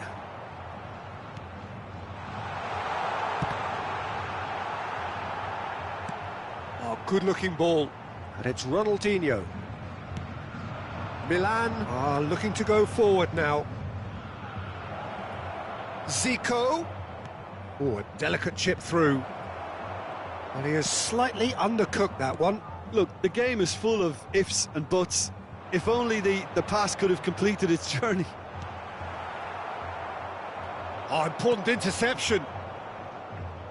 Oh, good-looking ball. And it's Ronaldinho. Milan are looking to go forward now. Zico. Oh, a delicate chip through. And he has slightly undercooked that one. Look, the game is full of ifs and buts. If only the pass could have completed its journey. Oh, important interception.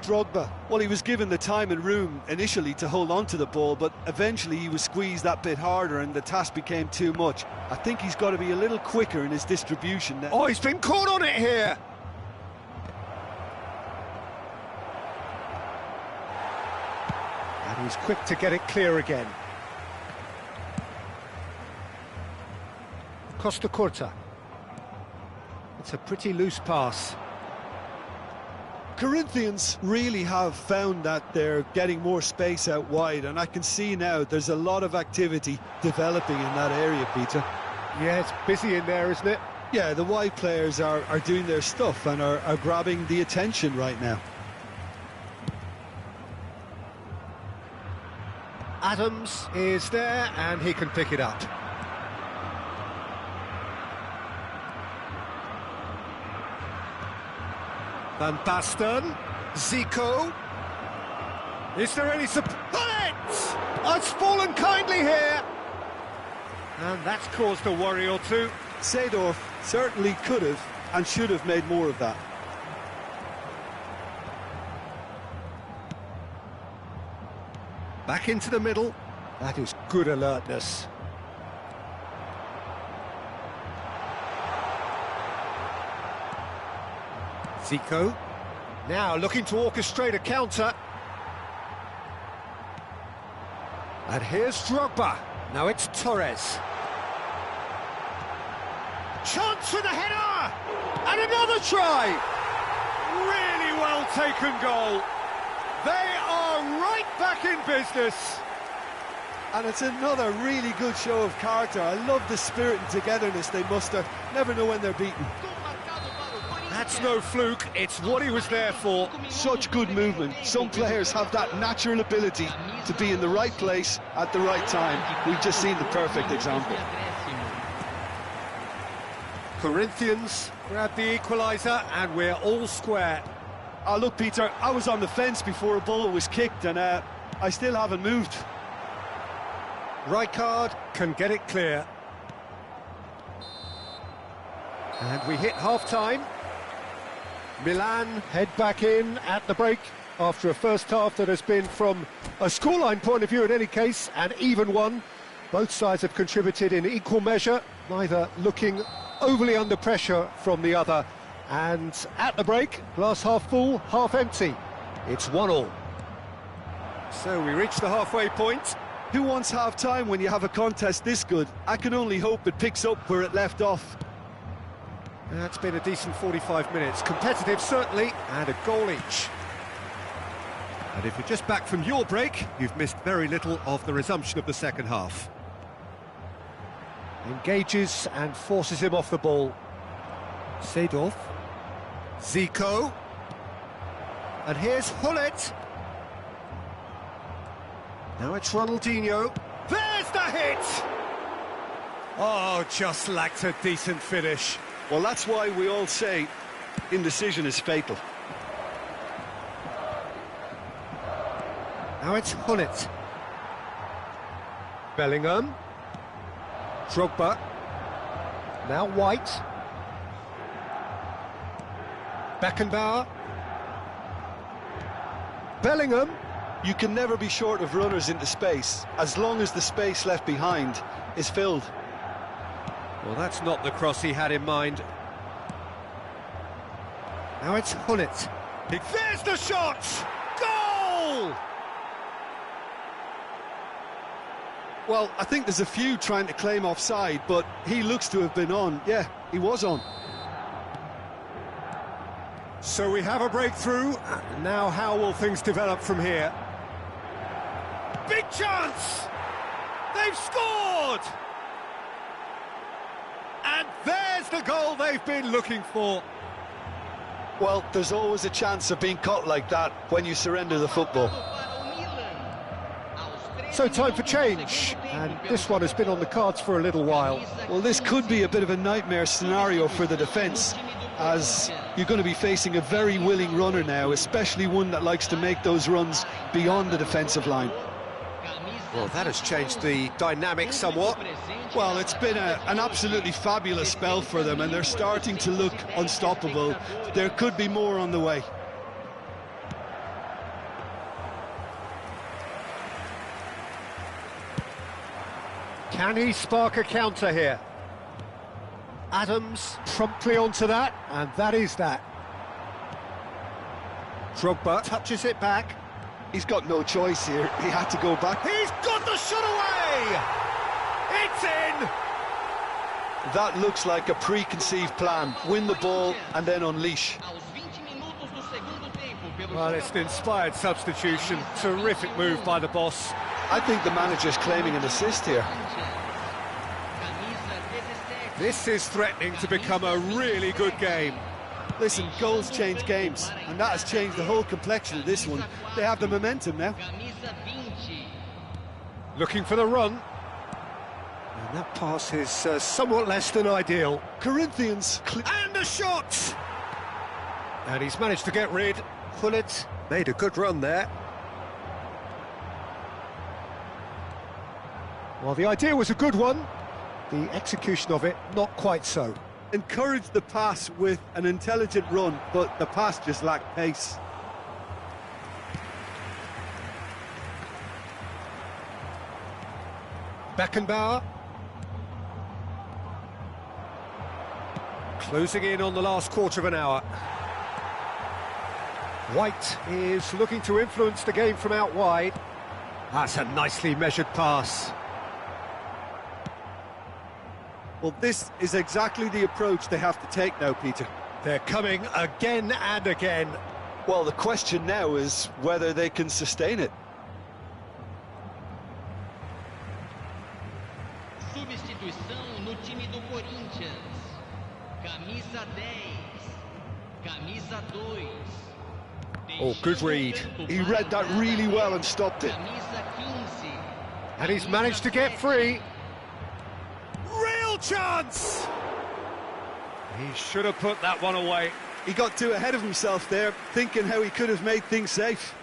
Drogba, well, he was given the time and room initially to hold on to the ball, but eventually he was squeezed that bit harder and the task became too much. I think he's got to be a little quicker in his distribution now. Oh, he's been caught on it here. And he's quick to get it clear again. Costa Curta. It's a pretty loose pass. Corinthians really have found that they're getting more space out wide, and I can see now there's a lot of activity developing in that area, Peter. Yeah, it's busy in there, isn't it? Yeah, the wide players are doing their stuff and are grabbing the attention right now. Adams is there, and he can pick it up. Van Basten, Zico. Is there any support? Oh, it's fallen kindly here. And that's caused a worry or two. Seedorf certainly could have and should have made more of that. Back into the middle. That is good alertness. Zico, now looking to orchestrate a counter. And here's Drogba. Now it's Torres. Chance for the header! And another try! Really well taken goal. They are right back in business. And it's another really good show of character. I love the spirit and togetherness they muster. Never know when they're beaten. That's no fluke, it's what he was there for. Such good movement. Some players have that natural ability to be in the right place at the right time. We've just seen the perfect example. Corinthians grab the equaliser and we're all square. Look, Peter, I was on the fence before a ball was kicked, and I still haven't moved. Rijkaard can get it clear. And we hit half-time. Milan head back in at the break after a first half that has been, from a scoreline point of view in any case, an even one. Both sides have contributed in equal measure, neither looking overly under pressure from the other. And at the break, glass half full, half empty. It's 1-1. So we reach the halfway point. Who wants half-time when you have a contest this good? I can only hope it picks up where it left off. That's been a decent 45 minutes. Competitive, certainly, and a goal each. And if you're just back from your break, you've missed very little of the resumption of the second half. Engages and forces him off the ball. Seedorf. Zico. And here's Hullet. Now it's Ronaldinho. There's the hit! Oh, just lacked a decent finish. Well, that's why we all say indecision is fatal. Now it's Hullet. Bellingham. Drogba. Now White. Beckenbauer. Bellingham. You can never be short of runners into space, as long as the space left behind is filled. Well, that's not the cross he had in mind. Now it's Hullet. There's the shot! Goal! Well, I think there's a few trying to claim offside, but he looks to have been on. Yeah, he was on. So we have a breakthrough. Now how will things develop from here? Big chance! They've scored! And there's the goal they've been looking for. Well, there's always a chance of being caught like that when you surrender the football. So time for change, and this one has been on the cards for a little while. Well, this could be a bit of a nightmare scenario for the defence, as you're going to be facing a very willing runner now, especially one that likes to make those runs beyond the defensive line. Well, that has changed the dynamic somewhat. Well, it's been an absolutely fabulous spell for them, and they're starting to look unstoppable. There could be more on the way. Can he spark a counter here? Adams promptly onto that, and that is that. Drogba touches it back. He's got no choice here. He had to go back. He's got the shot away! It's in! That looks like a preconceived plan. Win the ball and then unleash. Well, it's an inspired substitution. Terrific move by the boss. I think the manager's claiming an assist here. This is threatening to become a really good game. Listen, goals change games, and that has changed the whole complexion of this one. They have the momentum now. Looking for the run. And that pass is somewhat less than ideal. Corinthians. And a shot! And he's managed to get rid. Hullet made a good run there. Well, the idea was a good one. The execution of it, not quite so. Encouraged the pass with an intelligent run, but the pass just lacked pace. Beckenbauer. Closing in on the last quarter of an hour. White is looking to influence the game from out wide. That's a nicely measured pass. Well, this is exactly the approach they have to take now, Peter. They're coming again and again. Well, the question now is whether they can sustain it. Substituição no time do Corinthians. Camisa 10. Camisa 2. Oh, good read. He read that really well and stopped it. Camisa 15. And he's managed to get free. Real chance! He should have put that one away. He got too ahead of himself there, thinking how he could have made things safe.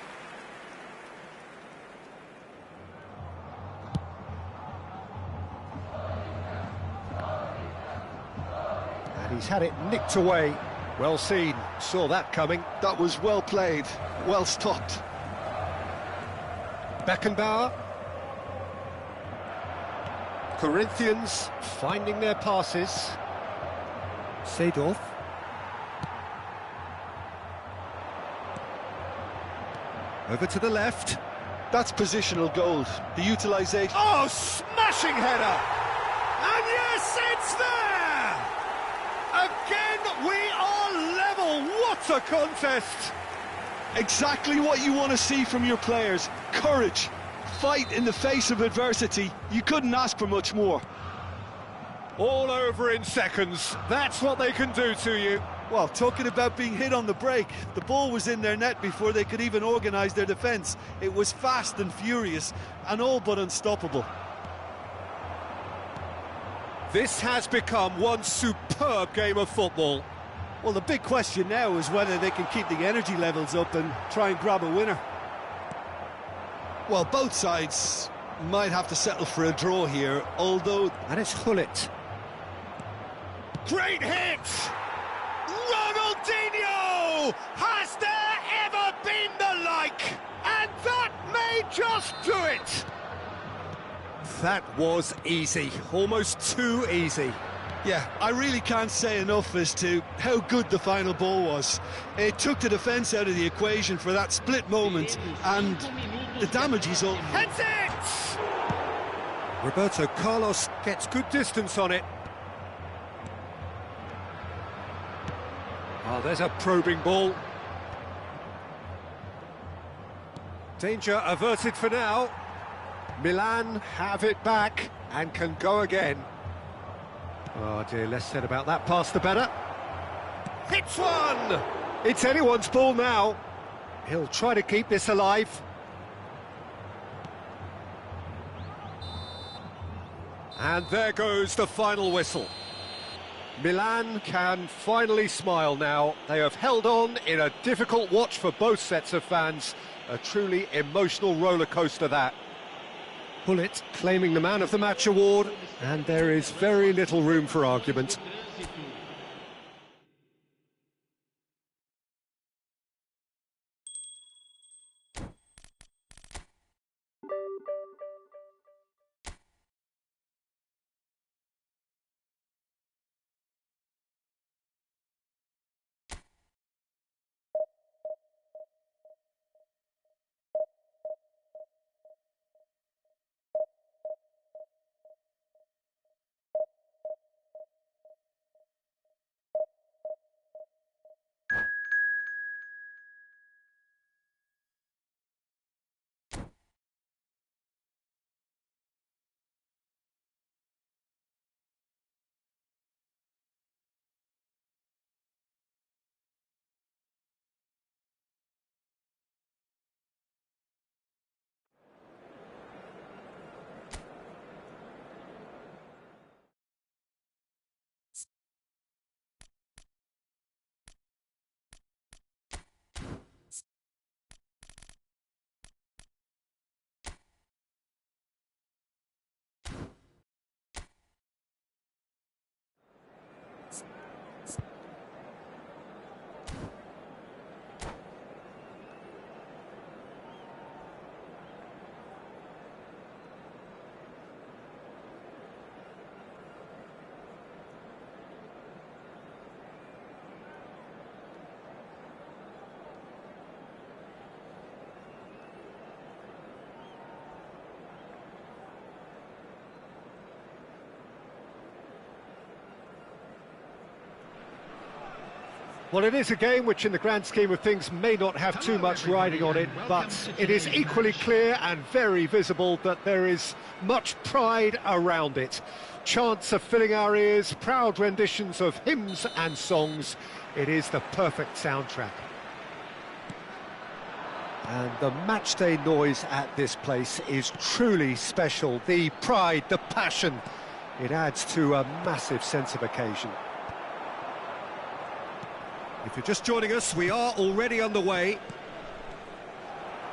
And he's had it nicked away. Well seen, saw that coming. That was well played, well stopped. Beckenbauer. Corinthians finding their passes. Seedorf. Over to the left. That's positional gold. The utilisation. Oh, smashing header! And yes, it's there! Again, we are level. What a contest! Exactly what you want to see from your players. Courage, fight in the face of adversity. You couldn't ask for much more. All over in seconds. That's what they can do to you. Well, talking about being hit on the break, the ball was in their net before they could even organise their defence. It was fast and furious, and all but unstoppable. This has become one superb game of football. Well, the big question now is whether they can keep the energy levels up and try and grab a winner. Well, both sides might have to settle for a draw here, although... And it's Hullet. Great hit! Ronaldinho! Has there ever been the like? And that may just do it! That was easy, almost too easy. Yeah, I really can't say enough as to how good the final ball was. It took the defence out of the equation for that split moment, and the damage result... Heads it! Roberto Carlos gets good distance on it. Oh, there's a probing ball. Danger averted for now. Milan have it back and can go again. Oh dear, less said about that pass the better. Hits one! It's anyone's ball now. He'll try to keep this alive. And there goes the final whistle. Milan can finally smile now. They have held on in a difficult watch for both sets of fans. A truly emotional roller coaster that. Hullet claiming the Man of the Match award, and there is very little room for argument. Well, it is a game which in the grand scheme of things may not have too much riding on it, but it is equally clear and very visible that there is much pride around it. Chants are filling our ears, proud renditions of hymns and songs. It is the perfect soundtrack. And the matchday noise at this place is truly special. The pride, the passion, it adds to a massive sense of occasion. If you're just joining us, we are already underway.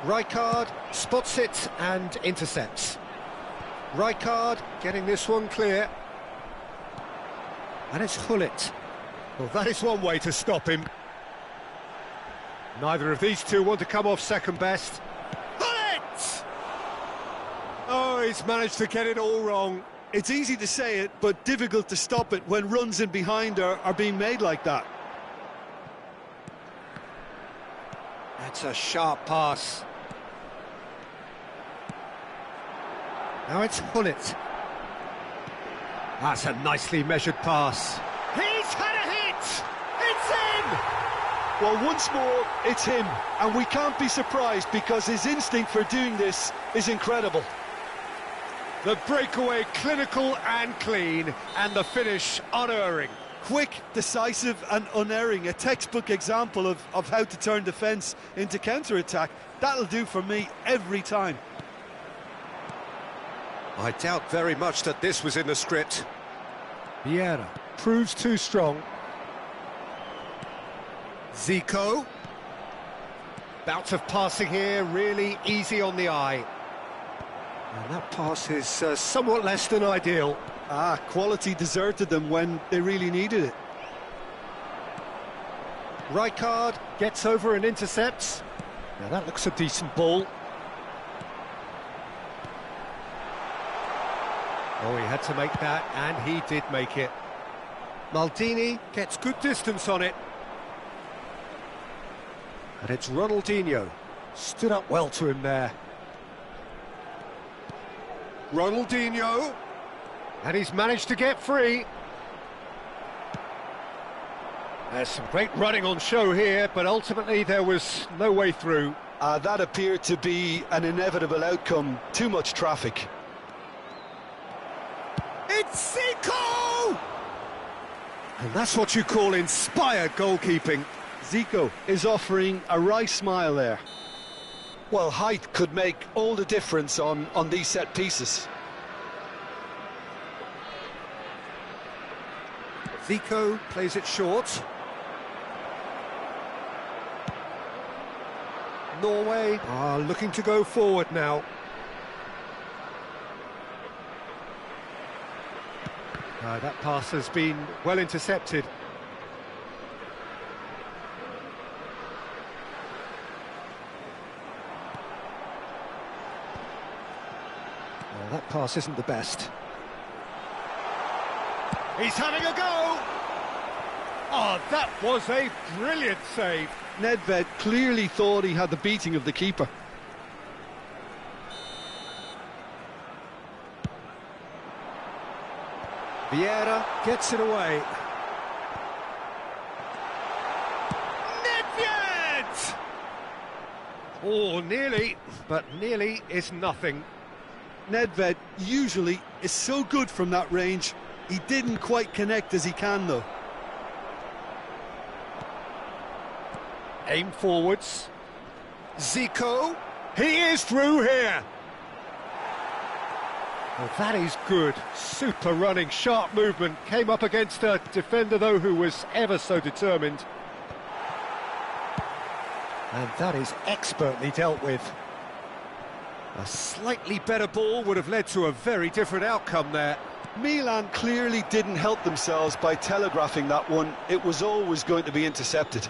Rijkaard spots it and intercepts. Rijkaard getting this one clear. And it's Hullet. Well, that is one way to stop him. Neither of these two want to come off second best. Hullet! Oh, he's managed to get it all wrong. It's easy to say it, but difficult to stop it when runs in behind are being made like that. That's a sharp pass. Now it's Hullet. That's a nicely measured pass. He's had a hit! It's in! Well, once more, it's him, and we can't be surprised because his instinct for doing this is incredible. The breakaway clinical and clean, and the finish unerring. Quick, decisive and unerring, a textbook example of how to turn defence into counter-attack. That'll do for me every time. I doubt very much that this was in the script. Vieira proves too strong. Zico. Bout of passing here, really easy on the eye. And that pass is somewhat less than ideal. Quality deserted them when they really needed it. Rijkaard gets over and intercepts. Now that looks a decent ball. Oh, he had to make that, and he did make it. Maldini gets good distance on it. And it's Ronaldinho. Stood up well to him there. Ronaldinho. And he's managed to get free. There's some great running on show here, but ultimately there was no way through. That appeared to be an inevitable outcome. Too much traffic. It's Zico! And that's what you call inspired goalkeeping. Zico is offering a wry smile there. Well, height could make all the difference on these set pieces. Zico plays it short. Norway are looking to go forward now. That pass has been well intercepted. That pass isn't the best. He's having a go! Oh, that was a brilliant save. Nedved clearly thought he had the beating of the keeper. Vieira gets it away. Nedved! Oh, nearly, but nearly is nothing. Nedved usually is so good from that range. He didn't quite connect as he can, though. Aim forwards. Zico. He is through here. Well, that is good. Super running, sharp movement. Came up against a defender, though, who was ever so determined. And that is expertly dealt with. A slightly better ball would have led to a very different outcome there. Milan clearly didn't help themselves by telegraphing that one. It was always going to be intercepted.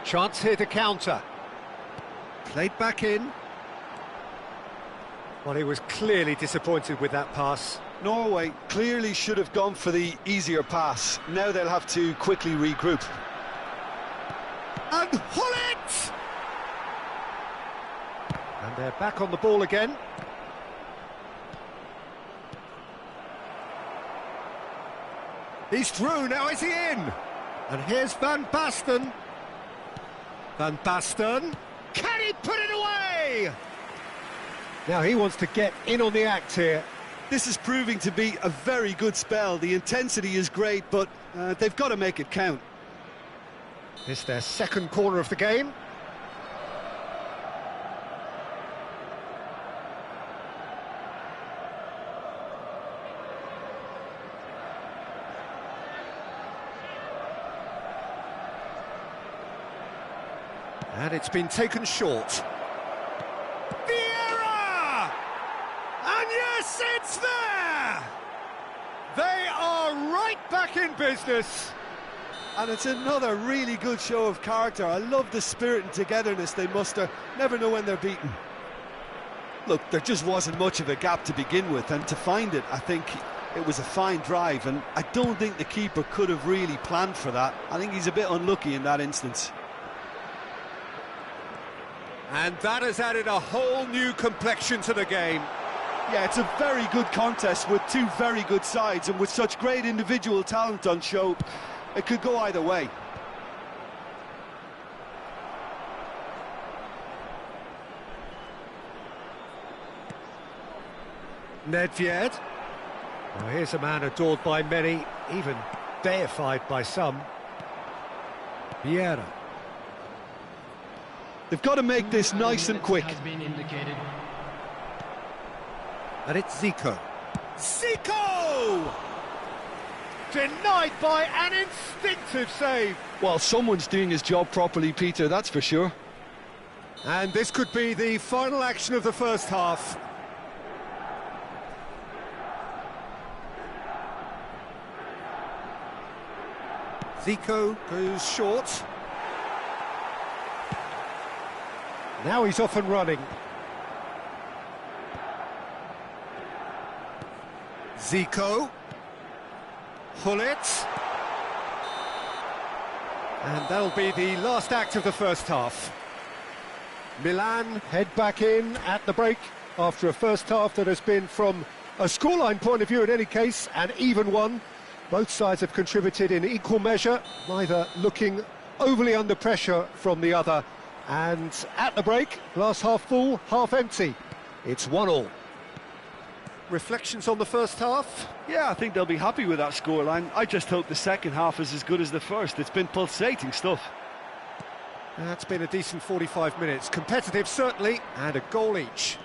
Chance here to counter. Played back in. Well, he was clearly disappointed with that pass. Norway clearly should have gone for the easier pass. Now they'll have to quickly regroup. And Hullet! And they're back on the ball again. He's through, now is he in? And here's Van Basten. Van Basten. Can he put it away? Now he wants to get in on the act here. This is proving to be a very good spell. The intensity is great, but they've got to make it count. It's their second corner of the game. And it's been taken short. Vieira! And yes, it's there! They are right back in business. And it's another really good show of character. I love the spirit and togetherness they muster. Never know when they're beaten. Look, there just wasn't much of a gap to begin with, and to find it, I think it was a fine drive, and I don't think the keeper could have really planned for that. I think he's a bit unlucky in that instance. And that has added a whole new complexion to the game. Yeah, it's a very good contest with two very good sides, and with such great individual talent on show, it could go either way. Nedved. Well, here's a man adored by many, even deified by some. Vieira. They've got to make this nice and quick. And it's Zico. Zico! Denied by an instinctive save. Well, someone's doing his job properly, Peter, that's for sure. And this could be the final action of the first half. Zico goes short. Now he's off and running. Zico. Hullet. And that'll be the last act of the first half. Milan head back in at the break after a first half that has been, from a scoreline point of view in any case, an even one. Both sides have contributed in equal measure, neither looking overly under pressure from the other. And at the break, glass half full, half empty. It's 1-1. Reflections on the first half? Yeah, I think they'll be happy with that scoreline. I just hope the second half is as good as the first. It's been pulsating stuff. That's been a decent 45 minutes. Competitive, certainly, and a goal each.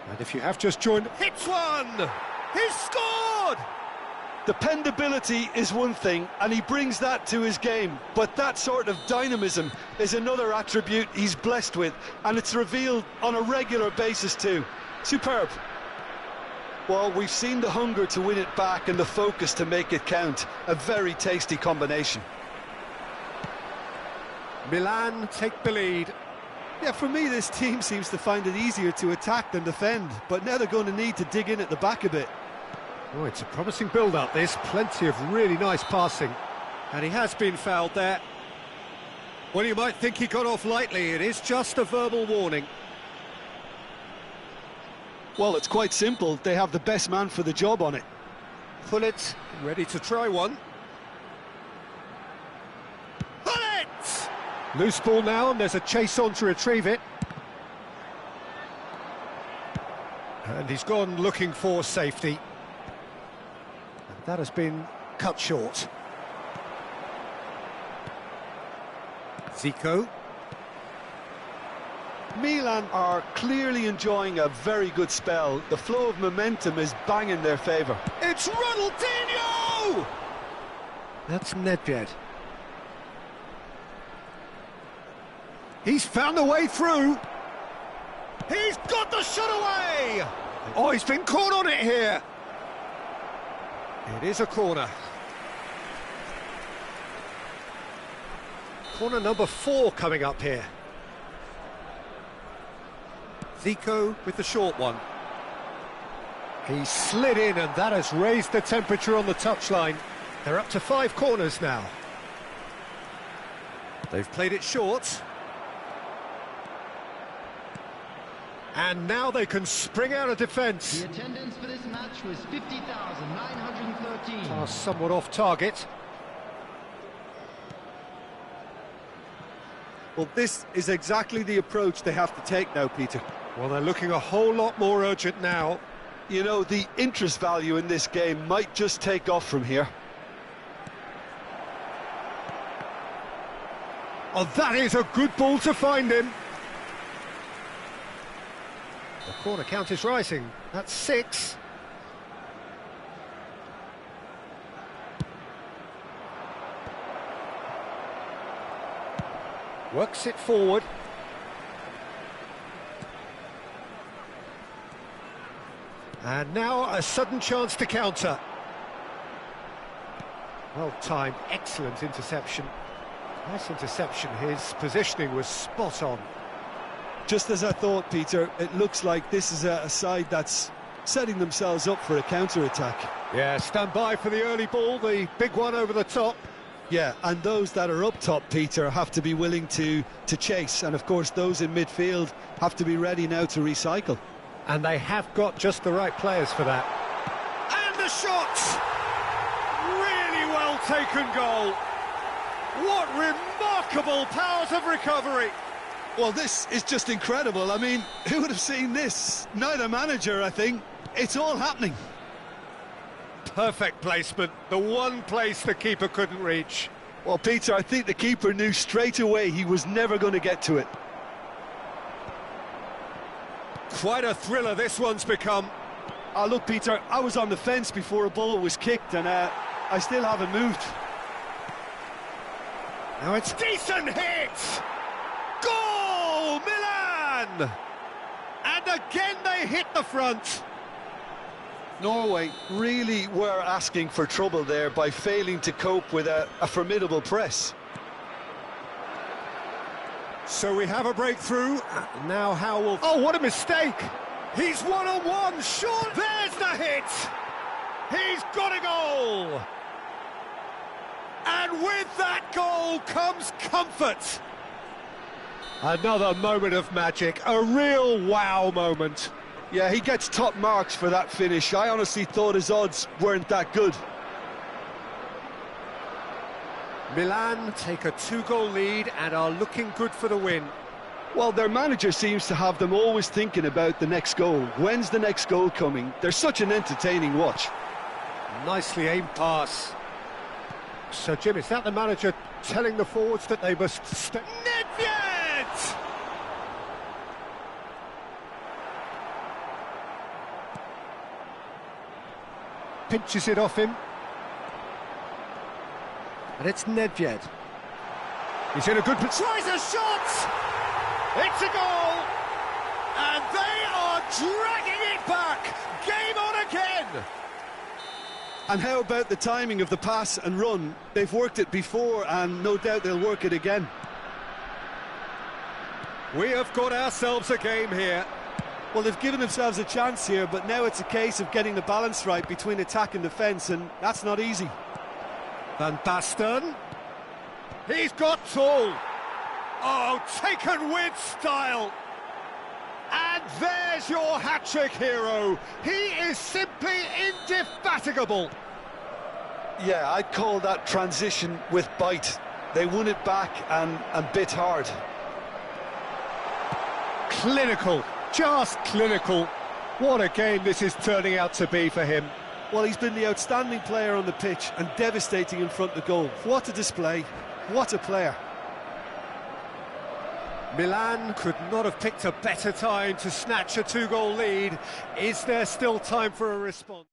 And if you have just joined... Hits one! He's scored! Dependability is one thing, and he brings that to his game, but that sort of dynamism is another attribute he's blessed with, and it's revealed on a regular basis too. Superb. Well, we've seen the hunger to win it back and the focus to make it count. A very tasty combination. Milan take the lead. Yeah, for me, this team seems to find it easier to attack than defend, but now they're going to need to dig in at the back a bit. Oh, it's a promising build-up, this. Plenty of really nice passing. And he has been fouled there. Well, you might think he got off lightly. It is just a verbal warning. Well, it's quite simple. They have the best man for the job on it. Hullet ready to try one. Hullet! Loose ball now, and there's a chase on to retrieve it. And he's gone looking for safety. And that has been cut short. Zico. Milan are clearly enjoying a very good spell. The flow of momentum is bang in their favour. It's Ronaldinho! That's Nedved. He's found a way through. He's got the shot away! Oh, he's been caught on it here. It is a corner. Corner number 4 coming up here. Zico with the short one. He slid in, and that has raised the temperature on the touchline. They're up to 5 corners now. They've played it short. And now they can spring out of defence. The attendance for this match was 50,913. Pass somewhat off target. Well, this is exactly the approach they have to take now, Peter. Well, they're looking a whole lot more urgent now. You know, the interest value in this game might just take off from here. Oh, that is a good ball to find him. The corner count is rising. That's 6. Works it forward. And now a sudden chance to counter. Well timed, excellent interception. Nice interception, his positioning was spot on. Just as I thought, Peter, it looks like this is a side that's setting themselves up for a counter-attack. Yeah, stand by for the early ball, the big one over the top. Yeah, and those that are up top, Peter, have to be willing to chase. And of course, those in midfield have to be ready now to recycle. And they have got just the right players for that. And the shot! Really well taken goal. What remarkable powers of recovery. Well, this is just incredible. I mean, who would have seen this? Neither manager, I think. It's all happening. Perfect placement, the one place the keeper couldn't reach. Well, Peter, I think the keeper knew straight away he was never going to get to it. Quite a thriller this one's become. Oh, look, Peter, I was on the fence before a ball was kicked, and I still haven't moved. Now it's decent hit! Goal, Milan! And again they hit the front. Norway really were asking for trouble there by failing to cope with a formidable press. So we have a breakthrough. Now how will... Oh, what a mistake! He's one-on-one, sure! There's the hit! He's got a goal! And with that goal comes comfort. Another moment of magic, a real wow moment. Yeah, he gets top marks for that finish. I honestly thought his odds weren't that good. Milan take a 2-goal lead and are looking good for the win. Well, their manager seems to have them always thinking about the next goal. When's the next goal coming? They're such an entertaining watch. Nicely aimed pass. So, Jim, is that the manager telling the forwards that they must stay? Nedved! Pinches it off him. And it's Nedved. He's in a good position. Tries a shot! It's a goal! And they are dragging it back! Game on again! And how about the timing of the pass and run? They've worked it before, and no doubt they'll work it again. We have got ourselves a game here. Well, they've given themselves a chance here, but now it's a case of getting the balance right between attack and defence, and that's not easy. Van Basten. He's got tall. Oh, taken with style. And there's your hat-trick hero. He is simply indefatigable. Yeah, I'd call that transition with bite. They won it back and bit hard. Clinical, just clinical. What a game this is turning out to be for him. Well, he's been the outstanding player on the pitch and devastating in front of goal. What a display, what a player. Milan could not have picked a better time to snatch a 2-goal lead. Is there still time for a response?